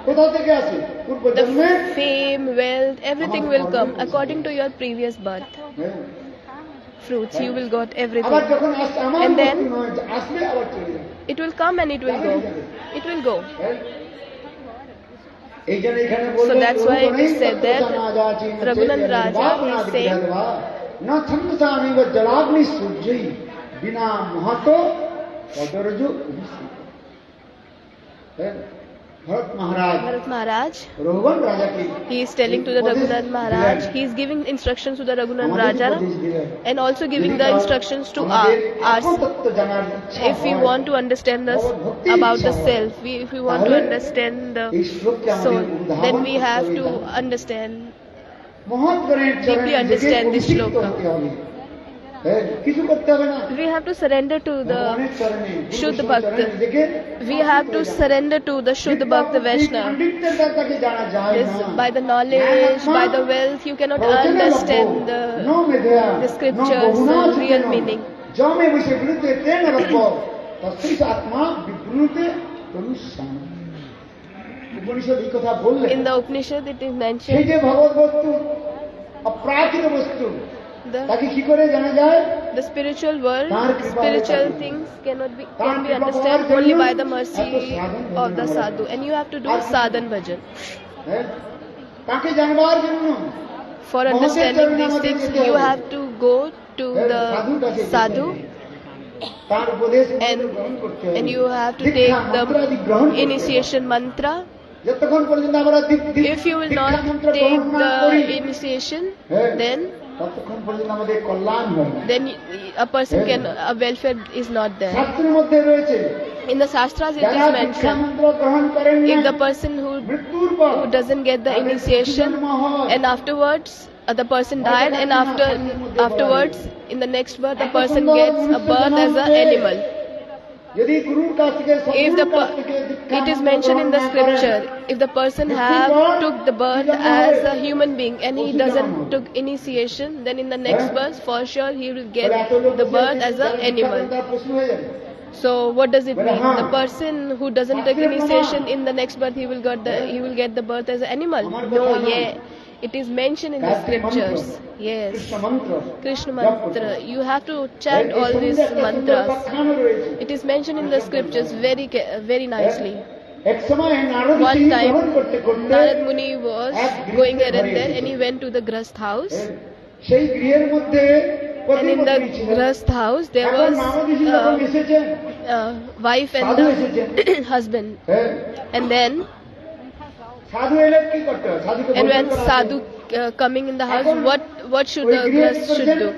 কোথা থেকে আসে? the পূর্বজন্মের fame, wealth, everything will come according to your previous birth. Fruits, you will got আবার everything. যখন আসছে আমার And then বস্তু নয়, আসলে আবার চলে যাবে। it will come and it will go. It will go. এই জন্য এখানে বললেন, So that's why it is said that Raghunath Raja is saying, না ছন্দসামিব জলাগ্নি সূর্যই বিনা মহাতো পদরজু ভরত মহারাজ Bharata Maharaj, রঘুবন রাজাকে he is telling to the Raghunath Maharaj, he is giving instructions to the Raghunath Raja and also giving the instructions to us. If we want to understand this about the self, if we want to understand the soul, then we have to understand, deeply understand this shloka. কিছু করতে হবে না, We have to surrender to the ভগবানের চরণে Shuddha Bhakta. নিজেকে We have to surrender to the Shuddha Bhakta Vaishnava. পণ্ডিতদের দ্বারা তাকে জানা যায় This, না। by the knowledge, by the wealth, you cannot understand the scriptures, the real meaning. জমে বসে বিরুদ্ধে তেন রব্ব তস্মিস আত্মা বিব্রুতে প্রবিশ্যামি। উপনিষদ এই কথা বললেন। In the Upanishad, it is সেই mentioned যে ভগবত বস্তু অপ্রাকৃত বস্তু, তাকে কি করে জানা যায়? the spiritual world, spiritual things can be understood only by the mercy of the sadhu, and you have to do sadhan bhajan. তাকে জানবার জন্য For understanding these things, you have to go to the sadhu তার উপদেশ and গ্রহণ করতে হবে। you have to take the initiation mantra. যতক্ষণ পর্যন্ত আমরা If you will not take the initiation, then ততক্ষণ পর্যন্ত আমাদের কল্যাণ হয় না। then a person can, a welfare is not there. শাস্ত্রের মধ্যে রয়েছে, In the Shastras it যারা is দীক্ষা mentioned, মন্ত্র গ্রহণ করেন না, if the person মৃত্যুর পর who doesn't get the initiation and afterwards the person died, and afterwards in the next birth the person gets a birth as an animal. যদি গুরুর কাছ থেকে If the সদ্গুরুর কাছ থেকে দীক্ষা it is মন্ত্র mentioned in the গ্রহণ না করেন, scripture, if the person have took the birth as a human being and he doesn't took initiation, then in the next birth for sure he will get the birth as an animal. প্রশ্ন হয়ে যাবে। So what does it mean? The person who doesn't take initiation in the next birth, he will get the birth as an animal? No, yeah. It is mentioned in the scriptures. Yes. Krishna মন্ত্র Krishna mantra. You have to chant all these mantras. It is mentioned in the scriptures very nicely. এক সময় Narad One ঋষি time, ভ্রমণ করতে করতে Narad Muni was going here and there, and he went to the Grast house. সেই গৃহের মধ্যে And in the Grast house, there এখন was Narad ঋষি যখন এসেছেন, wife and সাধু the এসেছেন। husband. হ্যাঁ, And then, সাধু এলে কি করতে হয়? সাধুকে and ভোজন when করাতে sadhu হয়। coming in the house, what should ওই the গৃহে কি Grast should করেছেন? do?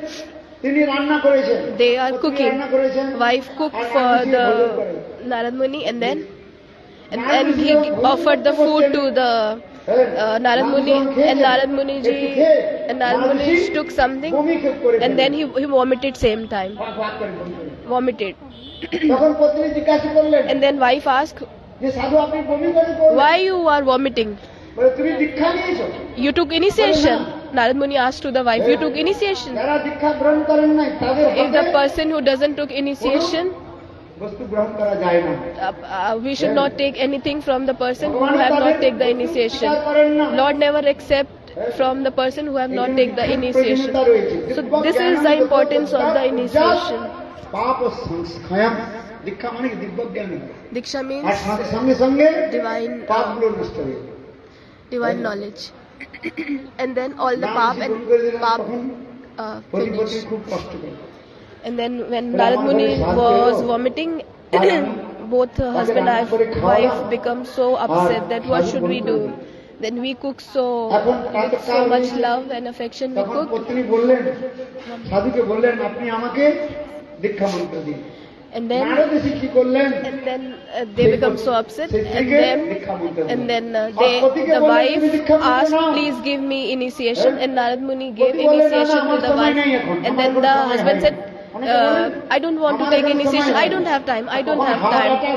তিনি রান্না করেছেন, They are পত্নী cooking. রান্না করেছেন, Wife cooked আর for রান্না দিয়ে ভোজন the করে। Narad Muni, and then he offered the food to the Narad Muni, and Narad Muni ji took something, বমি করে and then he vomited same time. ফাঁক ফাঁক করে বমি করে। vomited. তখন পত্নী জিজ্ঞাসা করলেন And then wife asked, যে সাধু আপনি বমি করে করলেন why you are vomiting? বলে তুমি দীক্ষা নিয়েছো You took initiation. Narad Muni asked to the wife, you took initiation. যারা দীক্ষা গ্রহণ করেন নাই তাদের If the হাতে person who doesn't took initiation, বস্তু গ্রহণ করা যায় না we should not take anything from the person who have not take the initiation. Lord never accept from the person who have not take the initiation. So this is the importance of the initiation. পাপ ও সংস্কাম দীক্ষা মানে কি দিব্য জ্ঞান Diksha আর means সঙ্গে সঙ্গে divine পাপগুলো নষ্ট হয়ে যায় divine knowledge. And then all the pap and pap পতি finish. খুব কষ্ট করে And then when Narad Muni was vomiting, both husband and wife become so upset that what should we do? Then we cook with so much love and affection we তখন cook. পত্নী বললেন সাধুকে বললেন আপনি আমাকে দীক্ষা মন্ত্র দিন And then নারদ ঋষি কি করলেন they become so upset, and then the wife asked, please give me initiation, and Narad Muni gave initiation to the wife. And then the husband said, I don't want to take initiation, I don't have time.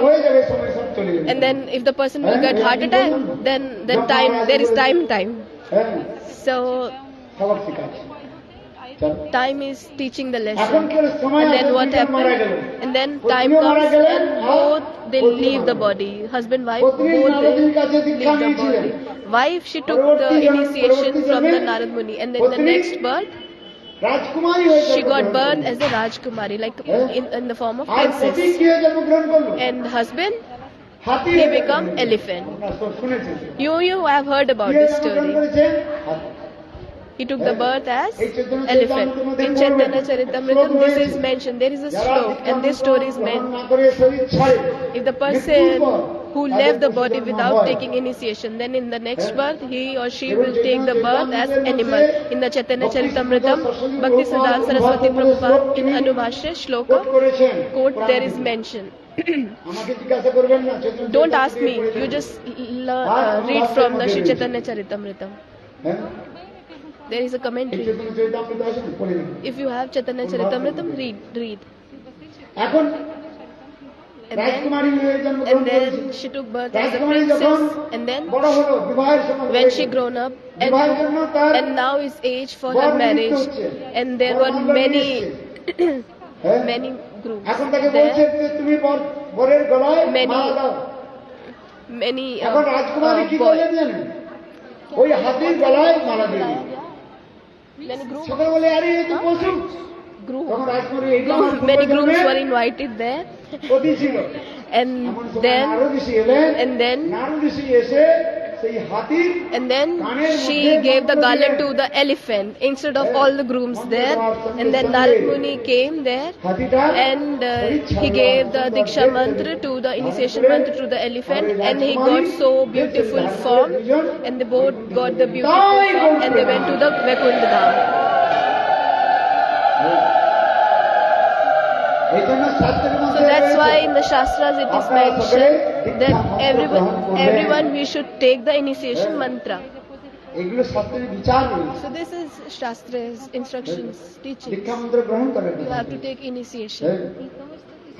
হয়ে যাবে সময় সব চলে যাবে And then if the person will get heart attack, then time, there is time. হ্যাঁ So সবক শিখাচ্ছে চলো time is teaching the এখন lesson. কি হলো, সময় And then আছে, what দুজন মারা গেল। happened? And then পত্নীও time মারা comes গেলেন, and R both they পতিও leave মারা the গেলেন। body. Husband, wife, পত্নী both they নারদের কাছে দীক্ষা leave the নিয়েছিলেন। body. Wife, she took the পরবর্তী initiation জন্মে from the Narad Muni, and then the পত্নী next birth রাজকুমারী হয়ে she got জন্মগ্রহণ birth করলেন। as a Rajkumari, like in the form of আর পতি princess. কি হয়ে জন্মগ্রহণ করলো And husband, হাতি he হয়ে become জন্মগ্রহণ করলো। elephant. আপনারা সব শুনেছেন You have heard about কি হয়ে this জন্মগ্রহণ story. করেছেন হাতি He took the birth as এই চৈতন্য elephant. চরিতামৃতের In মধ্যে Chaitanya শ্লোক Charitamrita, this is রয়েছে। mentioned. There is a যারা sloka, and this story is গ্রহণ meant. না করে শরীর ছাড়ে If the মৃত্যুর person পর who তাদের left the পশু body জন্ম without হয়। taking initiation, then in the next হ্যাঁ। birth he or she এবং will take the birth as Chaitanya animal. In the Chaitanya Charitamritam, Bhakti Siddhanta Saraswati Prabhupada in Anubhashya Shloka quote করেছেন quote there is Purana mentioned. আমাকে জিজ্ঞাসা করবেন না Chaitanya Don't Charitamrita ask me, পড়েছেন। you just R read রাস্তার from the মধ্যে Shri রয়েছে। Chaitanya Charitamritam. হ্যাঁ There is a এই commentary. চৈতন্য চরিতামৃত আছে না, পড়ে নিন। If you have Chaitanya Charitamritam, read. এখন And রাজকুমারী হয়ে জন্মগ্রহণ And করেছে then she took birth as a রাজকুমারী যখন princess, and then বড় হলো বিবাহের সময় when হয়ে she গেল। grown up, বিবাহের জন্য তার and now is age for বর her নিযুক্ত marriage, হচ্ছে। and there বর were মণ্ডলী many এসেছে। হ্যাঁ? many groups এখন তাকে বলছে there, যে তুমি বরের গলায় Many মালা দাও। many এখন রাজকুমারী কি boy. করলেন জানেন ওই হাতির গলায় মালা দিয়ে দিল। Many groups, সবাই বলে আরে এই তো পশু তখন রাজকুমারী এইটা আমার many groups পূর্বজন্মের were invited there, পতি ছিল। and এমন সময় then নারদ ঋষি এলেন and then নারদ ঋষি এসে সেই হাতির and then she gave the garland to the elephant instead of all the grooms there, and then Narad Muni came there, হাতিটা and he gave the Diksha mantra to the initiation mantra to the elephant, and he got so beautiful form, and they both got the beautiful form, and they went to the Vaikuntha Dham. এই জন্য শাস্ত্রের So মধ্যে that's রয়েছে, why in the Shastras it is mentioned that everyone we should take the initiation mantra. এগুলো শাস্ত্রের বিচার রয়েছে So this is Shastra's instructions, teachings. দীক্ষা মন্ত্র গ্রহণ করেন You have to take initiation.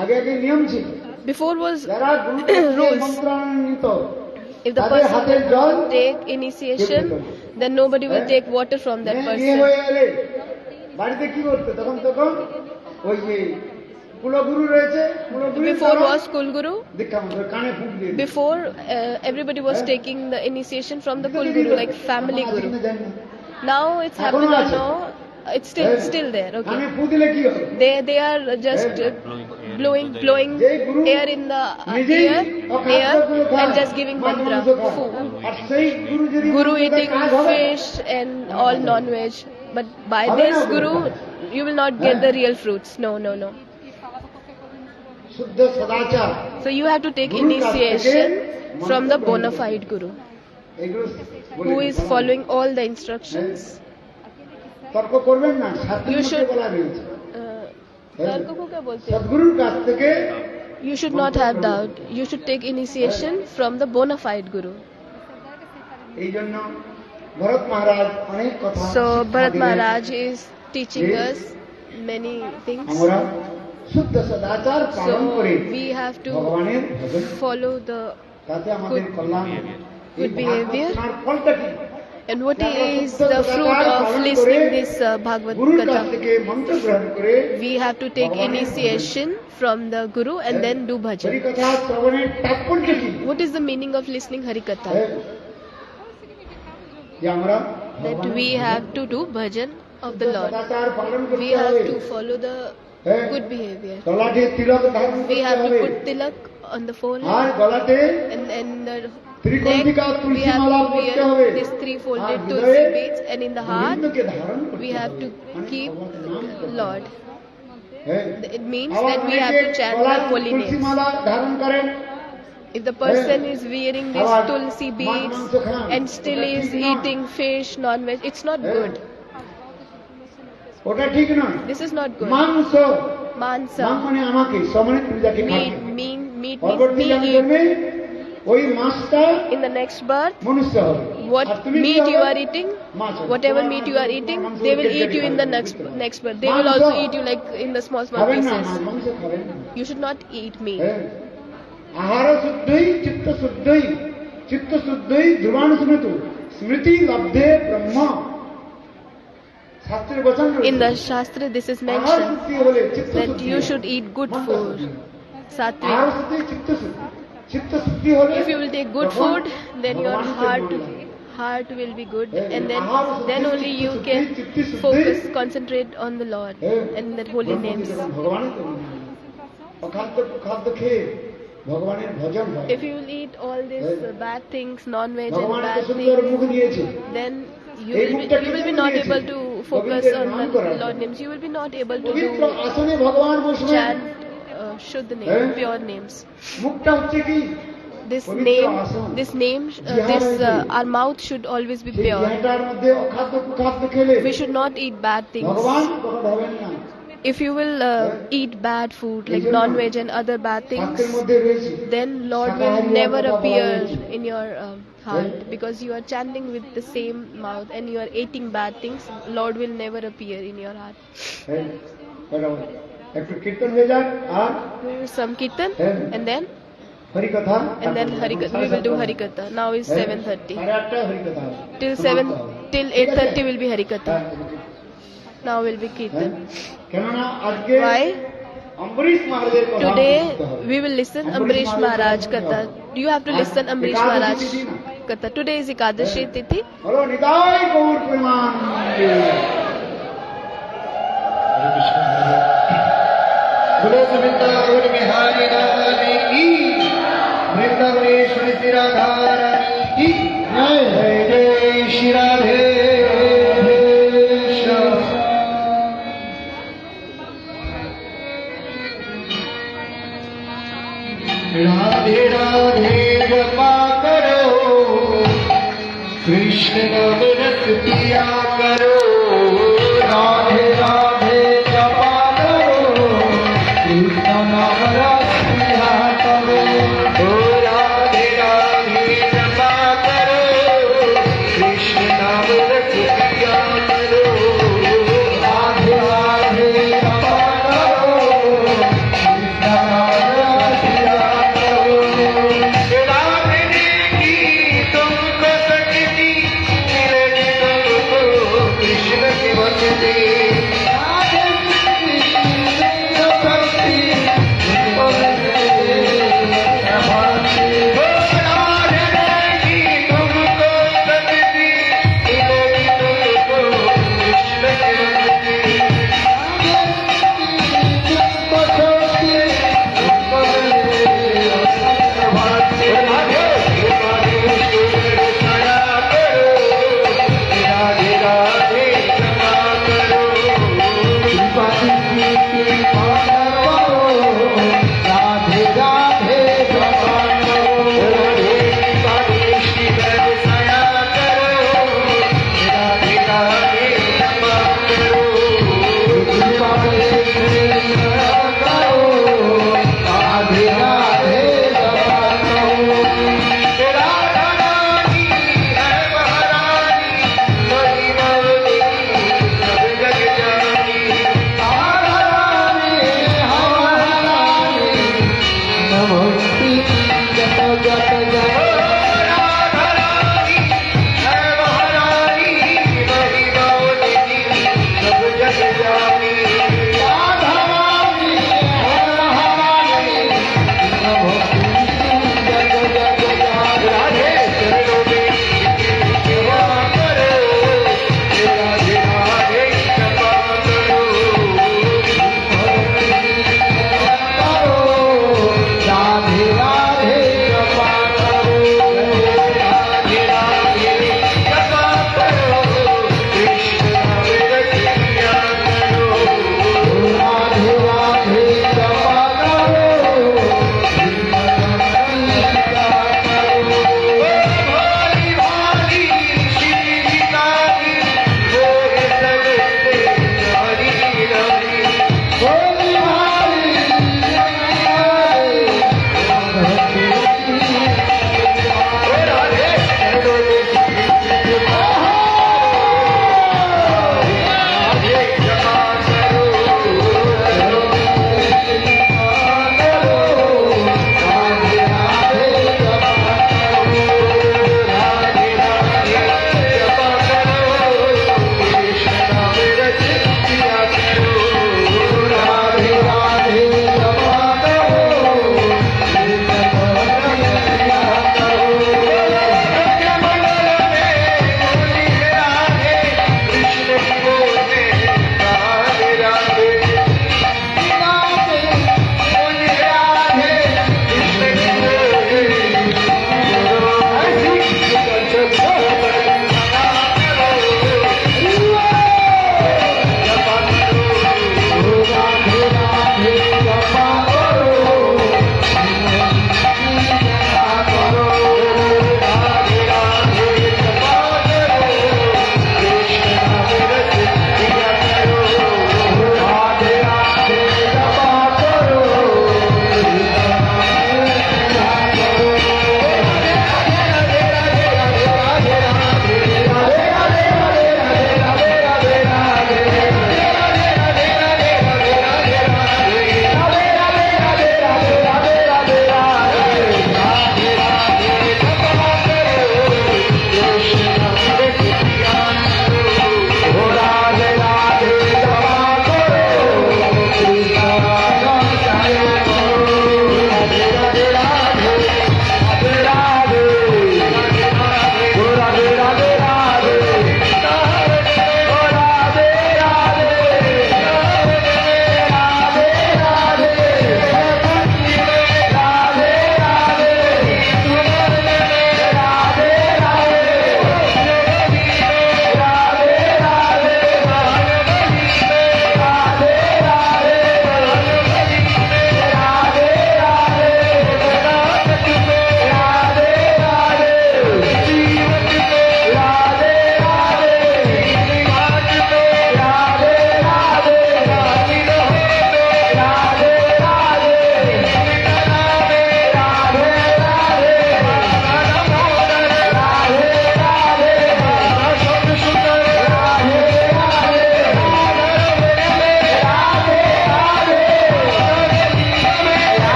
আগে আগে নিয়ম ছিল Before was যারা গুরু থেকে rules. মন্ত্রান্বিত If the তাদের person হাতের will জল not take initiation, then nobody will take water from that বিয়ে হয়ে person. এলে বাড়িতে কি করতে তখন ওই যে কুলগুরু রয়েছে কুলগুরু Before was Kulguru. দীক্ষা মন্ত্র কানে ফুঁক দিয়ে দিত। Before everybody was taking the initiation from the Kulguru, like family এখন guru. আছে জানি না। Now it's happened or no, it's still there. কানে Okay. ফুঁ দিলে কি হবে They are just blowing যেই গুরু air in the নিজেই air অখাদ্যগুলো খায়, and just giving much mantra. মাংস খায়। Food. আর সেই গুরু যদি Guru মন্ত্রটা eating কাজ হবে, fish and all non-veg, but by this Guru you will not get the real fruits. No. শুদ্ধ সদাচার So you have to take initiation from the bona fide Guru এগুলো বলে who দিতে is হবে। following all the instructions. তর্ক করবেন না শাস্ত্রের You মধ্যে should- বলা রয়েছে तर्क को क्या बोलते हैं? সদ্গুরুর কাছ থেকে You should not have doubt. You should take initiation from the bona fide Guru. এই জন্য ভরত মহারাজ অনেক কথা So শিক্ষা Bharat দিলেন। Maharaj is teaching us many things. আমরা শুদ্ধ সদাচার পালন So করে we have to ভগবানের ভজন follow the তাতে আমাদের কল্যাণ হবে। এই good behavior. ভাগবত শোনার ফলটা কি? And what is the fruit of listening this Bhagavad গুরুর কাছ Gita? থেকে মন্ত্র গ্রহণ করে We have to take initiation from the Guru and then do Hari bhajan. কথা শ্রবণের তাৎপর্য কি? What is the meaning of listening Harikatha? যে আমরা That we have to do bhajan of the Lord. সদাচার পালন We করতে have হবে। to follow the good behavior. গলাতে তিলক ধারণ We করতে have to হবে put tilak on the R forehead গলাতে and the ত্রিকণ্ঠিকা neck. We Tulsi have Mala to পরতে wear হবে these three আর folded হৃদয়ে tulsi beads, and in the heart গোবিন্দকে ধারণ করতে we have হবে। to মানে keep ভগবানের নাম করতে হবে। Lord. হ্যাঁ। It means আবার that we have অনেকে to chant গলায় the holy তুলসী names. মালা ধারণ করেন If the person is wearing these আবার tulsi মাছ beads মাংস খান, and still ওটা is ঠিক নয়। eating fish, non-veg, it's not হ্যাঁ। good. ওটা ঠিক নয়। This is not good. মাংস মাং Mansa, মানে আমাকে সমানে তুমি যাকে খাবে meat means পরবর্তী me জন্মে eat. জন্মে ওই মাছটা In the next birth, মনুষ্য হবে what আর তুমি কি meat you হবে? are eating, মাছ হবে। whatever তোমার meat মাংস, you are তোমার eating, মাংস they will কেটে eat you in the খাবে, next বুঝতে পারবে? next birth. They will মাংস also eat you like in the small খাবেন না pieces. মাংস খাবেন না You should not eat meat. হ্যাঁ। আহার শুদ্ধই চিত্ত শুদ্ধই চিত্ত শুদ্ধই ধ্রুবাণু স্মৃতু স্মৃতি লব্ধে ব্রহ্ম শাস্ত্রের বচন রয়েছে। In the Shastra, this is আহার mentioned শুদ্ধি হলে চিত্ত that শুদ্ধি you হয়। should eat good মনটা food. শুদ্ধি হয়। আহার Sattvic. শুদ্ধি চিত্ত শুদ্ধি চিত্ত শুদ্ধি হলে If you will take good তখন food, then your ভগবানকে মন লাগে। heart will be good, হ্যাঁ, and আহার শুদ্ধি, then only চিত্ত you শুদ্ধি, can চিত্ত শুদ্ধি, focus, concentrate on the Lord হ্যাঁ, and that holy ব্রহ্মকে names. যখন ভগবানের তো মনে হয়। অখাদ্য কুখাদ্য খেয়ে ভগবানের ভজন হয়। If you will eat all these bad things, non-veg and ভগবান এত bad সুন্দর things, মুখ দিয়েছে then you এই will মুখটা be কেন not দিয়েছে? able to focus গোবিন্দের on নাম the করার Lord জন্য। names. You will be not able to পবিত্র do আসনে ভগবান বসবেন chant Shuddha হ্যাঁ? name, pure names. মুখটা হচ্ছে কি This পবিত্র name, আসন। this our mouth should always be সেই pure. জ্ঞানটার মধ্যে অখাদ্য কুখাদ্য খেলে We should not eat bad things. ভগবান প্রকট হবেন না। If you will eat bad food like এইজন্য non-veg and other bad শাস্ত্রের things, মধ্যে রয়েছে then Lord শাকাহারি will never হওয়ার কথা বলা appear হয়েছে। in your heart, because you are chanting with the same mouth and you are eating bad things. Lord will never appear in your heart. হ্যাঁ, বরাবর। একটু কীর্তন হয়ে যাক আর Some kirtan and then হরিকথা Harikatha. We will do Harikatha. Now is 7:30. 8:30 হরিকথা হবে। Till সমাপ্ত হবে। 7 till ঠিক আছে? 8:30 will be Harikatha. হ্যাঁ, Now will be হ্যাঁ। kirtan. কেননা আজকে Why? অম্বরীশ মহারাজের কথা Today শুনতে হবে। we will listen Ambrish Maharaj Katha. You have to listen Ambrish Maharaj Katha. Today is Ekadashi Tithi. বলো নিতাই গৌর প্রেমান बोलो वृंदावन बिहारी रानी की वृंदावनेश्वरी श्री राधा रानी की जय जय श्री राधे श्याम। राधे राधे जपा करो कृष्ण नाम रस पिया करो। राधे राधे जपा करो कृष्ण नाम रस पिया करो। ओ राधे राधे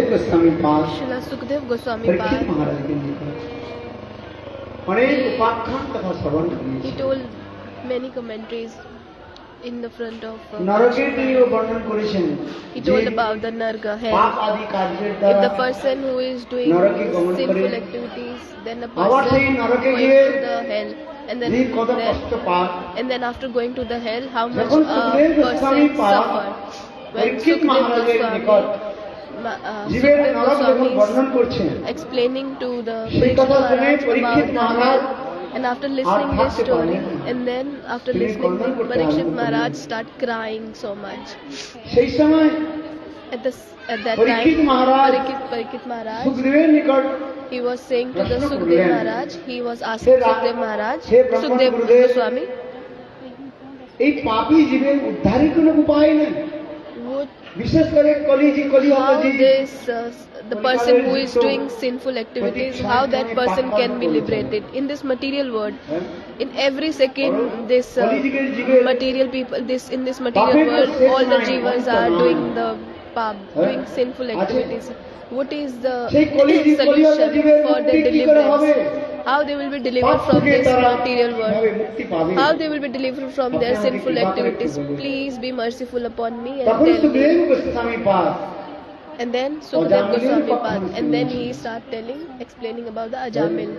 सुखदेव गोस्वामी पाद Srila Sukdev Goswami Parikshit Pad, महाराज के निकट अनेक उपाख्यान तथा श्रवण he किए told many commentaries in the front of নরকের তিনি বর্ণন করেছেন he যে told about the Narga পাপ hell. আদি কার্যের If দ্বারা the person who is doing নরকে গমন sinful করে, activities, then a আবার person সেই নরকে going গিয়ে to the hell, and then, তিনি কত কষ্ট পান and then after going to the hell, how much যখন a Sukhdev Goswami person Pad suffer. When Parikshit Sukdev মহারাজের Goswami, নিকট জীবের Sukdev নরক যখন Goswami বর্ণন করছেন is explaining to the সেই Parikshit কথা শুনে Maharaj Parikshit about the Maharaj hell. And after listening this থাকতে story, পারলেন না। and then after তিনি listening, কর্ণন করতে Parikshit আরম্ভ Maharaj করলেন। start crying so much. সেই সময় At that Parikshit time, Maharaj Parikshit Maharaj, সুখদেবের নিকট he was saying to the প্রশ্ন Sukdev করলেন, Maharaj, he was asking hey Sukdev Maharaj, হে ব্রাহ্মণ Sukdev গুরুদেব, Goswami, এই পাপী জীবের উদ্ধারের কোনো উপায় নেই would বিশেষ করে কলিহত how যে this the person who is doing sinful activities, how that person can be liberated in this material world. In every second, this material people, in this material world, all the jivas are doing the pap, doing sinful activities. What is the solution for their deliverance? How they will be delivered from this material world? মুক্তি পাবে How they will be delivered from their sinful activities? Please be merciful upon me and তখন tell Sukhdev me. Goswami Pad And then Sukdev Goswami Pad, and then he start explaining about the Ajamil.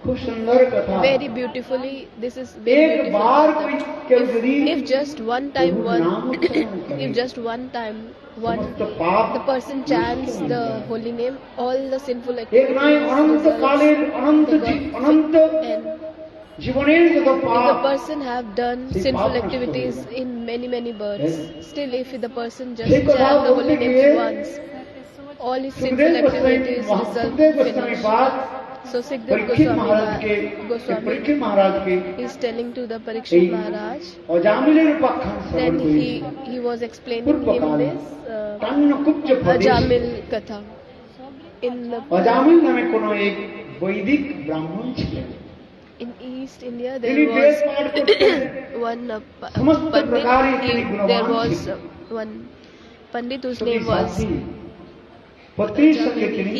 খুব সুন্দর কথা Very beautifully, this is very একবার beautiful. কেউ যদি If just one time, নাম উচ্চারণ করে, if just one time, সমস্ত পাপ the person chants the holy name, all the sinful এক activities নয় অনন্ত কালের অনন্ত অনন্ত and জীবনের যত if the পাপ person have done sinful activities in many births, still if the person just সেই কথা chant the বলতে holy গিয়ে names once, all his sinful Sukhdev Goswami activities result Sukhdev Goswami finished. পাদ So Sukdev পরীক্ষিত মহারাজকে Goswami পরীক্ষিত মহারাজকে is telling to the এই Parikshit Maharaj, অজামিলের উপাখ্যান শ্রবণ then করি he was explaining him this Kanyakubja Pradesh Ajamil Katha. In Ajamil নামে কোন এক বৈদিক ব্রাহ্মণ ছিলেন in East India তিনি there বেদ was পাঠ করতেন one সমস্ত প্রকারে Pandit. তিনি There গুণবান was ছিলেন one Pandit whose Sati name was সাধ্বী পত্নীর সঙ্গে তিনি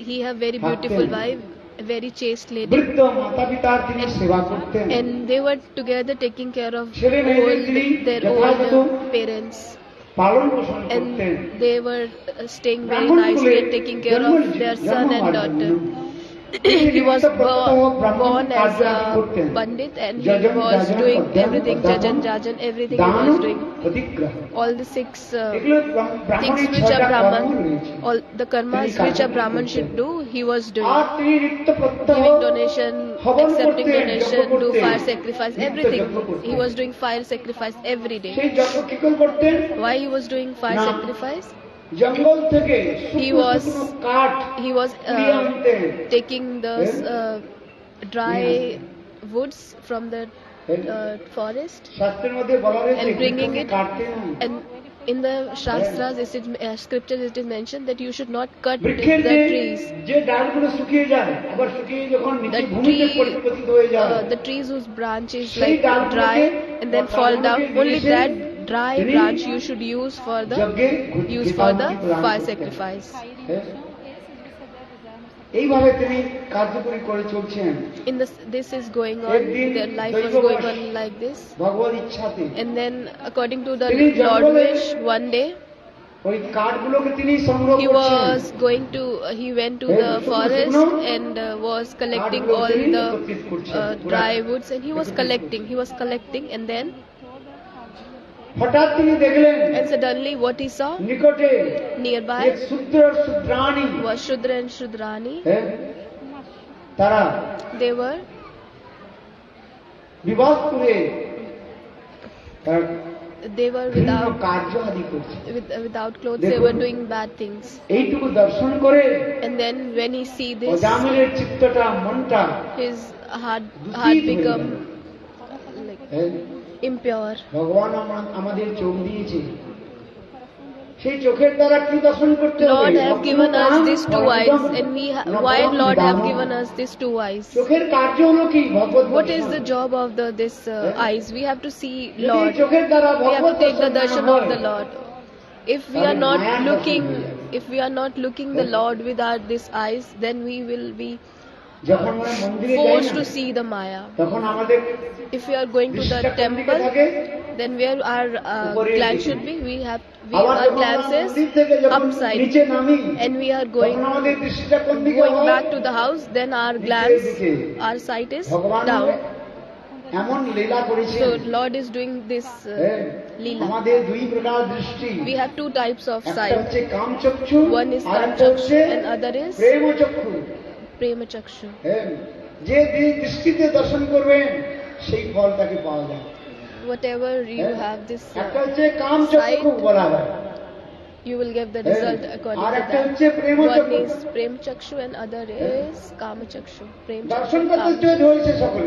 he have very beautiful wife, a very chaste lady, বৃদ্ধ মাতা পিতার তিনি সেবা করতেন and they were together taking care of ছেলে মেয়েদের তিনি their যথাযথ old parents, পালন পোষণ and করতেন they were staying very ব্রাহ্মণ nicely কুলে and taking care of their জন্ম son and হওয়ার daughter. জন্য He was born as a Pandit, and he was doing everything, Jajan, everything he was doing. All the 6 things which a Brahman, all the karmas which a Brahman should do, he was doing. Giving donation, accepting donation, do fire sacrifice, everything. He was doing fire sacrifice every day. Why he was doing fire sacrifice? জঙ্গল থেকে He was কাঠ he was taking the dry woods from the forest শাস্ত্রের মধ্যে বলা হয়েছে and bringing it, কাটতে না and in the shastras scriptures it is mentioned that you should not cut the বৃক্ষের trees. যে ডালগুলো শুকিয়ে যায় আবার শুকিয়ে যখন নিচে The ভূমিতে tree, পতিত হয়ে যায় the trees whose branch is সেই like ডালগুলোকে dry and then fall down, only নিয়ে এসে that dry তিনি branch you should use for the যজ্ঞে fire sacrifice. এইভাবে তিনি কার্যকরী করে চলছেন In this is going on, একদিন their life was দৈববশ going on like this, Bhagavad ইচ্ছাতে and then according to the তিনি Lord জঙ্গলে wish, one day ওই কাঠগুলোকে তিনি সংগ্রহ he করছেন was going to he went to the forest and was collecting all the dry woods, and he was collecting and then হঠাৎ তিনি দেখলেন and suddenly what he saw নিকটে nearby এক শূদ্র শূদ্রাণী was Shudra and Shudrani. তারা They were বিবাহ করে তারা বিভিন্ন without কার্য আদি করছে without clothes. They were doing bad things, এইটুকু দর্শন করে and then when he see this, অজামিলের চিত্তটা মনটা his heart হয়ে become গেল। like হ্যাঁ, impure. ভগবান আমাদের চোখ দিয়েছে সেই চোখের দ্বারা কি দর্শন করতে হবে Lord have given us these 2 eyes, and why Lord have given us these 2 eyes? চোখের কার্য হলো কি ভগবত What is the job of this eyes? We have to see যদি Lord. চোখের দ্বারা We have to Bhagavad take the দর্শন darshan না of the হয়, Lord. If we are not looking If we are not looking the Lord with our these eyes, then we will be যখন আমরা মন্দিরে যাই forced না to see the Maya. তখন আমাদের If we are going to the দৃষ্টিটা কোন দিকে temple, থাকে? then where our উপরের glance দিকে। should be, আবার our যখন আমরা glances মন্দির থেকে যখন upside, নিচে নামি and we are going তখন আমাদের দৃষ্টিটা কোন দিকে হয়? back to the house, then our নিচের glance, দিকে। our sight is ভগবান down. এমন লীলা করেছেন So Lord is doing this হ্যাঁ, Leela. আমাদের দুই প্রকার দৃষ্টি We have two types of একটা sight. হচ্ছে কামচক্ষু One is আর একটা হচ্ছে Kamchakshu and other is প্রেমচক্ষু Prema Chakshu. হ্যাঁ, যে দৃষ্টিতে দর্শন করবেন সেই ফল তাকে পাওয়া যায় Whatever you হ্যাঁ, have this একটা হচ্ছে কামচক্ষু বলা হয় you will get the হ্যাঁ, result according আর to একটা that. হচ্ছে One প্রেমচক্ষু is Prem Chakshu and other is Kama Chakshu. Prem দর্শন Chakshu, করতে Kama হয়েছে সকলে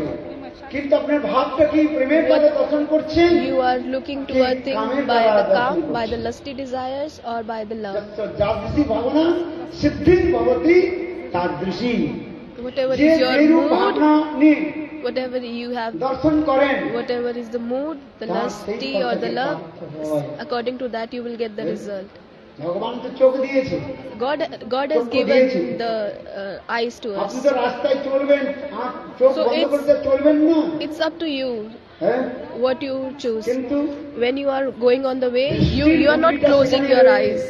কিন্তু আপনার ভাবটা কি প্রেমের দ্বারা দর্শন করছেন Chakshu. You are looking to a thing by the calm, by the lusty desires, or by the love. যাদৃশী ভাবনা সিদ্ধির ভবতি তাদৃশী Whatever যে is your যেরূপ mood, ভাবনা নিয়ে whatever you have, দর্শন করেন whatever is the mood, the তার সেই lusty ফল or the থেকে love, প্রাপ্ত হয়। according to that you will get the result. ভগবান তো চোখ দিয়েছে God has চক্ষু given দিয়েছে। the eyes to আপনি us. তো রাস্তায় চলবেন চোখ So বন্ধ it's- করতে চলবেন না It's up to you হ্যাঁ what you choose. কিন্তু When you are going on the way, you are not closing your eyes.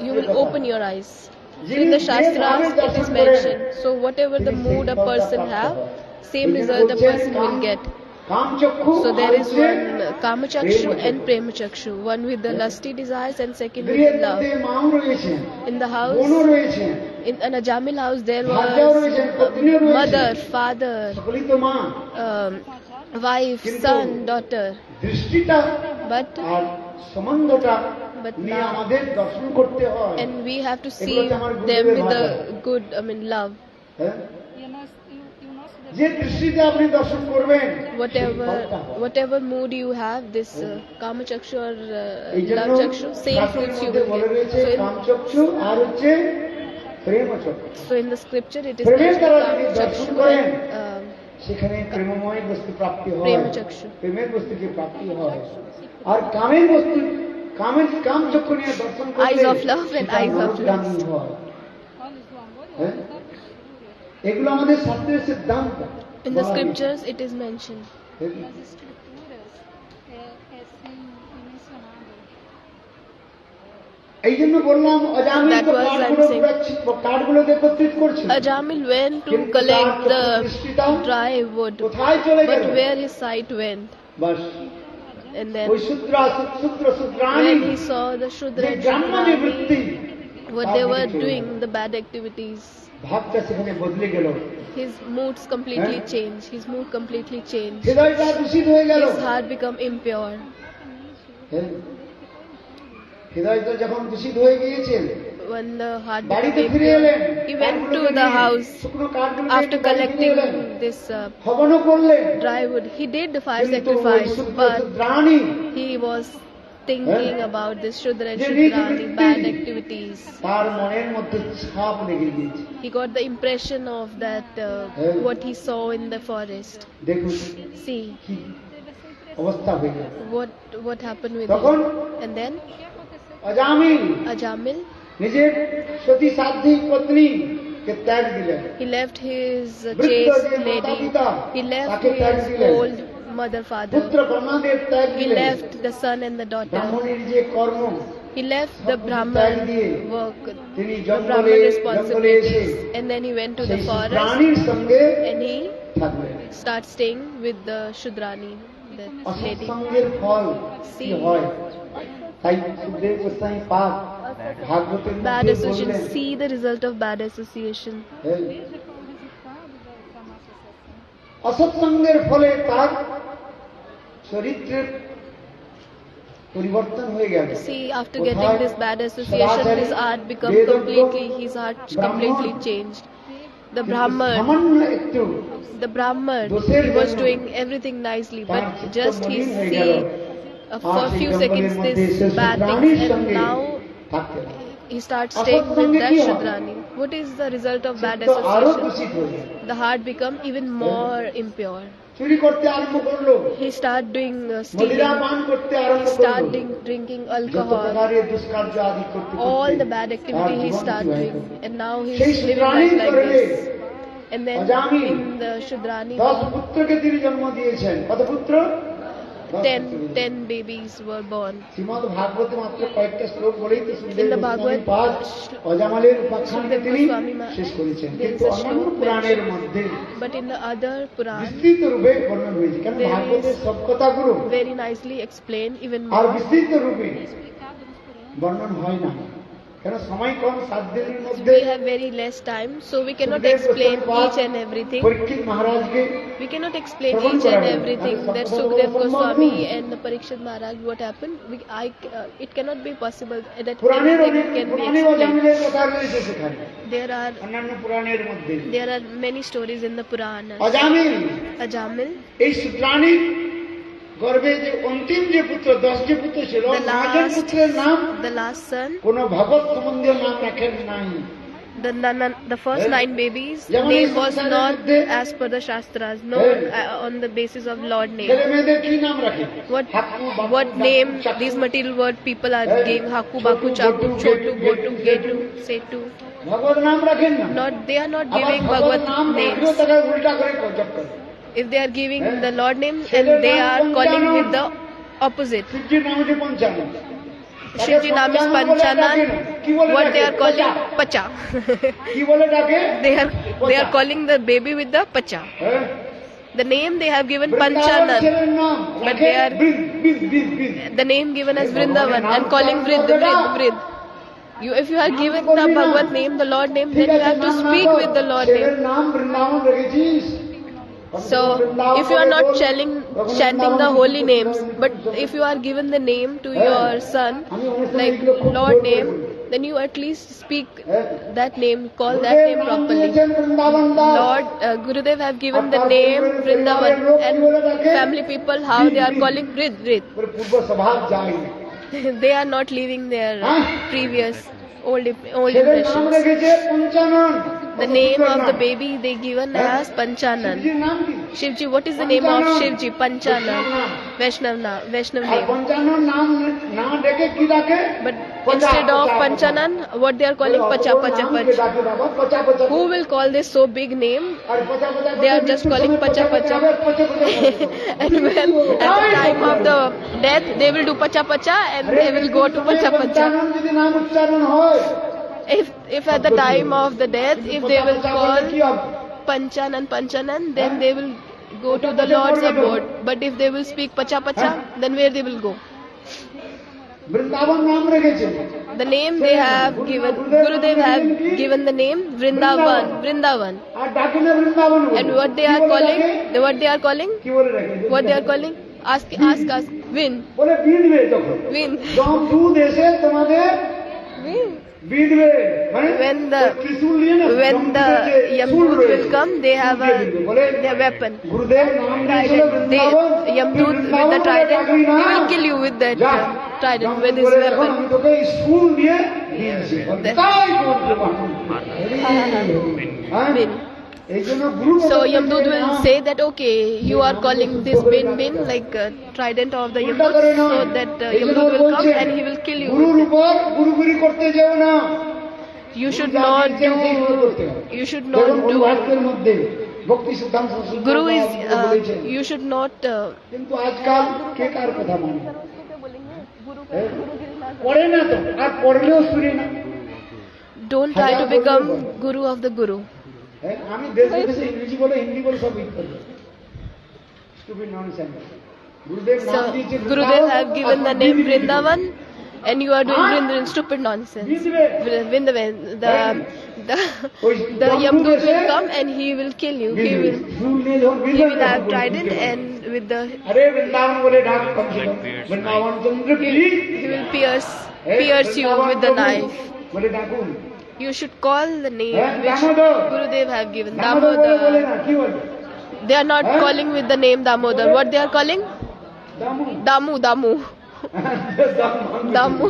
You will open your eyes. So in the Shastras it is mentioned. So whatever the mood a person have, same result the person will get. কামচক্ষু So there is R one Kama Chakshu and Prema Chakshu. One with the lusty desires and second with গৃহের the love. মধ্যে মাও রয়েছেন In the বোনও house, রয়েছেন in a Jamil house, there ভার্যাও was রয়েছেন পত্নীও রয়েছেন mother, father, সকলেই তো মা wife, কিন্তু son, daughter. দৃষ্টিটা But R সম্বন্ধটা But নিয়ে now- আমাদের দর্শন করতে হয় and we have to see এগুলো হচ্ছে আমার them গুরুদেবের with the ভাষা। good, love. হ্যাঁ? যে দৃষ্টিতে আপনি দর্শন করবেন সেই Whatever ফলটা হয়। whatever mood you have, this Kama Chakshu or এই জন্য Love Chakshu, same শাস্ত্রের fruits you মধ্যে will বলে get. রয়েছে কামচক্ষু আর হচ্ছে প্রেমচক্ষু So in the scripture it is প্রেমের mentioned দ্বারা Kama যদি দর্শন Chakshu করেন and সেখানে প্রেমময় বস্তু প্রাপ্তি হয় প্রেমচক্ষু। প্রেমের বস্তুকে প্রাপ্তি হয় আর কামচক্ষু নিয়ে দর্শন করলে Eyes of love and সেটা eyes of মনোজ্ঞানী lust. হয়। হ্যাঁ? এগুলো আমাদের শাস্ত্রের সিদ্ধান্ত in the scriptures it is mentioned. Nas escrituras é assim mencionado. এই জন্য বললাম অজামিল That তো was কাঠগুলো I'm saying. কাঠগুলোকে একত্রিত করছিল Ajamil went to কিন্তু collect তার the দৃষ্টিটা dry wood, কোথায় চলে but গেল where his sight went, bus and then ওই সূত্রাণী when he saw the Shudra যে and গ্রাম্যনী Shudrani, বৃত্তি what তার they দিকে were চলে doing, গেল। the bad activities, ভাবটা সেখানে বদলে গেল his moods completely Huh? changed. His mood completely changed. হৃদয়টা দূষিত হয়ে গেল His heart become impure. হ্যাঁ। হৃদয়টা যখন দূষিত হয়ে গিয়েছেন When the heart বাড়িতে became ফিরে এলেন impure, he went to কাঠগুলোকে the নিয়ে, house শুকনো কাঠগুলো নিয়ে after বাড়ি ফিরে এলেন। collecting this হবনও করলেন dry wood. He did the fire কিন্তু ওই sacrifice, but সূত্রাণী he was thinking about this Shudra and যে নিজ Shudrani বৃত্তি, bad activities. তার মনের মধ্যে ছাপ লেগে গিয়েছে। He got the impression of that what he saw in the forest. দেখুন See কি অবস্থা হয়ে গেল what happened with তখন him. And then Ajamil Ajamil, নিজের সতী সাধ্বী পত্নীকে ত্যাগ দিলেন he left his বৃদ্ধ chaste যে মাতা lady. পিতা He left তাকে ত্যাগ his দিলেন old mother, পুত্র father. কন্যাদের ত্যাগ He দিলেন left the son and the daughter. ব্রাহ্মণের যে কর্ম He left the ত্যাগ Brahman দিয়ে work, তিনি the জঙ্গলে Brahman এসে responsibilities, and then he went to the সেই forest প্রাণীর সঙ্গে and he থাকলেন started staying with the Shudrani, that lady. অসৎসঙ্গের ফল কি হয় তাই সুখদেব গোস্বামী পাক ভাগবতের Bad মধ্যে association. বললেন See the result of bad association. হ্যাঁ, Veja qual o resultado da má associação. অসৎসঙ্গের ফলে তার চরিত্রের পরিবর্তন হয়ে গেল See, after getting this bad association, his heart become completely, his heart completely changed. The Brahman, সামান্য একটু the Brahman, he was doing everything nicely, but just he see for a few seconds this bad things, and now he starts staying with that Shudrani. What is the result of bad association? The heart becomes even more impure. চুরি করতে আরম্ভ করলো, He starts doing stealing. মদিরা পান করতে আরম্ভ He starts করলো, drinking যত alcohol. প্রকারের দুষ্কার্য আদি করতে All করতে the bad activity he starts doing. And now সেই he's living শুদ্রাণী life like করলে this. And then অজামি in the Shudrani 10 পুত্রকে তিনি জন্ম দিয়েছেন। কত পুত্র? 10 babies were born. শ্রীমদ্ ভাগবতে মাত্র কয়েকটা শ্লোক বলেই তো Sukhdev In the Goswami Bhagavad, পাদ অজামালের উপাখ্যানকে তিনি Goswami শেষ করেছেন, there কিন্তু is a অন্যান্য shloka পুরাণের mentioned. মধ্যে But in the other Puran, বিস্তৃত রূপে বর্ণন হয়েছে। কেন There is ভাগবতের সব কথাগুলো very nicely explained even আর more. বিস্তৃত রূপে বর্ণন হয় না, কেন সময় কম, 7 দিনের মধ্যে We have very less time, so we cannot Sukhdev explain Goswami Pad each and everything. পরীক্ষিত মহারাজকে We cannot explain শ্রবণ each and করাবেন। everything আর that সব কথা Sukdev বলা সম্ভব Goswami নয়। and the Parikshit Maharaj, what happened. It cannot be possible that পুরাণের অনেক everything can be পুরাণে explained. অজামিলের কথা রয়েছে সেখানে, There are অন্যান্য পুরাণের মধ্যে many stories in the Puranas. Ajamil Ajamil, এই শুক্রাণী গর্ভে যে অন্তিম যে পুত্র, 10 যে পুত্র ছিল, the 9 জন পুত্রের নাম last son, কোন ভগবত সম্বন্ধীয় নাম রাখেন নাই। the first 9 babies, যেমন এই name was সংসারের not মধ্যে as per the Shastras, no, on the basis of Lord name. ছেলে মেয়েদের কি নাম রাখে? What হাকু, Baku, what Daku, name চাকু। these material word people are Hey, giving? Haku, Chotu, Baku, Chaku, Botu, Chotu, Getu, Botu, Getu, Getu, Setu. ভগবত নাম রাখেন না। Not they are not আবার giving ভগবত Bhagavad নাম রাখলেও names. তাকে উল্টা করে জপ করে। If they are giving Hey, the Lord name and ছেলের they নাম are calling Panchanan. with the opposite. শিবজির নাম হচ্ছে পঞ্চানন। তাকে Shivji name is পঞ্চানন বলে ডাকে Panchanan. না। কি বলে What ডাকে? they are calling পচা। Pacha. কি বলে ডাকে? they are calling the baby with the Pacha. হ্যাঁ? The name they have given Vrindavan Panchanan. ছেলের নাম But রাখে they are- বৃদ। The name given as Hey, Vrindavan Bhagavan and naam calling naam Vrid, karbe na. Vrid. If you are Naam given to the karbe na. Bhagavad name, the Lord name, ঠিক then you আছে, have to নাম না speak কর। with the Lord ছেলের name. নাম বৃন্দাবন রেখেছিস। So, if you are not chanting the holy names, but if you are given the name to your son, like Lord name, then you at least speak that name, call that name properly. Lord, Gurudev have given the name Vrindavan, and family people, how they are calling Vrid, Vrid. বলে পূর্ব স্বভাব যায় না। They are not leaving their previous old ছেলের নাম impressions. রেখেছে Panchanan. The name of the baby they given as Panchanan. শিবজির নাম কি? Shivji, what is the name of Shivji? Panchanan. Vaishnav R name. Panchanan নাম না ডেকে কি ডাকে? But পচা, instead of পচা, Panchanan, what they are calling বলে, Pacha, অত বড় Pacha, নাম কে Pacha. ডাকে বাবা? পচা, পচা, Who will call this so big name? আর পচা, পচা, They are পচা, just মৃত্যুর calling সময় পচা, পচা, পচা. আবার পচা, পচা, পচা। And when at the time of the death, they will do Pacha, Pacha, and আরে they will go to Pacha, Pacha. Panchanan যদি নাম উচ্চারণ হয়, If at the time of the death, if they will পচা, পচা বললে কি call হবে? Panchanan, then they will go to the Lord's abode. But if they will speak Pacha, Pacha, then where they will go? Vrindavan নাম রেখেছে। The name they have given, Gurudev have given the name Vrindavan. আর ডাকে না বৃন্দাবন বলে। And what they কি are বলে calling, ডাকে? what they are calling, কি বলে ডাকে? what they are calling, ask, win, বলে বিধবে তখন। win. যখন দুধ এসে তোমাদের বিধবে, মানে When the ত্রিশূল নিয়ে না, when যখন the বিধবে যে Yamdut শূল will রয়েছে, come, they have দিয়ে দিবে। বলে, their weapon. গুরুদেব নাম দিয়েছিল Vrindavan, Yamdut with the Vrindavan বলে trident, ডাকবি না। he will kill you with that যা, trident, যখন with his বলে, দেখো, weapon. আমি তোকে এই শূল দিয়ে দিয়েছি। বলে, তাই করতে পারবো। হ্যাঁ? Bin. এই জন্য গুরু So বলে, Yamdut will নাম say that okay, you are calling this bin like trident of the উল্টা Yamdut, করে নাও। so that এই জন্য Yamdut will come বলছে, and he will kill you. গুরুর উপর গুরুগিরি করতে যেও না। You should যা not দিয়েছেন সেইগুলো করতে do. হবে। You should যেমন not do. অনুবাদকের মধ্যে ভক্তি সিদ্ধান্ত সূত্র Guru is. বলেছেন। You should not. কিন্তু আজকাল কে কার কথা মানে? হ্যাঁ? পড়ে না তো, আর পড়লেও শুনে না। Don't try to become Guru of the Guru. হ্যাঁ? আমি দেশ বিদেশে ইংরেজি বলে হিন্দি বলে সব ইত্যাদি স্টুপিড ননসেন্স। গুরুদেব নাম So দিয়েছে Gurudev have given the name Vrindavan. Vrindavan, and you are doing stupid nonsense. বিধবে। Vrindavan, ওই the যমদূত Yamdut এসে will come and he will kill you. He বিধবে। will. ফুল নিয়ে যখন He বিধবে will have তখন trident বিধবে। and with the আরে বৃন্দাবন বলে ডাক কমসে কম। বৃন্দাবন চন্দ্র কি? he will pierce you with the knife. বলে ডাকুন। You should call the name which Damodar. Gurudev have given. Damodar বলে বলে Damodar. না, কি বলে? They are not calling with the name Damodar. What they are calling? Damu. Damu. Damu.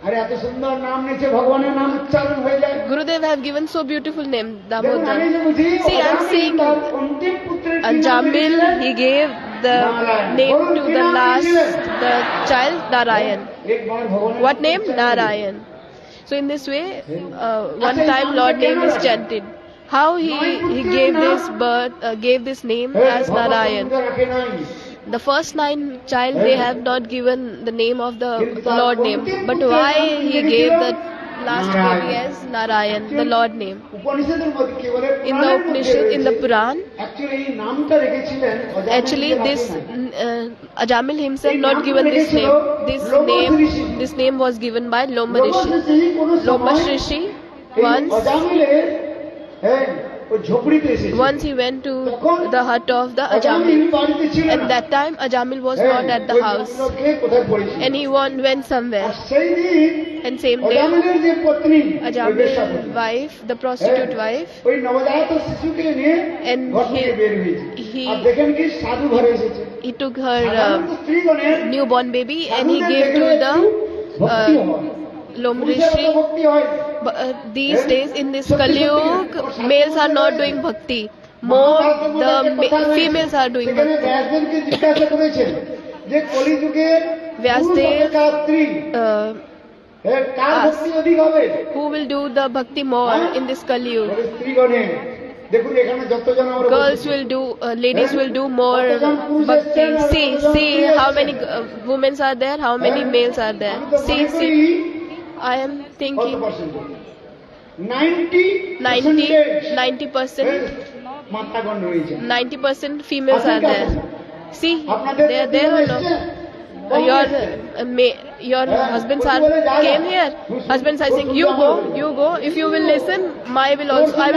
আরে এত সুন্দর নাম নিয়েছে, ভগবানের নাম উচ্চারণ হয়ে যায়। Gurudev have given so beautiful name, দেখুন আমি Damodar. যে বুঝি See, I'm seeing তার অন্তিম পুত্রের কি নাম Ajamil, দিয়েছিলেন? he gave the name to the last, the child Narayan. একবার ভগবানের What name? Narayan. So in this way, one time Lord name is chanted. How he gave this name as Narayan. The first 9 child, they have not given the name of the Lord name, but why he gave the last baby as Narayan, the Lord name? উপনিষদের মধ্যে কি বলে? In the Upanishad, in the Puran, actually এই নামটা রেখেছিলেন actually this Ajamil himself not given this name. This name was given by Loma Rishi. Loma Rishi once he went to the hut of the Ajamil, and that time Ajamil was not at the house, and he went somewhere. And same day, Ajamil's wife, the prostitute wife, and he took her newborn baby and he gave to the Loma Rishi. These days in this Kali-yuga, males are not doing bhakti. More the females are doing bhakti. Vyasdev asked, who will do the bhakti more in this Kali-yuga? Girls will do, ladies will do more bhakti. See how many women are there, how many males are there. See. I am thinking 90% females are there. See, they are there or not? Your husbands came here. Husbands are saying, you go. If you will listen, I will also get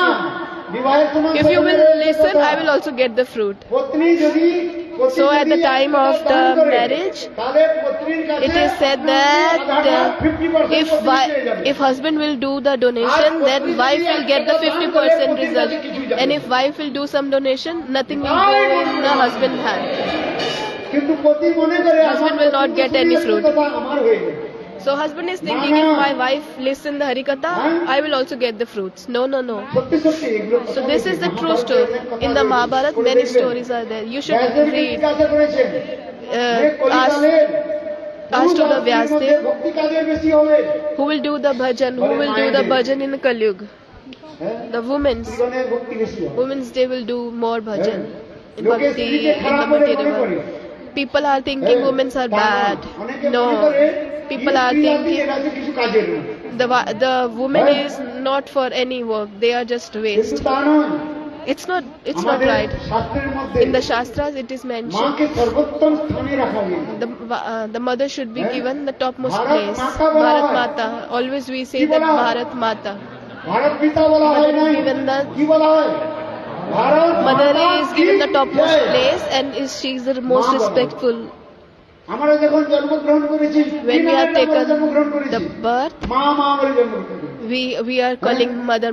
fruit. If you will listen, I will also get the fruit. So at the time of the marriage, it is said that if husband will do the donation, then wife will get the 50% result. And if wife will do some donation, nothing will go in the husband's hand. Husband will not get any fruit. So husband is thinking, if my wife listen the Harikatha, I will also get the fruits. No. So this is the true story. In the Mahabharata, many stories are there. You should read. Ask to the Vyasdev, who will do the bhajan? Who will do the bhajan in the Kali-yuga? The women's day will do more bhajan in bhakti, in the material world. People are thinking women are bad. No. People are thinking the woman is not for any work. They are just waste. It's not right. In the Shastras it is mentioned the mother should be given the topmost place. Bharat Mata. Always we say that Bharat Mata. Mother is given the topmost place and she is the most respectful. When we have taken the birth, we are calling mother.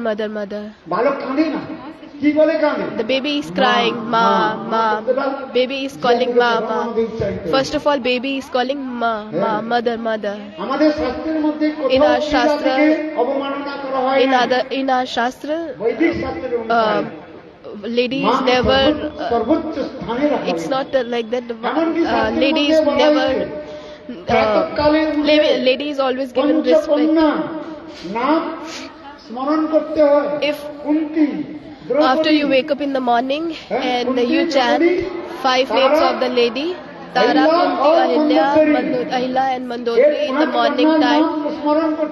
The baby is crying, ma. Baby is calling ma. First of all, baby is calling ma, mother. In our Shastra, ladies never, it's not like that, ladies never, lady is always given respect. If after you wake up in the morning and you chant 5 names of the lady, Tara, Kunti, Ahilya and Mandodari in the morning time,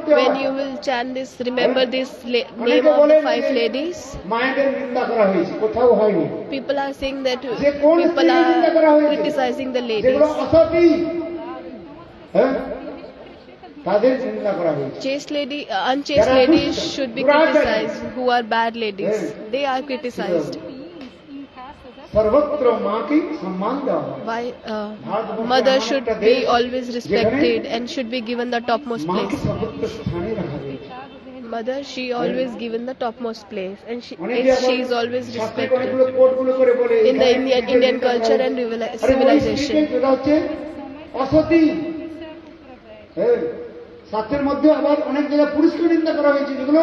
when you will chant this, remember this name of the 5 ladies. People are saying that people are criticizing the ladies. Unchaste ladies should be criticized, who are bad ladies. They are criticized. Why mother should be always respected and should be given the topmost place. Mother, she always given the topmost place and she is always respected in the Indian culture and civilization. শাস্ত্রের মধ্যে আবার অনেক জায়গায় পুরুষকে নিন্দা করা হয়েছে, যেগুলো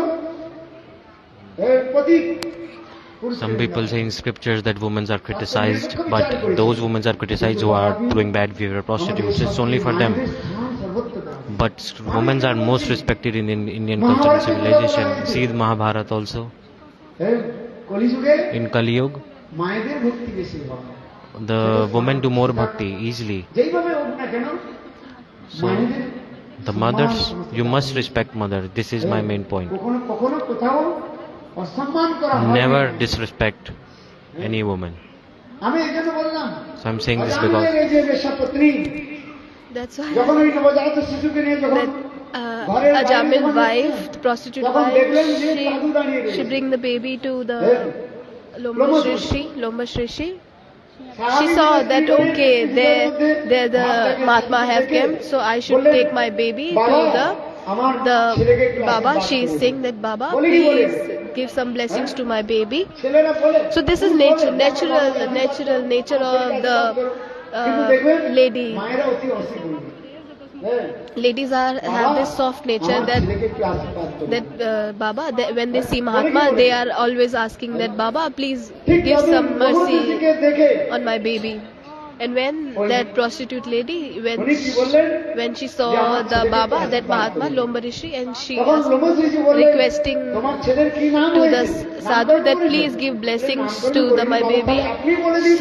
প্রতীক। Some people say in scriptures that women are criticized, but those women are criticized who are doing bad behavior, prostitutes. It's only for them. But women are most respected in Indian culture and civilization. See the Mahabharata also. In Kali-yuga, মায়েদের ভক্তি বেশি হয়। the women do more bhakti easily. যেইভাবে হোক না কেন, So the mothers, you must respect mother. This is my main point. কখনো কখনো কোথাও অসম্মান করা হয়। Never disrespect any woman. আমি এই জন্য বললাম, So I'm saying this because এই যে বেশ্যাপত্নী, That's why যখন ওই নবজাত শিশুকে নিয়ে যখন a Jamil wife, the prostitute wife, she bring the baby to the Lomba Shrishi. She saw that okay, there the Mahatma have come, so I should take my baby to the Baba. She is saying that Baba, please give some blessings to my baby. So this is nature of the lady. Ladies have this soft nature that Baba, when they see Mahatma, they are always asking that Baba, please give some mercy on my baby. And when that prostitute lady, when she saw the Baba, that Mahatma, Lomba Rishi, and she was requesting to the sadhu that please give blessings to my baby.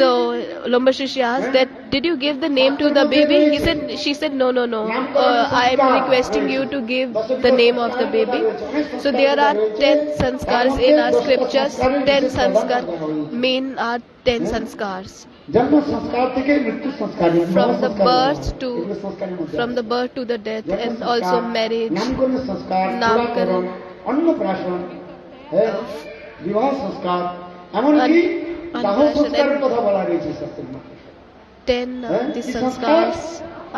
So Lomba Rishi asked that, did you give the name to the baby? She said, no. I am requesting you to give the name of the baby. So there are 10 sanskars in our scriptures. 10 sanskar, main are 10 sanskars. From the birth to the death, and also marriage, namkaran, অন্নপ্রাশন, বিবাহ সংস্কার, এমনকি দাহ সংস্কারের কথা বলা রয়েছে শাস্ত্রের মধ্যে। 10 these sanskars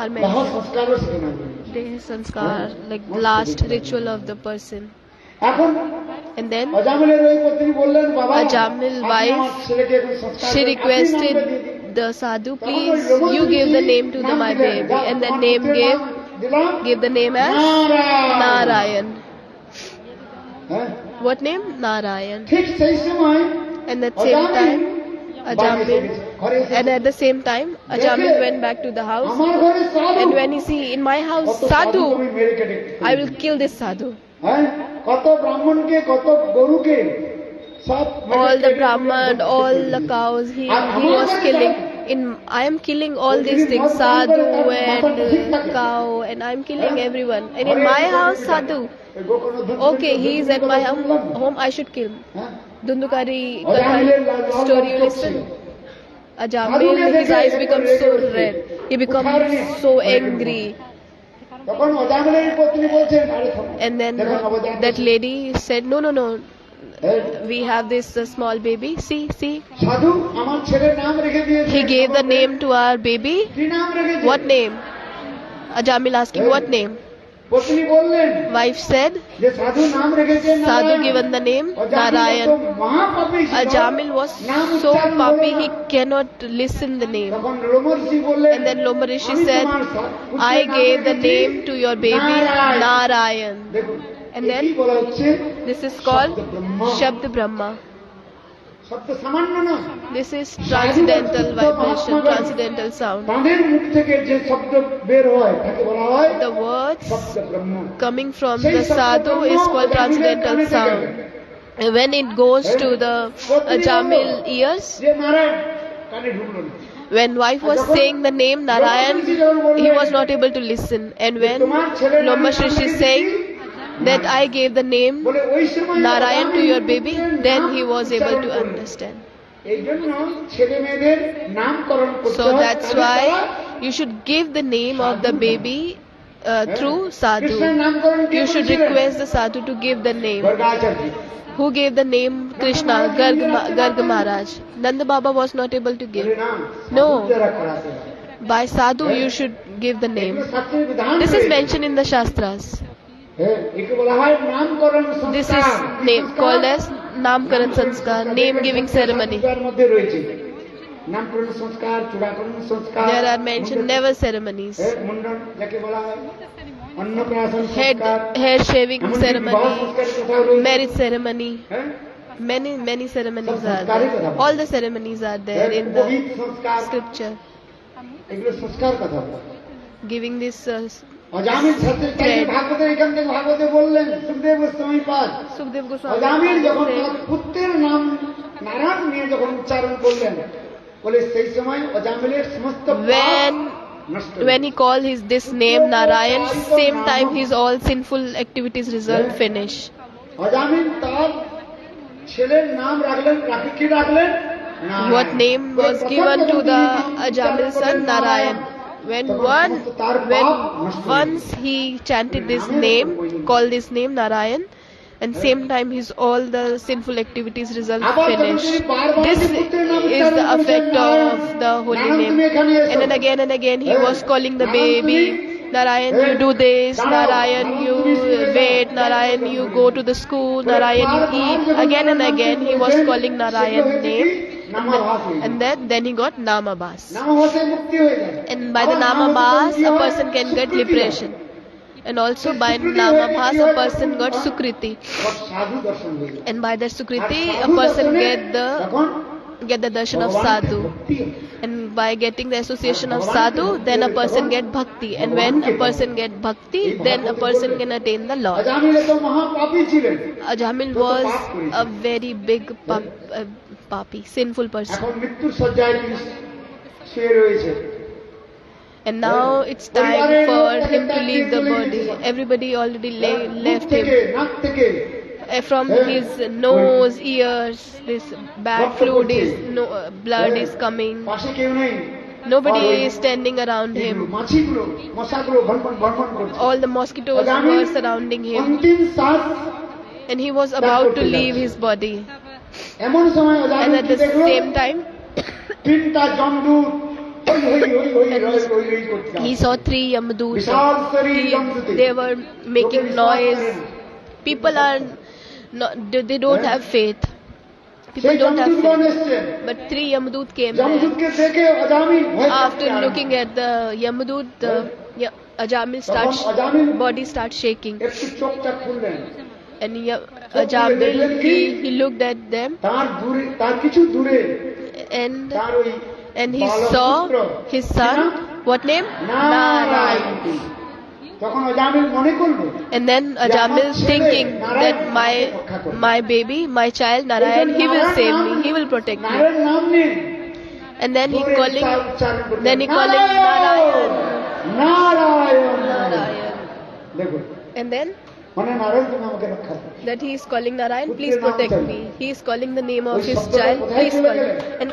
are দাহ mentioned. সংস্কারও শেখানো হয়েছে। They sanskar, like last ritual of the person. এখন And then অজামিলের ওই পত্নী বললেন, বাবা, a Jamil আপনি wife, আমার ছেলেকে এখন সংস্কার she করে আপনি requested নামটা দিয়ে দিন। the sadhu, please you give the name to my baby. And the name gave the name as Narayan. What name? Narayan. ঠিক সেই সময় And at same time, at the same time, Ajamil went back to the house. আমার ঘরে সাধু, And when he see in my house কত sadhu, তুমি মেরে কেটে খেতে। I will kill this sadhu. কত ব্রাহ্মণকে, কত গরুকে, সব All the Brahman, all the cows, he was killing. I am killing all these things, sadhu and cow, and I am killing everyone. And in my house, sadhu. Okay, he is at my home, I should kill him. Dundukari story you listen. Ajamil, his eyes become so red. He becomes so angry. তখন অজামিলের পত্নী বলছেন, আরে থামো। And then that lady said, no. We have this small baby. See. সাধু আমার ছেলের নাম রেখে দিয়েছে। He gave the name to our baby. কি নাম রেখেছে? What name? Ajamil asking, what name? পত্নী বললেন, Wife said, যে সাধু নাম রেখেছে Sadhu Narayan. given the name Ajamil তো Narayan. মহাপাপী ছিল, Ajamil was নাম so উচ্চারণ হলো puppy না। he cannot listen the name. তখন লোমর্ষি বললেন, And then Lomarishi আমি said, তোমার পুত্রের I নাম gave the রেখেছি name to your baby Narayan. Narayan. দেখুন, And এটি then বলা হচ্ছে this is called শব্দ ব্রহ্ম। Shabd Brahma. শব্দ সামান্য না, This is transcendental vibration, transcendental sound. তাদের মুখ থেকে যে শব্দ বের হয় তাকে বলা হয় The words শব্দ ব্রহ্ম। coming from সেই the শব্দ sadhu Brahma is called অজামিলের transcendental কানে থেকে sound. গেল। And when it goes to the Jamil ears, যে নারায়ণ কানে ঢুকলো না। when wife was saying the name Narayan, he was not able to listen. And when Lomba Shrishi is saying that I gave the name বলে ওই সময় Narayan to your baby, অজামিলের then নাম he was able উচ্চারণ to করলেন। understand. এই জন্য ছেলে মেয়েদের নামকরণ করতে So হয় that's কাদের why দ্বারা? you should give the name of the baby through sadhu. কৃষ্ণের নামকরণ কে You should করেছিলেন? request the sadhu to give the name. Gargacharya. Who gave the name Krishna? Garg Maharaj. Nanda Baba was not able to বলে give. না, No. সাধুর দ্বারা করাতে হয়। By sadhu you should give the এগুলো name. শাস্ত্রের বিধান This is রয়েছে। mentioned in the Shastras. একে বলা হয় নামকরণ সংস্কার। This is name called as Namkaran Sanskar, name giving ceremony. সংস্কারের মধ্যে রয়েছে নামকরণ সংস্কার, চূড়াকরণ সংস্কার, There are mentioned never ceremonies. মুন্ডন যাকে বলা হয়, अन्नप्राशन head संस्कार, hair shaving एमनकी विवाह ceremony, संस्कार कथा रही marriage ceremony. है, Many ceremonies सब are संस्कारी there. कथा All the ceremonies are there in उपवीत the संस्कार, scripture, एগুলো संस्कार कथा होता है। giving this अजामिल छत्तीस thread. भागवत एखान থেকে ভাগবতে বললেন সুখদেব গোস্বামী পাদ, Sukhdev Goswami अजामिल যখন said, তার পুত্রের নাম নারায়ণ নিয়ে যখন উচ্চারণ করলেন, বলে সেই সময় অজামিলের সমস্ত পাপ নষ্ট হয়ে when he called this name Narayan, same time his all sinful activities result finish. Ajamil তার ছেলের নাম রাখলেন, কি রাখলেন? What name was given to the Ajamil son? Narayan. When once he chanted this name, called this name Narayan, and same time his all the sinful activities result finished. This is the effect of the holy name. And then again he was calling the baby, Narayan, you do this, Narayan, you wait, Narayan, you go to the school, Narayan, you eat. Again and again he was calling Narayan name. And then he got Namabhas. নামাভাসে মুক্তি হয়ে যায়। And by the Namabhas, a person can get liberation. And also by Namabhas, a person got Sukriti. সাধু দর্শন হয়ে যায়। And by that Sukriti, a person get the darshan of sadhu. And by getting the association of sadhu, then a person get bhakti. And when a person get bhakti, then a person can attain the Lord. Ajamil তো মহাপাপী ছিলেন, Ajamil was a very big papi, sinful person. এখন মৃত্যুর শয্যায় তিনি শুয়ে রয়েছে। And now it's time for him to leave the body. Everybody already left him. নাক থেকে From his nose, ears, this bad fluid is, blood is coming. পাশে কেউ নেই, Nobody is standing around him. মাছিগুলো মশাগুলো ভনভন ভনভন করছে। All the mosquitoes were surrounding him. অন্তিম শ্বাস And he was about to leave his body. এমন সময় And অজামিল at কি the দেখলো? same time, তিনটা যমদূত হই হই হই হই হই হই হই করছে। he saw 3 Yamaduts. বিশাল শরীর যমদূতে। They were making noise. People are not, they don't have faith. People সেই don't have যমদূতগণ faith. এসেছেন। But 3 Yamadut came there. যমদূতকে দেখে অজামিল ভয় After looking at the Yamadut, the Ajamil body starts shaking. একটু চোখটা খুললেন। And Ajamil, he looked at them তার কিছু দূরে তার ওই and he saw his son. What name? Narayan. তখন অজামিল মনে করলো, And then Ajamil thinking that my baby, my child Narayan, he will save me, he will protect me. Narayan নাম নেই, And then he calling Narayan, Narayan. Narayan. দেখো, And then মানে নারায়ণ তুমি আমাকে রক্ষা করো। that he is calling Narayan, please protect me. He is calling the name of his child, please call. And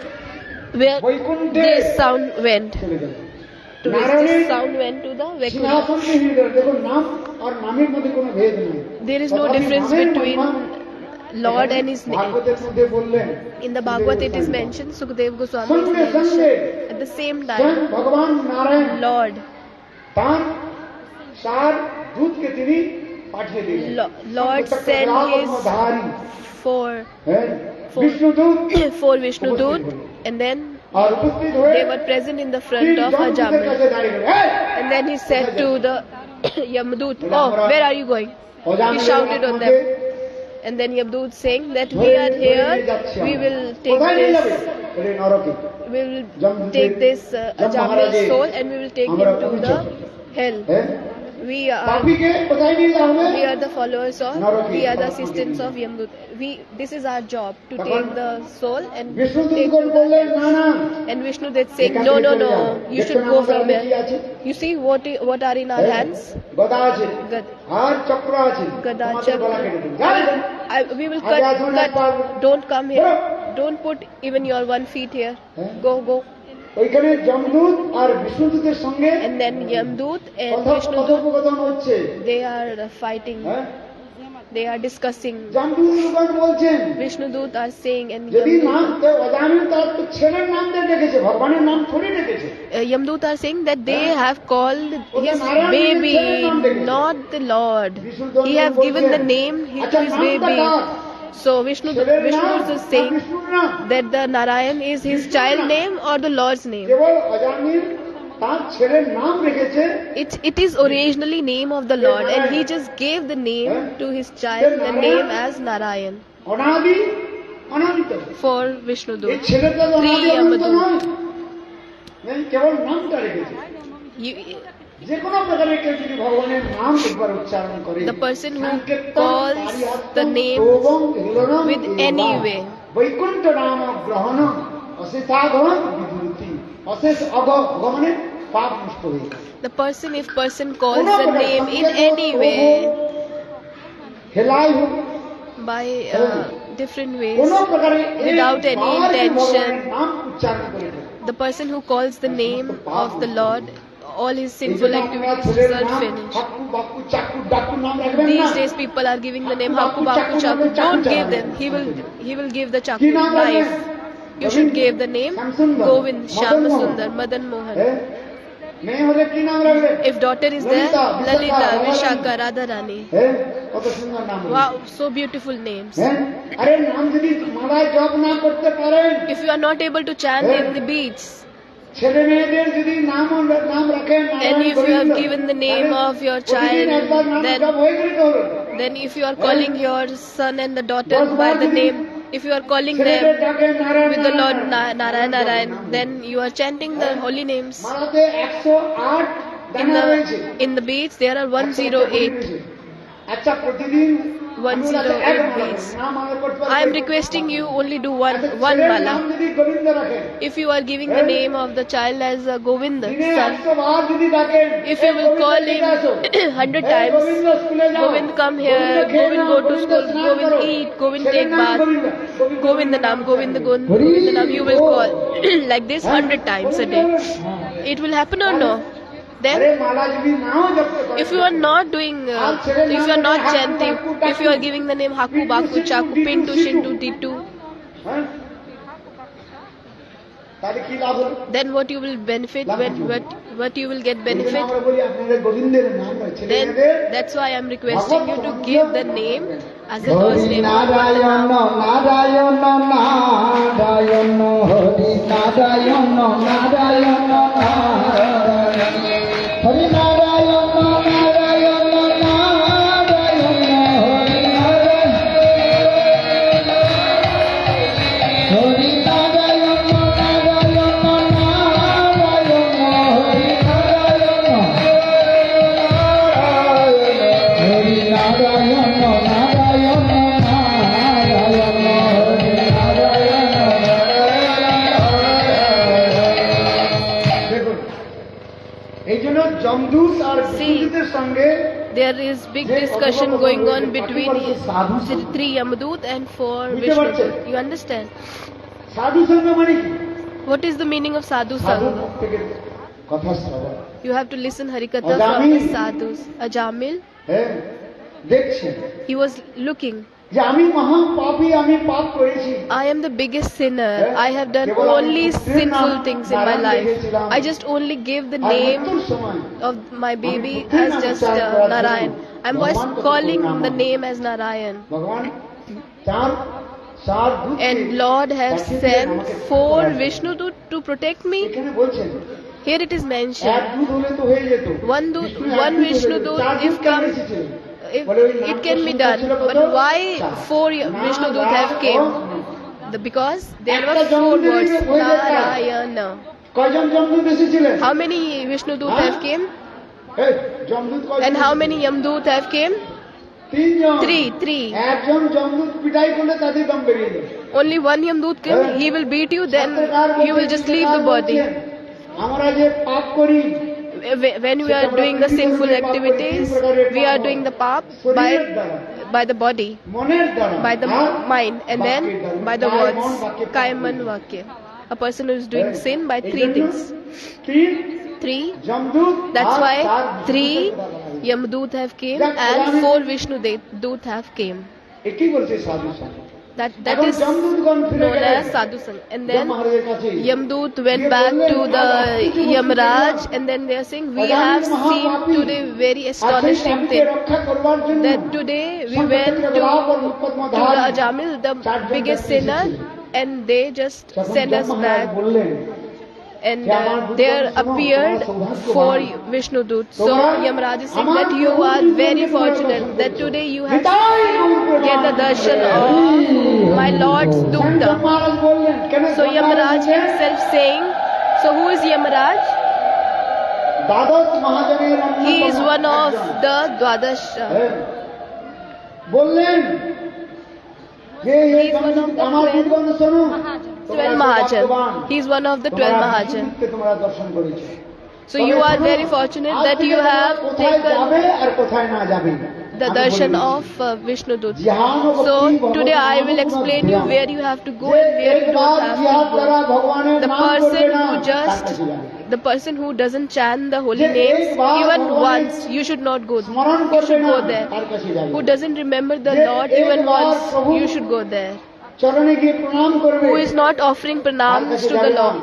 where this sound went, চলে গেল। this sound went to the Vaikuntha. সিংহাসনে হৃদয়, দেখো নাম আর নামের মধ্যে কোনো ভেদ নেই। There is no difference between Lord and his name. ভাগবতের মধ্যে বললেন, In the Bhagavat it is mentioned, Sukhdev Goswami is সঙ্গে সঙ্গে mentioned. At the same স্বয়ং time, ভগবান নারায়ণ Lord তার দূতকে তিনি পাঠিয়ে দিলেন। Lord sent his four বিষ্ণুদূত Vishnudut, and then আর উপস্থিত হয়ে they were present in the front of যমদূতের Ajamil. কাছে দাঁড়িয়ে গেলেন, "এই!" And then he said to the Yamadut, "Oh, where are you going?" He shouted on them. And then Yamdut saying that we are here, we will take this Ajamil's soul and we will take him to the hell. We are the followers of, we are the assistants of Yamdut. This is our job, to take the soul and take to the hell. And Vishnu is saying, no, you should go from here. You see what are in our hands? Gada, Chakra. We will cut. Don't come here. Don't put even your 1 foot here. Go. ওইখানে যমদূত আর বিষ্ণুদূতের সঙ্গে And then Yamdut and Vishnudut, কথোপকথন হচ্ছে, they are fighting. They are discussing. যমদূতগণ বলছেন, Vishnudut are saying, and যদি নাম অজামিল তার তো ছেলের নাম দিয়ে ডেকেছে, ভগবানের নাম থোড়ি ডেকেছে। Yamdut are saying that they have called his baby, not the Lord. He have given the name to his baby. So Vishnu is saying that the Narayan is his child name or the Lord's name. কেবল অজামিল তার ছেলের নাম রেখেছে It is originally name of the Lord, and he just gave the name to his child, the name as Narayan Anadi Ananta. for এই Vishnudut. ছেলেটা তো Three অনাদি অনন্ত Yamadut. নয়, কেবল নামটা রেখেছে। যে কোনো প্রকারে কেউ যদি ভগবানের নাম একবার উচ্চারণ করে, The person who calls the name with any way, Vaikuntha নাম গ্রহণ অশেষাগম বিদুরতি, অশেষ অগমনে পাপ নষ্ট হয়ে যায়। the person calls the name in any way, হেলাই হোক by different ways, কোনো প্রকারে without any intention, নাম উচ্চারণ করে দেয়। the person who calls the name of the Lord, all his sinful activities are finished. These days people are giving the name Haku Baku Chaku. Don't give them. He will give the Chaku life. You should give the name Govind, Shyama Sundar, Madan Mohan. মেয়ে হলে কি নাম রাখবে? If daughter is there, Lalita, Vishaka, Radharani. কত সুন্দর নাম। Wow, so beautiful names. আরে নাম যদি মালায় জপ না করতে পারেন, If you are not able to chant in the beats, ছেলে মেয়েদের যদি নাম রাখেন, then if you have given the name of your child, then if you are calling your son and the daughter by the name, if you are calling them with the Lord Narayan Narayan, then you are chanting the holy names. মালাতে 108 ডানা রয়েছে। In the beats there are 108. আচ্ছা প্রতিদিন 108 beats. I am requesting you only do one mala. If you are giving the name of the child as Govinda, son, if you will call him 100 times, Govind come here, Govind go to school, Govind eat, Govind take bath, Govinda Nam, Govinda Nam, you will call like this 100 times a day. It will happen or no? Then, if you are not doing, if you are not chanting, if you are giving the name Haku Baku Chaku Pintu Shintu Titu, then what you will benefit, what you will get benefit, then that's why I am requesting you to give the name as the first name. Narayana, Narayana, Narayana, Hari Narayana, Narayana, Hari Narayana, Narayana, Narayana, Hari Narayana, Hari Narayana, Narayana, Narayana, Hari Narayana, Hari Narayana, Narayana, Narayana, Hari দেখুন এই জন্য জমদূত আর বিষ্ণুদূতের সঙ্গে there is big discussion going on between three Yamadut and four Vishnudut. You understand? সাধু সঙ্গ মানে কি? What is the meaning of sadhu সাধু sangha? থেকে কথা শ্রবণ, You have to listen Harikatha from the sadhus. Ajamil, হ্যাঁ দেখছেন he was looking. যে আমি মহা পাপী, আমি পাপ করেছি। I am the biggest sinner. I have done only sinful things in my life. I just only gave the name of my baby as just Narayan. I'm just calling the name as Narayan. ভগবান চার চার দূত And Lord have sent four Vishnudut to protect me. এখানে বলছেন Here it is এক mentioned. দূত হলে তো হয়ে যেত, One Vishnudut, if come, if it can be done. But why four Vishnudut have came? Because there were four words. Narayana. কয়জন জমদূত এসেছিলেন? How many Vishnudut have came? এই জমদূত কয়জন? And how many Yamdut have came? তিনজন। Three. একজন জমদূত পিটাই করলে তাদের দম বেরিয়ে যাবে। Only one Yamdut came. He will beat you, then you will just leave the body. আমরা যে পাপ করি, When we are doing the sinful activities, we are doing the pap by the body, মনের দ্বারা, by the mind, and then by the words. Kaiman Vakya. A person who is doing sin by three things. Three. জমদূত, That's why three Yamdut have came and four Vishnu Dut have came. একই বলছে সাধু সঙ্গ। That is known as sadhu sangha. And then Yamdut went back to the Yamraj, and then they are saying, we have seen today very astonishing thing, that today we went to the Ajamil, the biggest sinner, and they just sent us back. and there appeared 4 Vishnu Doots. So Yamaraj is saying that you are very fortunate that today you have get the darshan of my Lord's Dutta. So Yamaraj himself saying, so who is Yamaraj? He is one of the Dwadash. He is one of the 12 Mahajan. He is one of the 12 Mahajan. So you are very fortunate that you have taken the darshan of Vishnu Dut. So today I will explain you where you have to go and where you don't have to go. The person who doesn't chant the holy names even once, you should not go. You should go there. Who doesn't remember the Lord even once, you should go there. Who is not offering pranams to the Lord,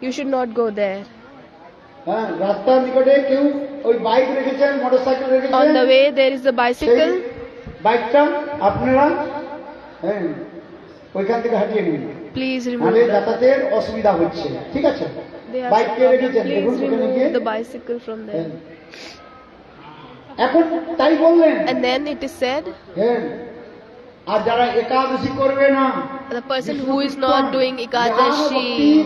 you should not go there. On the way there is a bicycle. Please remove that. Please remove the bicycle from there. And then it is said, the person who is not doing Ekadashi,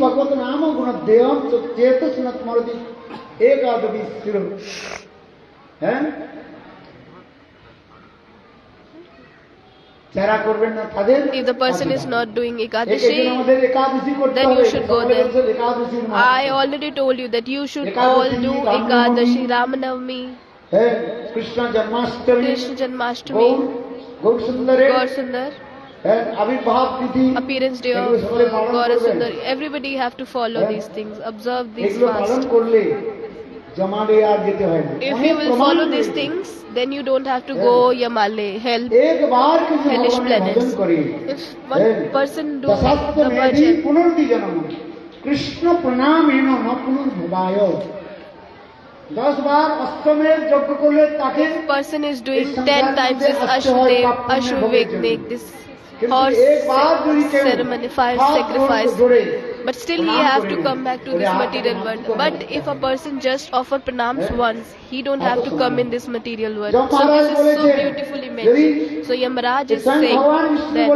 if the person is not doing Ekadashi, then you should go there. I already told you that you should all do Ekadashi, Ramanavami, Krishna Janmashtami, Gaur Sundar, appearance day of Gaur Sundar. Everybody have to follow these things, observe these fasts. If you will follow these things, then you don't have to go Yamale, hellish planets. If one person does the bhajan, Krishna pranameno na punarbhavayo. If person is doing 10 times this Ashuvignik, this horse ceremony, fire sacrifice, but still he have to come back to this material world. But if a person just offer pranams once, he don't have to come in this material world. So this is so beautifully mentioned. So Yamaraj is saying that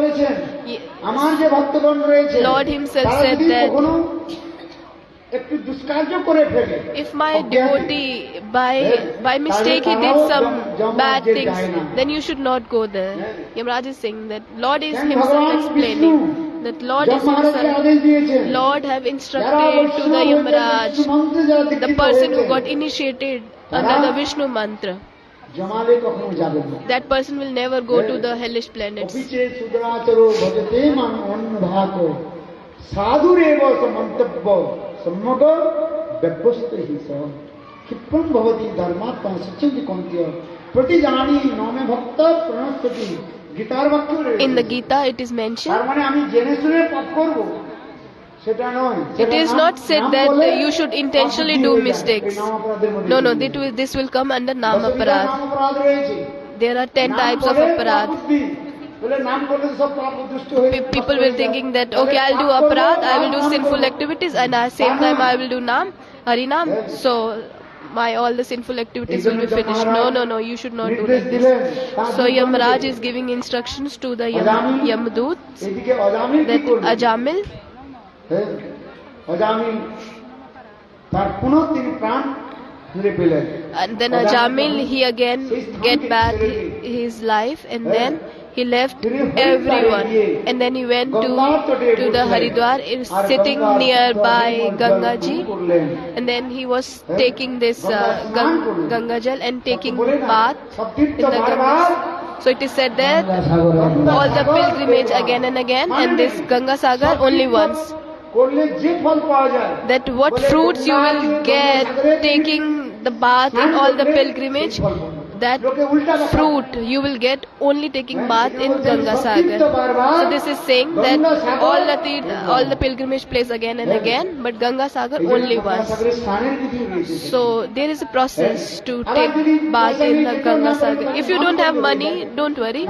Lord himself said that if my devotee by mistake he did some bad things, then you should not go there. Yamaraj is saying that Lord is himself explaining that Lord is himself. Lord have instructed to the Yamaraj, the person who got initiated under the Vishnu mantra, that person will never go to the hellish planets. In the Gita it is mentioned, it is not said that you should intentionally do mistakes. No, this will come under Namaparad. There are 10 types of aparad. People will thinking that, okay, I'll do aparad, I will do sinful activities, and at the same time I will do Harinam, so all the sinful activities will be finished. No, you should not do like this. So Yamaraj is giving instructions to the Yamadut that Ajamil, and then Ajamil, he again get back his life, and then he left everyone, and then he went to the Haridwar, sitting nearby Ganga Ji, and then he was taking this Ganga Jal and taking bath in the Ganga. So it is said that all the pilgrimage again and again, and this Ganga Sagar only once. That what fruits you will get taking the bath in all the pilgrimage, that fruit you will get only taking bath in Ganga Sagar. So this is saying that all the pilgrimage place again and again, but Ganga Sagar only once. So there is a process to take bath in the Ganga Sagar. If you don't have money, don't worry.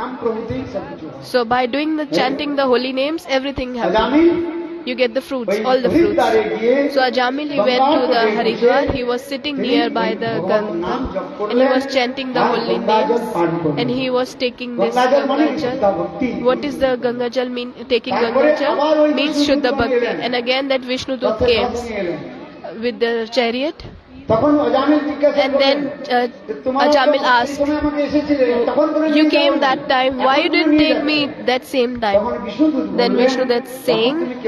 So by doing the chanting the holy names, everything happens. you get the fruits, all the fruits. So Ajamil, he went to the Haridwar, he was sitting nearby the Ganga, and he was chanting the holy names, and he was taking this Ganga Jal. What is the Ganga Jal mean? Taking Ganga Jal means Shuddha Bhakti. And again that Vishnu Dut came with the chariot. And then Ajamil asked, you came that time, why you didn't take me that same time? Then Vishnu Dutt saying,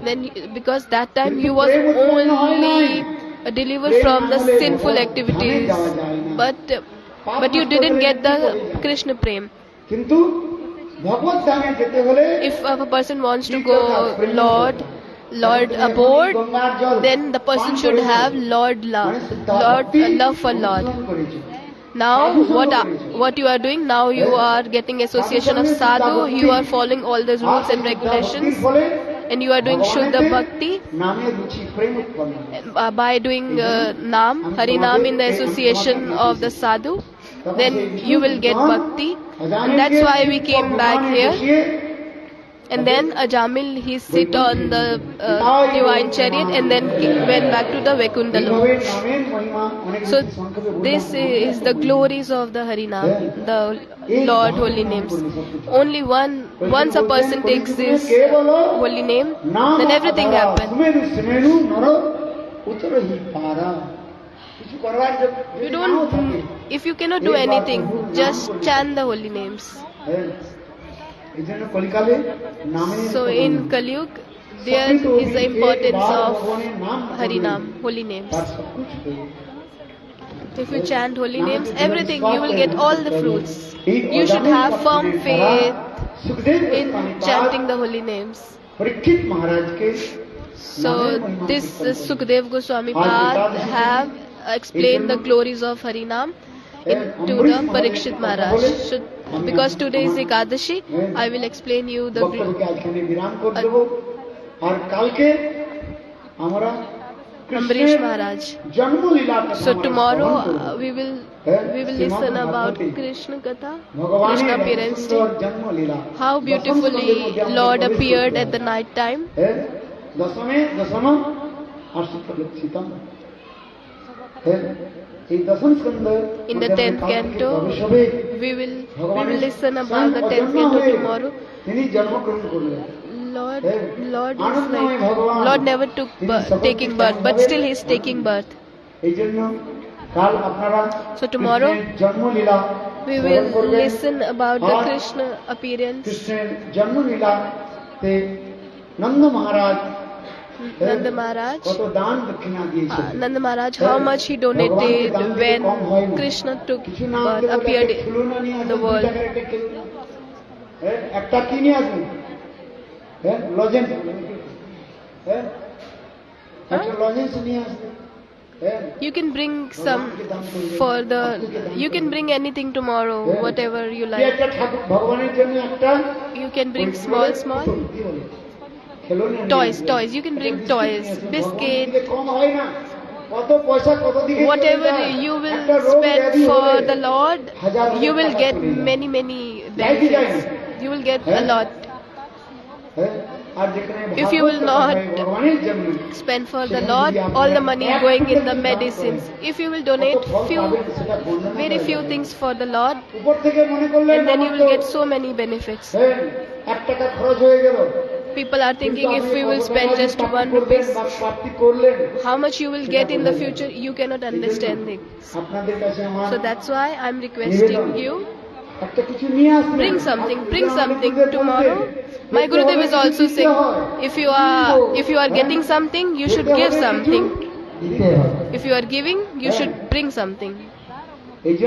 then because that time you was only delivered from the sinful activities, but you didn't get the Krishna Prem. If a person wants to go Lord aboard, then the person should have love for Lord. Now what you are doing, now you are getting association of sadhu, you are following all the rules and regulations, and you are doing Shuddha Bhakti. By doing Nam, Hari Nam in the association of the sadhu, then you will get Bhakti. And that's why we came back here. And then Ajamil, he sit on the divine chariot and then went back to the Vaikunta Lok. So this is the glories of the Harinam, the Lord holy names. Only once a person takes this holy name, then everything happens. You don't, if you cannot do anything, just chant the holy names. So in Kali-yuga, there is the importance of Harinam, holy names. If you chant holy names, everything, you will get all the fruits. You should have firm faith in chanting the holy names. So this Sukdev Goswami Pad have explained the glories of Harinam to the Parikshit Maharaj. So, because today is Ekadashi, I will explain you the Ambarisa Maharaj. So tomorrow we will listen about Krishna Katha, Krishna appearance day. How beautifully Lord appeared at the night time. In the 10th canto, we will listen about the 10th canto tomorrow. Lord is like, Lord never took taking birth, but still he is taking birth. So tomorrow, we will listen about the Krishna appearance. Nanda Maharaj, how much he donated when Krishna took birth, appeared in the world. You can bring some you can bring anything tomorrow, whatever you like. You can bring small. Toys, you can bring toys, biscuit, whatever you will spend for the Lord, you will get many benefits. You will get a lot. If you will not spend for the Lord, all the money going in the medicines. If you will donate very few things for the Lord, and then you will get so many benefits. People are thinking if we will spend just 1 rupee, how much you will get in the future, you cannot understand it. So that's why I'm requesting you, bring something tomorrow. My Gurudev is also saying, if you are getting something, you should give something. If you are giving, you should bring something. You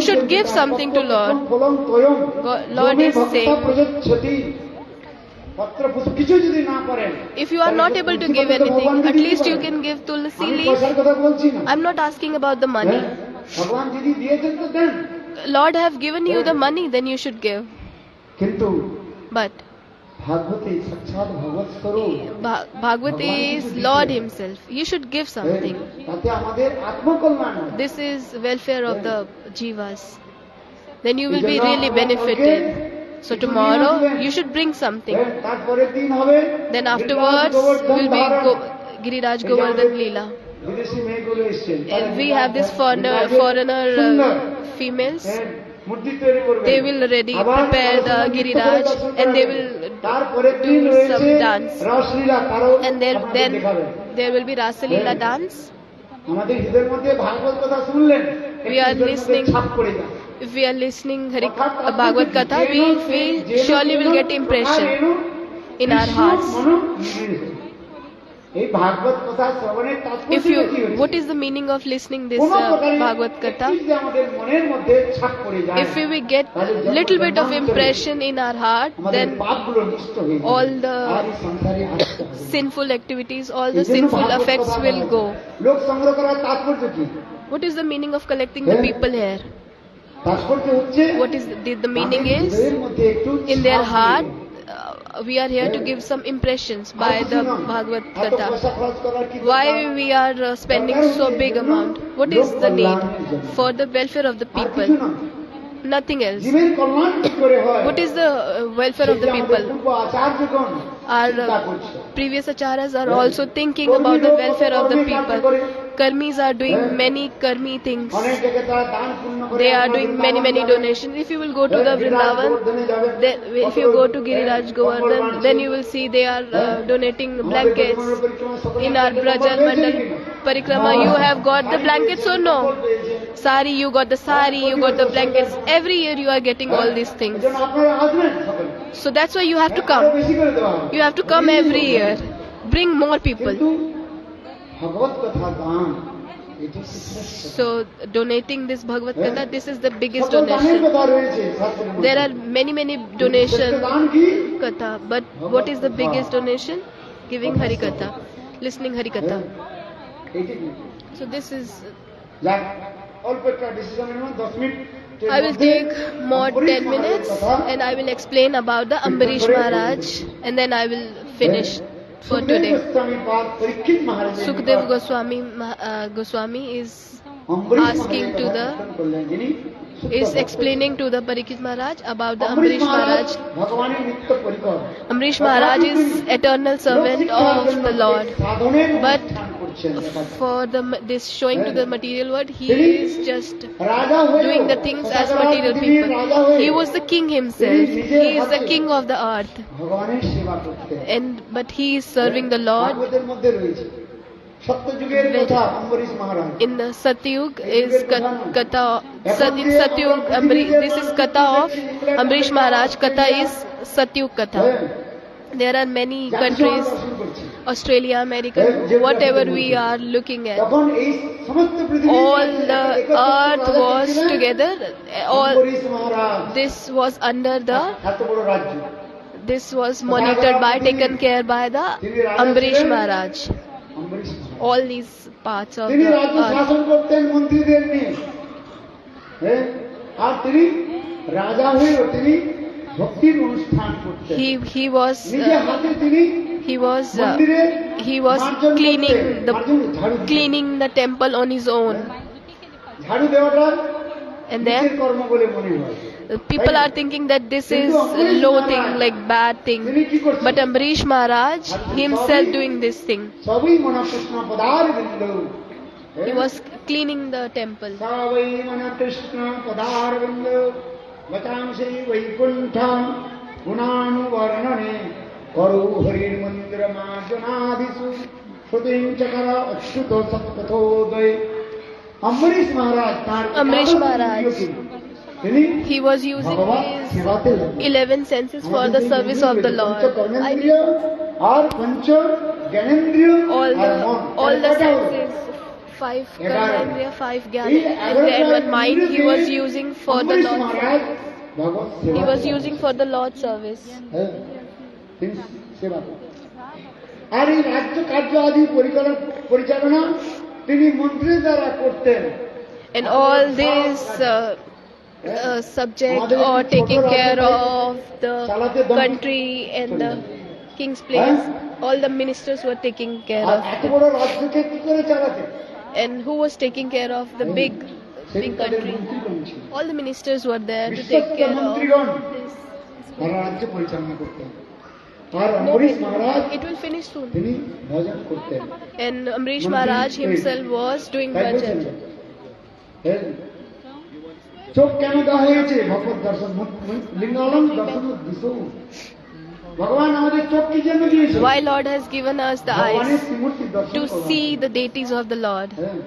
should give something to Lord. Lord is saying, if you are not able to give anything, at least you can give tulsi leaf. I'm not asking about the money. Lord have given you the money, then you should give. But Bhagavat is Lord himself. You should give something. This is welfare of the jivas. Then you will be really benefited. So tomorrow you should bring something. তারপরের দিন হবে Then afterwards will be Giriraj Govardhan Leela. বিদেশি মেয়েগুলো এসেছেন And we have this foreigner females. মূর্তি তৈরি করবে They will already prepare the Giriraj and they will তারপরের দিন do রয়েছে some dance. রসলীলা কারো And then there will be Rasa Leela dance. আমাদের হৃদয়ের মধ্যে ভাগবত কথা শুনলেন We are listening. ছাপ পড়ে যায় If we are listening Bhagavad Katha, we surely will get impression in our hearts. এই ভাগবত কথা শ্রবণের তাৎপর্য কি What is the meaning of listening this Bhagavad Katha? আমাদের মনের মধ্যে ছাপ পড়ে যায় If we will get little bit of impression in our heart, then পাপগুলো নষ্ট হয়ে যায় all the আর এই সংসারে আসতে হবে sinful activities, all the sinful effects will go. লোক সংগ্রহ করার তাৎপর্য কি What is the meaning of collecting the people here? তাৎপর্য হচ্ছে What is the meaning is হৃদয়ের মধ্যে একটু in their ছাপ heart. We are here to give some impressions by the Bhagavad Katha. Why we are spending so big amount? What is the need? For the welfare of the people. Nothing else. জীবের কল্যাণ কি করে হয় What is the welfare of the people? Purba আচার্যগণ Our চিন্তা করছে previous acharyas are also thinking about the welfare of the people. Karmis are doing many karmi things. অনেক জায়গায় তারা দান পুণ্য করে They are doing many donations. If you will go to the Vrindavan, then if you go to Giriraj Govardhan, then you will see they are donating blankets. In our Brajan Mandal Parikrama, you have got the blankets or no? Sari, you got the sari, you got the blankets. Every year you are getting all these things. এজন্য আপনারা আসবেন সকলে So that's why you have to আরো come. বেশি করে দেওয়া হবে You have to come every year. Bring more people. কিন্তু ভগবত কথা দান এটি হচ্ছে শ্রেষ্ঠ So donating this Bhagavad Gita, this is the biggest সকল দানের donation. কথা রয়েছে শাস্ত্রের মধ্যে। There are many শ্রেষ্ঠ donation দান কি Katha, but what is the biggest donation? Giving Hari Katha, listening Hari Katha. এইটি কি? So this is, যাক অল্প একটা ডিসিশনের মধ্যে 10 minute I will take more 10 minutes and I will explain about the Ambarish Maharaj and then I will finish for today. Sukhdev Goswami is asking to the is explaining to the Parikshit Maharaj about the Ambarish Maharaj. Ambarish Maharaj is eternal servant of the Lord, but for this showing to the material world, he is just doing the things as material people. He was the king himself. He is the king of the earth, but he is serving the Lord. In the Satyug is Katha. In Satyug, this is Katha of Ambarish Maharaj. Katha is Satyug Katha. There are many countries, Australia, America, whatever we are looking at. All the earth was together. All this was under the. This was monitored by, taken care by the Ambarish Maharaj. All these parts of the earth. He was cleaning the temple on his own. And then people are thinking that this is low thing, like bad thing. But Ambarish Maharaj himself doing this thing. He was cleaning the temple. Ambarish Maharaj, he was using his 11 senses for the service of the Lord. All the senses, 5 Karmendriya, 5 Jnana, and then one mind he was using for the Lord. He was using for the Lord's service. আর এই রাজ্য কার্য আদি পরিচালনা তিনি মন্ত্রীর দ্বারা করতেন। And all this subject or taking care of the country and the king's place, all the ministers were taking care of এত বড় রাজ্যকে কি করে চালাতেন? And who was taking care of the big country? All the ministers were there to take care of this সারা রাজ্য পরিচালনা করতেন। আর অম্বরীশ মহারাজ It will finish soon. তিনি ভজন করতেন। And Amrish Maharaj himself was doing তাই bhajan. বলছেন, হ্যাঁ, চোখ কেন দেওয়া হয়েছে? ভগবত দর্শন, লিঙ্গালম দর্শন দিশো। ভগবান আমাদের চোখ কি জন্য দিয়েছে? Why Lord has given us the ভগবানের eyes শ্রীমূর্তি দর্শন to করবার। see the deities of the Lord. হ্যাঁ।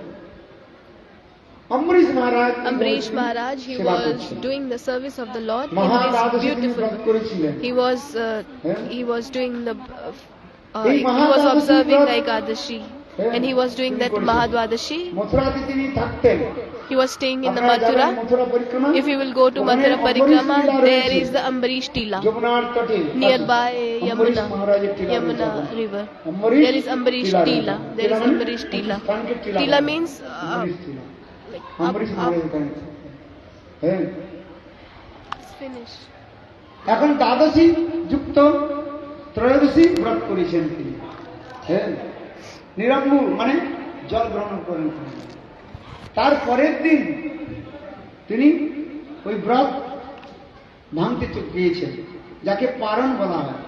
অম্বরীশ মহারাজ Amrish Maharaj, he সেবা was করছেন। doing the service of the Lord in মহাদ্বাদশী this তিনি beautiful ব্রত way. করেছিলেন। He was doing the এই he was মহাদ্বাদশী observing ব্রত- the Ekadashi, হ্যাঁ, and he was doing তিনি that করেছিলেন। Mahadvadashi. মথুরাতে তিনি থাকতেন। He was staying in the আপনারা যাবেন Mathura. মথুরা পরিক্রমা, If you will go to ওখানে Mathura Ambarish Parikrama, Tila there রয়েছে। is the Ambarish Tila যমুনার তটে nearby অম্বরীশ Yamuna, মহারাজের টিলা রয়েছে Yamuna ওখানে। river. Ambarish There is Ambarish Tila Tila. রয়েছে। There is টিলা মানে Ambarish Tila. স্থানকে টিলা Tila বলে। means অম্বরীশ টিলা। like Ambarish up. মহারাজ ওখানে। হ্যাঁ। It's finished. এখন দ্বাদশী যুক্ত ত্রয়োদশী ব্রত করেছেন তিনি। হ্যাঁ, নিরম্বু মানে জল গ্রহণ করেন তিনি। তার পরের দিন তিনি ওই ব্রত ভাঙতে গিয়েছেন, যাকে পারণ বলা হয়।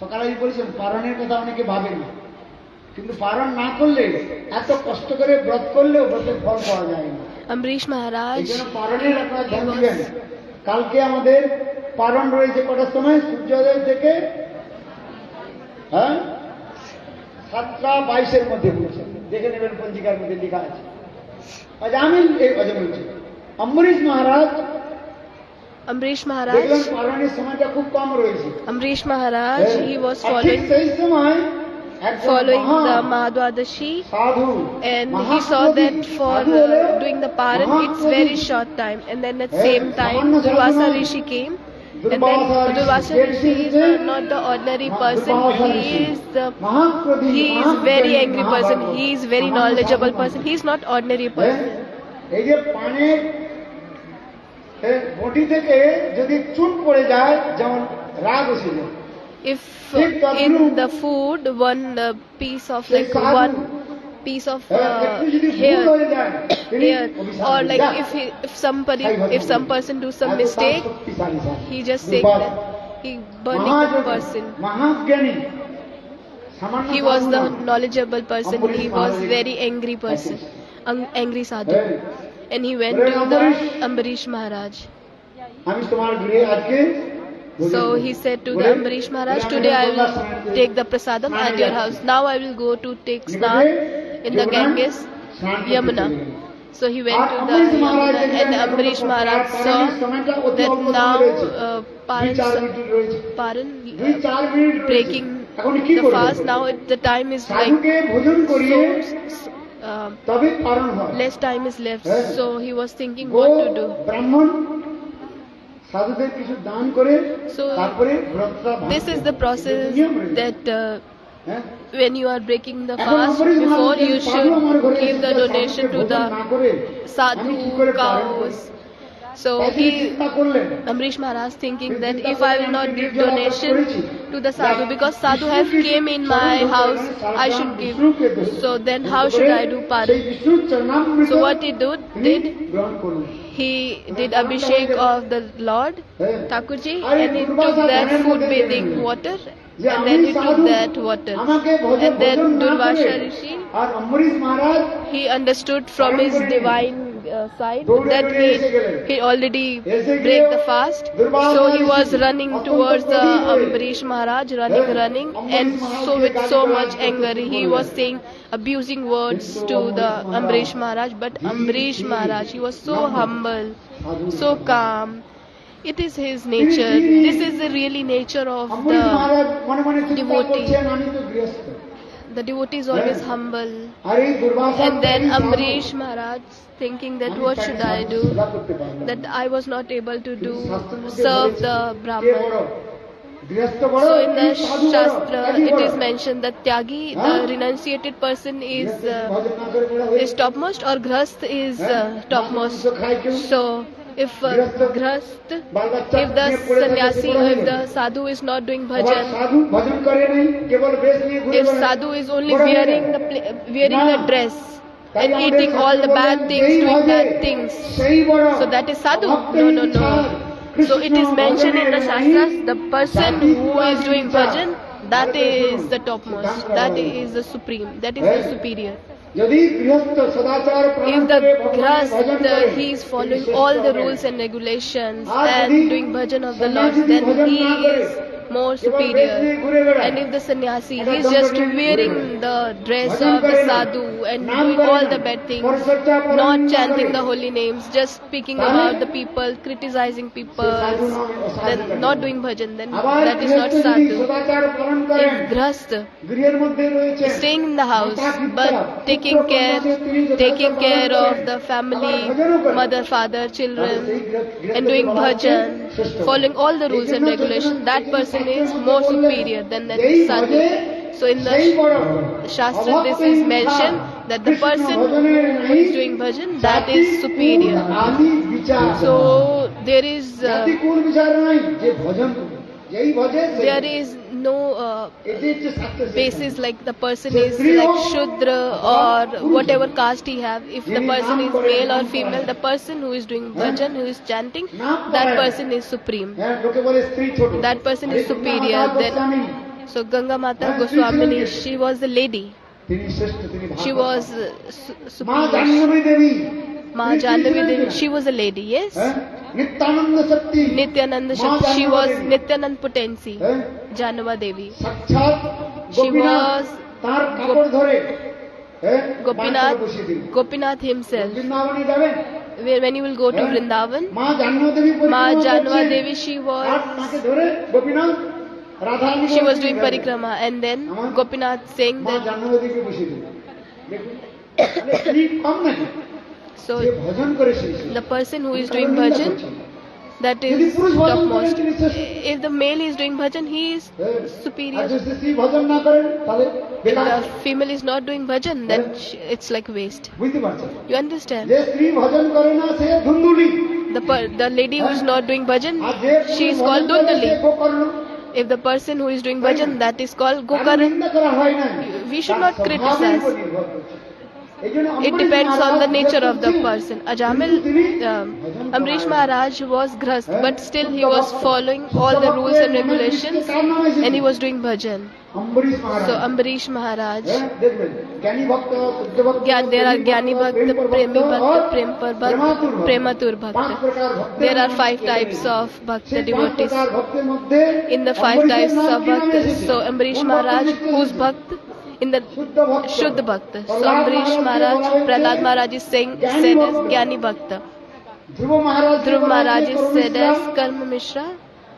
সকালে বলেছেন পারণের কথা অনেকে ভাবে না, কিন্তু পারণ না করলে, এত কষ্ট করে ব্রত করলেও ব্রতের ফল পাওয়া যায় না। Amrish এই Maharaj, জন্য পারণের আপনারা ধ্যান দিবেন। কালকে আমাদের পারণ রয়েছে কটার সময়? সূর্যোদয় থেকে 7:22 মধ্যে বলছেন, দেখে নেবেন পঞ্জিকার মধ্যে লেখা আছে। আজ আমি বলছি অম্বরীশ মহারাজ Amrish দেখলাম Maharaj, পারণের সময়টা খুব কম রয়েছে। Amrish Maharaj, he was আর ঠিক following সেই সময় একজন following মহা the Mahadvadashi, সাধু, and he মহাকবি, saw that for সাধু হলেও doing the paran it's মহাকবি, very short time, and then at হ্যাঁ, same time সামান্য সাধু Durvasa নয়। Rishi came, and Durvasa then Rishi, Durvasa যে Rishi is Rishi not the ordinary মা- person, Durvasa he Rishi, is the মহাকবি, he is মহাজ্ঞানী, very angry person, মহাভাগবত, he is very সামান্য knowledgeable সাধু person, নয়। he is not ordinary হ্যাঁ, person. এই যে পানের বটি থেকে যদি চুন পড়ে যায়, যেমন রাগ এসে যায়। If in the food one piece of সেই like সাধু, one piece of একটু যদি ভুল hair হয়ে যায়, তিনি here, অভিশাপ or দেন। like যাক, if some person do some এত তার mistake, শক্তিশালী সাধু। he just saying Durvasa, that he burning the মহাযোগী, person. মহাজ্ঞানী, সামান্য He was সাধু the নয়। knowledgeable person, Ambarish he was মহারাজের very angry person, angry sadhu, হ্যাঁ, and he went বলে, to the "Ambarish, Ambarish Maharaj. আমি তোমার গৃহে আজকে ভোজন So করব। he said to the বলে, Ambarish বলে, Maharaj, আমি today I গঙ্গা will স্নান করে take the prasadam স্নানে at your যাচ্ছি। house. Now I will go to take নিকটে snan in the যমুনায় Ganges, স্নান করতে Yamuna. চলে গেলেন। So he went R to the Ambarish Maharaj Yamuna, দেখলেন and এখন Ambarish তো Maharaj পারণের saw সময়টা অতি that অল্প সময় now রয়েছে। Paran 2-4 মিনিট রয়েছে। Paran 2-4 মিনিট রয়েছে। breaking এখন কি the করবে? fast, now the time is like সাধুকে ভোজন করিয়ে so তবে পারণ হয়। less time is left. হ্যাঁ। So he was thinking go, what to do. ব্রাহ্মণ সাধুদের কিছু দান করে So তারপরে ব্রতটা ভাঙতে this is the হয়। process এটা নিয়ম রয়েছে। that হ্যাঁ? when you are breaking the এখন fast, Ambarish before Maharaj you সাধু আমার ঘরে should give the এসেছে, donation সাধুকে to ভোজন না করে the আমি কি করে sadhu পালন করি? cows. So তাই তিনি he চিন্তা করলেন, Amrish Maharaj thinking তিনি that চিন্তা if I করলেন, will not আমি give নির্জলা বাস donation করেছি। to the sadhu, যা because sadhu বিষ্ণু have কি came in চরণ my ধরে house, সারা I প্রাণ should give. বিষ্ণুকে দেব। So then এরকম how করে should I do সেই paran? বিষ্ণুর চরণামৃত So what he তিনি did, গ্রহণ করলেন। he did abhishek of the Lord হ্যাঁ। Thakurji, আর এই and he Durvasa took that ধ্যানের food মধ্যে bathing গেলেন। water, যে and আমি then he took সাধু, that water, আমাকে ভোজন and then ভোজন না Durvasa করে, Rishi, R Ambarish Maharaj he understood from his divine side দৌড়ে that দৌড়ে এসে গেলেন। he already এসে গিয়ে break the fast, Durvasa so he was Rishi running অত্যন্ত towards the ক্রোধিত হয়ে, Ambarish Maharaj, হ্যাঁ, running, অম্বরীশ and মহারাজকে so with গালি so গালাজ much করতে anger শুরু he করলেন। was saying abusing words কিন্তু to the Ambarish Ambarish Maharaj, but ধীর Ambarish ধীর Maharaj, he was so নম্র, humble, সাধুর so স্বভাব। calm. It is his nature. ধীর This is the really nature of Ambarish the মহারাজ মনে মনে চিন্তা devotee. করছেন, আমি তো গৃহস্থ। devotee is always হ্যাঁ। humble. আর এই দুর্বাসা And then ত্যাগী সাধু, Amrish Maharaj thinking that আমি what তাকে should I সাধু do, সেবা করতে পারলাম না। that I was not able to কিন্তু do শাস্ত্রের মধ্যে serve বলেছে, the কে বড়? Brahman. গৃহস্থ বড়, So in the কি সাধু বড়? Shastra একই it বড়। is mentioned that Tyagi, Huh? the renunciated person, গৃহস্থ যদি ভজন না করে বড় is হয়ে, topmost, or Grhast is হ্যাঁ, topmost. মাংস খায় কেউ, So if Grhast, বাল বাচ্চা if the নিয়ে পড়ে থাকে, sannyasi, সে বড় হয়ে if গেল। the sadhu is not doing আবার bhajan, সাধু ভজন করে নেই, কেবল বেশ নিয়ে ঘুরে if বেড়ায়, sadhu is only বড় হয়ে wearing গেল। wearing the না। dress তাই and আমাদের eating all the শাস্ত্রে bad বললেন, things, যেই doing ভাবে, bad things, সেই বড়। so that is sadhu? অভক্তহীন No. ছাড়। So it is mentioned in the Shastras, the person who is doing bhajan, that is the topmost, that is the supreme, that is the superior. यदि गृहस्थ सदाचार If पालन the करे भगवान के भजन करे, grahastha, he is following तो all the श्रेष्ठ rules है। and regulations आज and यदि doing bhajan of the Lord, सन्यासी भी then भजन he ना करे, is more केवल वेश में superior. घूरे बेड़ा, And if the sannyasi, अगर he is दंड just में घूरे wearing बेड़ा, the dress bhajan of the करे ना, sadhu and नाम doing करे all ना, the bad things, परसच्चा पालन not ना chanting करे, the holy names, just speaking ताले, about the people, criticizing people, साधु नाम साधु then करे। not doing bhajan, then আবার that is not গৃহস্থ যদি sadhu. সদাচার পালন করেন, If grahastha গৃহের মধ্যে রয়েছে, staying in the house মাতা পিতা, but পুত্র taking কন্যা সে তিনি যথাযথ taking পালন care করেন, of the আবার family, ভজনও করেন, mother, father, তাহলে children, সেই গৃহস্থকে and doing বলা হচ্ছে bhajan, শ্রেষ্ঠ। following all the rules এই and জন্য regulations, that এই person শাস্ত্রের is মধ্যে more বললেন, superior than that যেই sadhu. ভজে So in সেই the বড়। Shastra this অভক্ত is হিংসা, mentioned that the Krishna person ভজনের who নাই, is doing bhajan, that জাতি is কুল superior. আদি বিচার। So there is জাতি কুল বিচার নাই, যে ভজন করে, যেই ভজে সেই। there is no এটি হচ্ছে শাস্ত্রের basis like the person So is three like of- Shudra or whatever caste he have. If the person is male or female, the person who is doing bhajan, who is chanting, that person is supreme. হ্যাঁ, লোকে বলে স্ত্রী ছোট। That person is আরে superior Ganga মাতা than- Goswami, So Ganga Mata Goswamini, she was the lady. তিনি শ্রেষ্ঠ, তিনি She ভাগবত। was মা superior. জাহ্নবী দেবী, Ma তিনি Jannavi ছিলেন Devi, কিনা? she was a lady, yes. হ্যাঁ, নিত্যানন্দ শক্তি, Nityananda মা Shakti, she Jahnavi was Devi. Nityanand Potency, হ্যাঁ, Janava Devi. সাক্ষাৎ She গোপীনাথ was তার কাপড় ধরে, হ্যাঁ, Gopinath, বাঁশতলে বসিয়ে দিলেন। Gopinath himself. বৃন্দাবনে যাবেন, When you will go to হ্যাঁ, Vrindavan, মা জাহ্নবী দেবী Ma পরিক্রমা Janava করছেন। Devi, she আর was তাকে ধরে Gopinath Radha she was doing parikrama, and then Gopinath saying মা that. জাহ্নবী দেবীকে বসিয়ে দিলেন। দেখুন, তাহলে তিনি কম নাকি? যে So ভজন করে সেই সেই। the person who is তার doing নিন্দা bhajan, করছেন। that যদি is পুরুষ ভজন করেন topmost. তিনি শ্রেষ্ঠ। If the male is doing bhajan, he is হ্যাঁ, আর superior. যদি স্ত্রী ভজন না করেন তাহলে If বেকার। the female is not doing bhajan, then it's like waste. বুঝতে পারছেন? You understand? যে স্ত্রী ভজন করে না সে ধুন্দুলি, The lady who is not doing bhajan, আর যে she is পুরুষ called ভজন করে সে Dundali. Gokarna. If the person who is doing bhajan, that is called তার Gokaran. নিন্দা করা হয় না। We should তার not স্বভাবের criticize. উপর নির্ভর করছে। এই জন্য It Ambarish depends on the Maharaj nature of the গৃহস্থ person. ছিলেন, Ajamil, কিন্তু তিনি ভজন Amrish করায়। Maharaj was grahast, but still he was following all the rules and regulations, and he was doing bhajan. Ambarish Maharaj. So Ambrish Maharaj, হ্যাঁ, দেখবেন জ্ঞানী ভক্ত, শুদ্ধ ভক্ত, there are Gyani Bhakt, Premi Bhakt, Prempar Bhakt, Prematur পাঁচ Bhakt. প্রকার ভক্তের There are নাম 5 কে types জানেন? of Bhakta সেই পাঁচ devotees. প্রকার ভক্তের মধ্যে In the 5 অম্বরীশের types নাম of কি নামে Bhakt, এসেছে? so Ambrish কোন Maharaj, ভক্তের লিস্টে who's এসেছে? Bhakt? In the শুদ্ধ ভক্ত। Shuddha Bhakta. So Prahlad Ambrish মহারাজকে Maharaj, বলা হয়েছে Prahlad Maharaj is said as Gyani Bhakta. Dhruv Maharaj Dhruv Maharaj is said as Karma Mishra,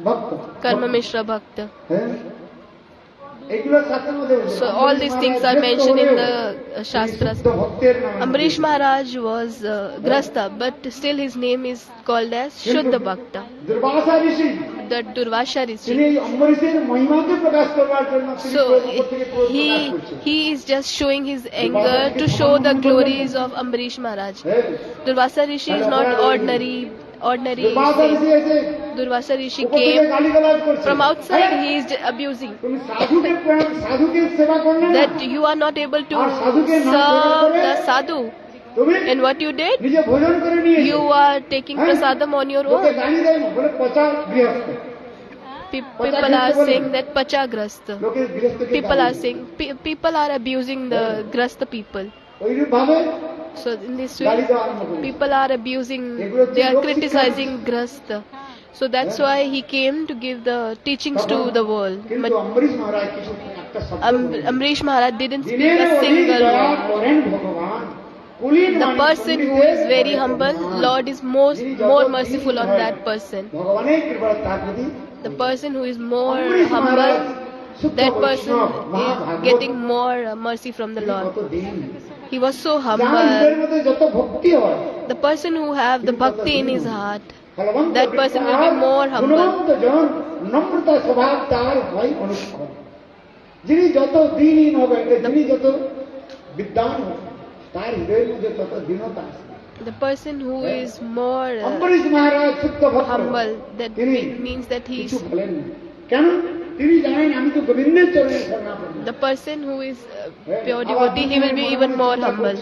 ভক্ত। Karma Mishra Bhakta. হ্যাঁ, এগুলো শাস্ত্রের মধ্যে বলছে। So all these things are mentioned in the Shastras. শুদ্ধ ভক্তের নাম। Ambrish Maharaj was Grasta, but still his name is called as Shuddha Bhakta. Durvasa Rishi The Durvasha তিনি Rishi. এই অম্বরীশের মহিমাকে প্রকাশ করবার জন্য তিনি So উপর থেকে প্রকাশ করছেন। he is just showing his anger to show the glories of Ambrish Maharaj. হ্যাঁ, Durvasa Rishi is not ordinary Durvasa Rishi saint. এসে Durvasa Rishi উপর থেকে came গালিগালাজ করছে। from outside, he is abusing. তুমি সাধুকে সেবা করলে না, That you are not able to আর সাধুকে না সেবা serve করে the sadhu. তুমি And what you did? নিজে ভোজন করে নিয়ে You are taking prasadam on your লোকে own. গালি দেয় না, বলে পচা গৃহস্থ। People are saying that pachagrasta. লোকে গৃহস্থকে People গালি are saying people are abusing the grasta people. ওইরূপ ভাবে So in this গালি way, দেওয়া আরম্ভ করে। people are abusing. They are criticizing grasta. So that's why he came to give the teachings to the world. কিন্তু But Ambarish মহারাজ কিছু একটা শব্দ বলেন। Amrish Maharaj didn't speak দিনের a অধিক single দয়া word. করেন ভগবান। কুলীন The মানুষ person who is very humble, Lord is more merciful on that person. ভগবানের কৃপা তার প্রতি। The person who is more Ambarish Maharaj humble, শুদ্ধ that বৈষ্ণব, person is মহাভাগবত, getting more mercy from the তিনি Lord. কত দিন। He was so যার হৃদয়ের humble. মধ্যে যত ভক্তি হয়, The person who have the bhakti in his heart, ফলবন্ত that person will be more humble. গুণবন্ত জন, নম্রতা স্বভাব তার হয় অনুষ্কর। যিনি যত দিনহীন হবেন, যিনি যত বিদ্বান হবেন, তার হৃদয়ের মধ্যে তত দীনতা আসবে। The person who is more Ambarish মহারাজ শুদ্ধ ভক্ত, humble, that তিনি means that he কিছু is বলেন না। কেন? তিনি জানেন আমি তো গোবিন্দের চরণে শরণাপন্ন। the person who is pure devotee. He will be even more humble.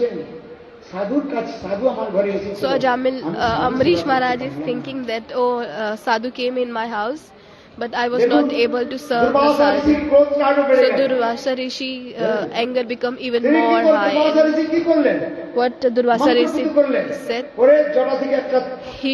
সাধুর কাছে সাধু আমার ঘরে এসেছিল So Amrish Maharaj is thinking that, oh, Sadhu came in my house, but I was not able to serve the Durvasa Sadhu. ঋষির ক্রোধটা আরো বেড়ে So গেল। Durvasa Rishi anger become even তিনি কি more করলেন? high. দুর্বাসা ঋষি কি করলেন? What Durvasa মন্ত্রপুত Rishi করলেন। said, ওরে জটা থেকে একটা he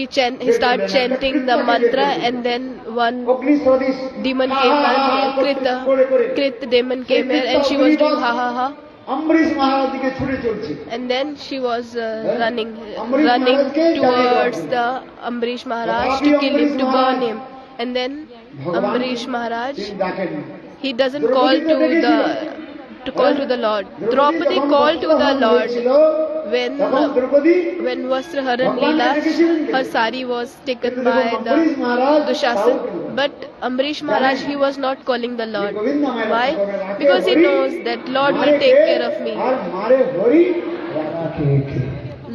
started chanting the mantra, and then one অগ্নি সদৃশ demon Ha came Ha Ha Ha and করতে করে করে Krita demon came here, and she was doing ha ha ha. Ambarish মহারাজ দিকে ছুটে চলছে। And then she was running Amrish Maharaj ke towards jale the Amrish Maharaj to kill him, to burn him. And then Amrish Maharaj, তিনি ডাকেন। he doesn't call to the Lord. Draupadi called to the Lord তখন Draupadi when Vastraharan Leela, her sari was taken by the Dushasan. But Amrish Maharaj, he was not calling the Lord. Why? Because he knows that Lord will take care of me. আর মারে হরি রাখে কে।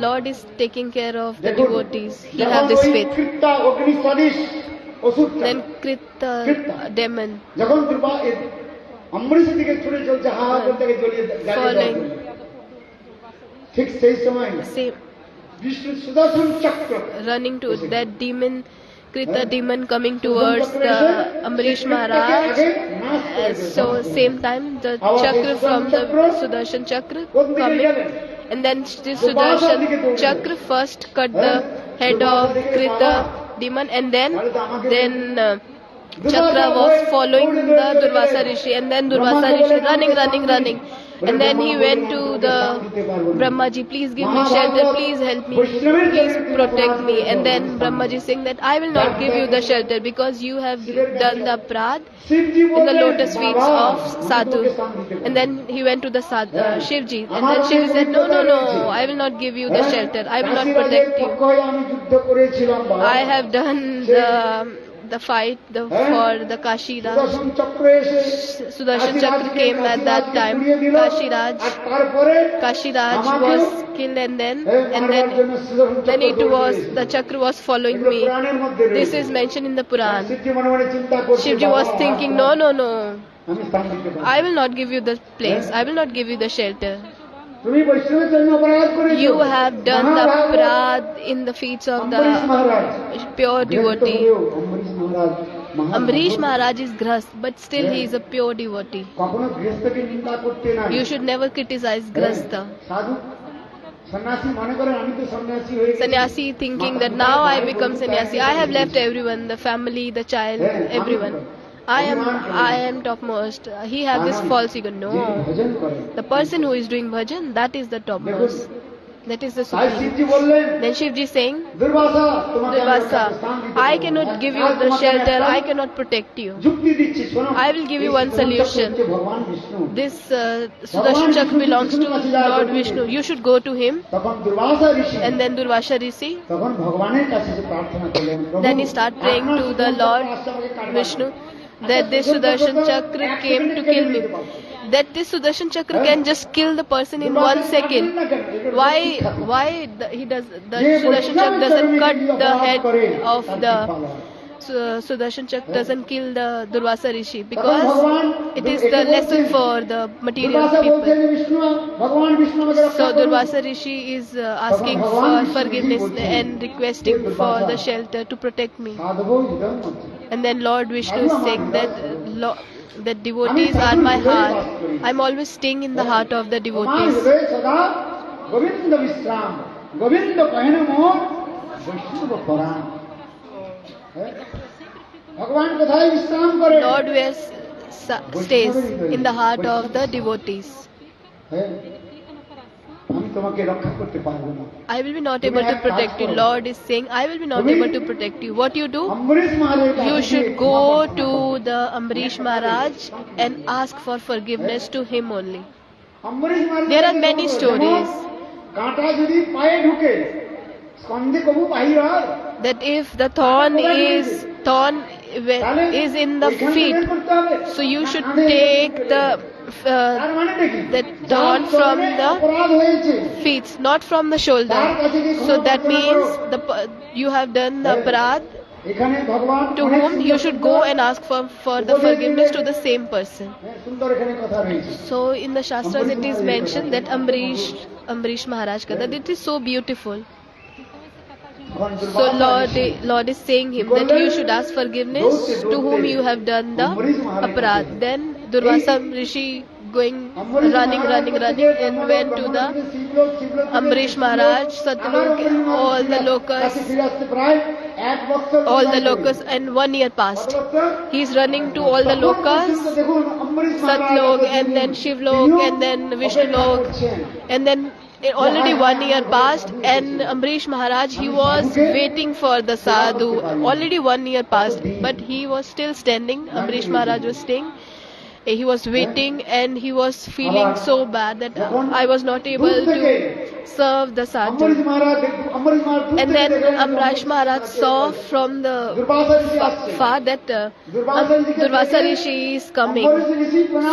Lord is taking care of the দেখুন, devotees. He যখন have this ওই faith. কৃত্তা অগ্নি সদৃশ অসুরটা Then Krita demon যখন অম্বরীশের দিকে ছুটে চলছে হা হা করতে গিয়ে জ্বলিয়ে জ্বালিয়ে falling. দেওয়া হলো। ঠিক সেই সময় Same, বিষ্ণু সুদর্শন চক্র running to that demon, Krita demon coming towards the Amrish Maharaj. And so same time the chakra from the Sudarshan chakra coming, and then this Sudarshan chakra first cut the head of Krita demon, and then Chakra was following the Durvasa Rishi, and then Durvasa Rishi running. And then he went to the Brahmaji, please give me shelter, please help me, please protect me. And then Brahmaji saying that I will not give you the shelter because you have done the aparad in the lotus feet of Sadhu. And then he went to the Shivji, and then Shivji said, no, I will not give you the shelter, I will not protect you. I have done the fight for the Kashiraj. Sudarshan Chakra came at that time. Kashiraj was killed, and then the Chakra was following me. This is mentioned in the Puran. Shivji was thinking, no, I will not give you the place, I will not give you the shelter. You have done the aparad in the feet of the pure devotee. Amrish Maharaj is grahast, but still he is a pure devotee. কখনো গৃহস্থকে নিন্দা করতে নাই। You should never criticize grahastha. সাধু সন্ন্যাসী মনে করেন আমি তো সন্ন্যাসী হয়ে গেছি। Sannyasi thinking that now I become sannyasi, I have left everyone, the family, the child, everyone. I am topmost. He have this false ego. যিনি No, ভজন করেন the person who is doing bhajan, that is the topmost. That is the তাই supreme. শিবজি বললেন Then Shivji saying, Durvasa তোমাকে আমি একটা Durvasa, স্থান দিতে I পারবো cannot না। give you আর the তোমাকে shelter, একটা I cannot protect you. যুক্তি দিচ্ছি শোনো। I will give you এই one সুদর্শন চক্র solution. হচ্ছে ভগবান Vishnu. This Sudarshan Chakra belongs to Lord Vishnu. You should go to him. তখন দুর্বাসা ঋষি And then Durvasa Rishi, তখন ভগবানের কাছে যে প্রার্থনা করলেন প্রভু, then he start praying আপনার to the সুদর্শন Lord চক্র আসছে আমাকে কাটবার Vishnu জন্য। that this Sudarshan Chakra came to kill me. That this Sudarshan Chakra can just kill the person in 1 second. Why the Sudarshan Chakra doesn't cut the head of the Sudarshan Chakra doesn't kill the Durvasa Rishi, because it is the lesson for the material people. So Durvasa Rishi is asking for forgiveness and requesting for the shelter to protect me. And then Lord Vishnu is saying that devotees are my heart. I'm always staying in the heart of the devotees. Govinda বিশ্রাম গোবিন্দ কহেন মোর বৈষ্ণব পরাণ। ভগবান কোথায় বিশ্রাম করে? Lord stays in the heart of the devotees. আমি তোমাকে রক্ষা করতে পারবো না। I will be not able to protect you. Lord is saying, I will be not able to protect you. What you do? Ambarish Maharaj You should go to the Amrish Maharaj and ask for forgiveness to him only. Ambarish Maharaj There are many stories কাঁটা যদি পায়ে ঢুকে স্কন্ধে কবু বাহির হয়, that if the thorn is in the feet, so you should take the thorn from the feet, not from the shoulder. So that means you have done the aparad এখানে ভগবান to অনেক whom you should go and ask for the forgiveness to the same person. হ্যাঁ, সুন্দর এখানে কথা রয়েছে। So in the Shastras it is mentioned that Ambrish Maharaj Katha, it is so beautiful. এখন So Durvasa Lord is saying him that you should ask forgiveness to whom you have done the aparad. Then Durvasa Rishi running and went to the Ambrish Maharaj, Satlok, all the locusts, and 1 year passed. He is running to all the locusts, Satlok, and then Shivlok, and then Vishnulok, and then already 1 year passed, and Ambrish Maharaj, he was waiting for the sadhu. Already 1 year passed, but he was still standing. Ambrish Maharaj was staying. He was waiting, and he was feeling so bad that I was not able to serve the sadhu. And then Ambrish Maharaj saw from the far that Durvasa Rishi is coming.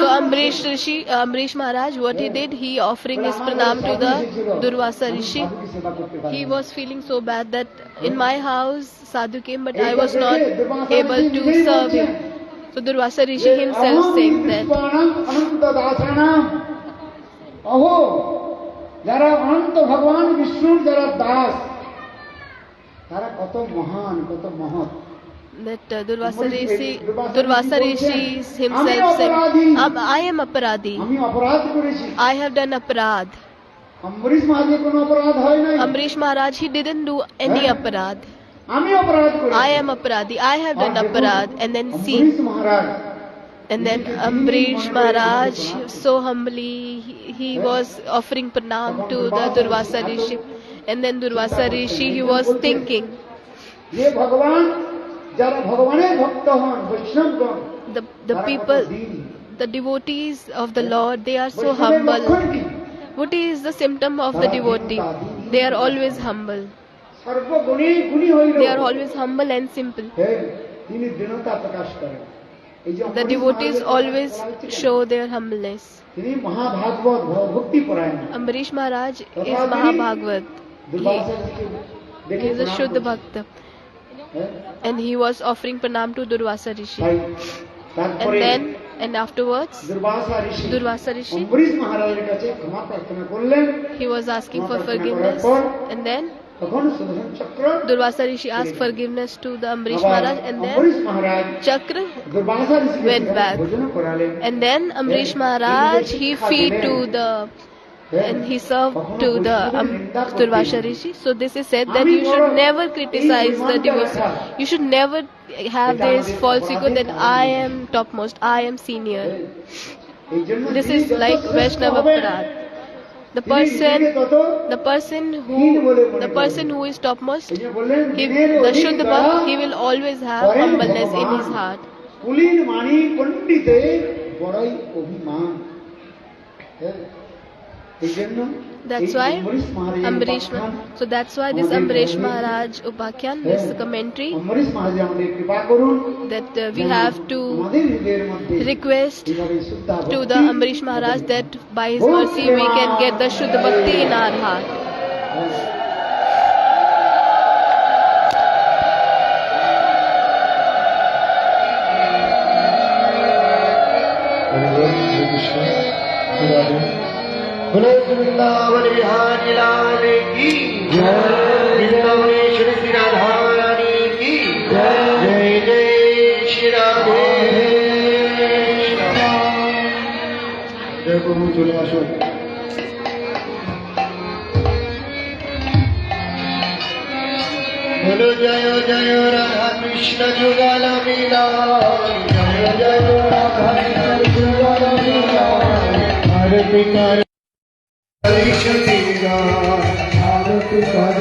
So Ambrish Maharaj, what he did, he offering his pranam to the Durvasa Rishi. He was feeling so bad that in my house sadhu came, but I was not able to serve him. So Durvasa Rishi himself saying that অনন্ত দাসানাম অহো, যারা অনন্ত ভগবান বিষ্ণুর যারা দাস, তারা কত মহান, কত মহৎ। Durvasa Rishi himself said, I am aparadhi. আমি অপরাধ করেছি। I have done aparad. Ambarish মহারাজের কোনো অপরাধ হয় নাই। Ambrish Maharaj, he didn't do any aparad. আমি অপরাধ করেছি। I am aparadhi. I have done aparad. And then see. Ambarish Maharaj And then Ambrish Maharaj, so humbly, he was offering pranam to the Durvasa Rishi. And then Durvasa Rishi, he was thinking, যে ভগবান, যারা ভগবানের ভক্ত হন, বৈষ্ণবগণ, the people, the devotees of the Lord, they are so humble. What is the symptom of the devotee? They are always humble. সর্বগুণী গুণী হইল, They are always humble and simple. তিনি দীনতা প্রকাশ করেন। এই যে The devotees always show their humbleness. তিনি মহাভাগবত ভক্তি পরায়ণ। Ambrish Maharaj is Mahabhagavat. He is a Shuddha Bhakta. And he was offering pranam to Durvasa Rishi. And afterwards, Durvasa Rishi, Ambarish মহারাজের কাছে ক্ষমা প্রার্থনা করলেন। he was asking for forgiveness. And then তখন সুদর্শন চক্র Durvasa Rishi asked forgiveness to the Ambrish Maharaj, and Ambarish then Maharaj Chakra Durvasa ঋষিকে went back. ভোজন করালেন। And then Ambrish Maharaj, he feed to the, and he served to the Durvasa Rishi. So this is said that you should never criticize the devotee. You should never have this false ego that I am topmost, I am senior. এই জন্য This তিনি is যত like শ্রেষ্ঠ Vaishnava হবেন, Parad. The তিনি নিজেকে তত person who is topmost, এই যে বললেন, he, দিনের the অধিক Shuddha দয়া Bhakt, he will always have করেন humbleness in his ভগবান। heart. কুলীন মানি পণ্ডিতে বড়ই অভিমান। এই জন্য That's এই why অম্বরীশ মহারাজের Ambrish, উপাখ্যান, so that's why this Ambrish Maharaj Upakhyan, this commentary, Ambarish মহারাজ আমাদের কৃপা করুন, that we have to আমাদের হৃদয়ের মধ্যে request এইভাবে শুদ্ধ to ভক্তি, the Ambrish Maharaj that by his mercy we can get the Shuddha Bhakti in our heart. बोलो वृंदावन बिहारी लाल की जय, वृंदावनेश्वर श्री राधा रानी की जय, जय जय श्री राधे। जय प्रभु, चले আসুন। बोलो जय जय राधा कृष्ण जुगल मिलन, जय जय राधा कृष्ण जुगल मिलन, आरती कर आरती कर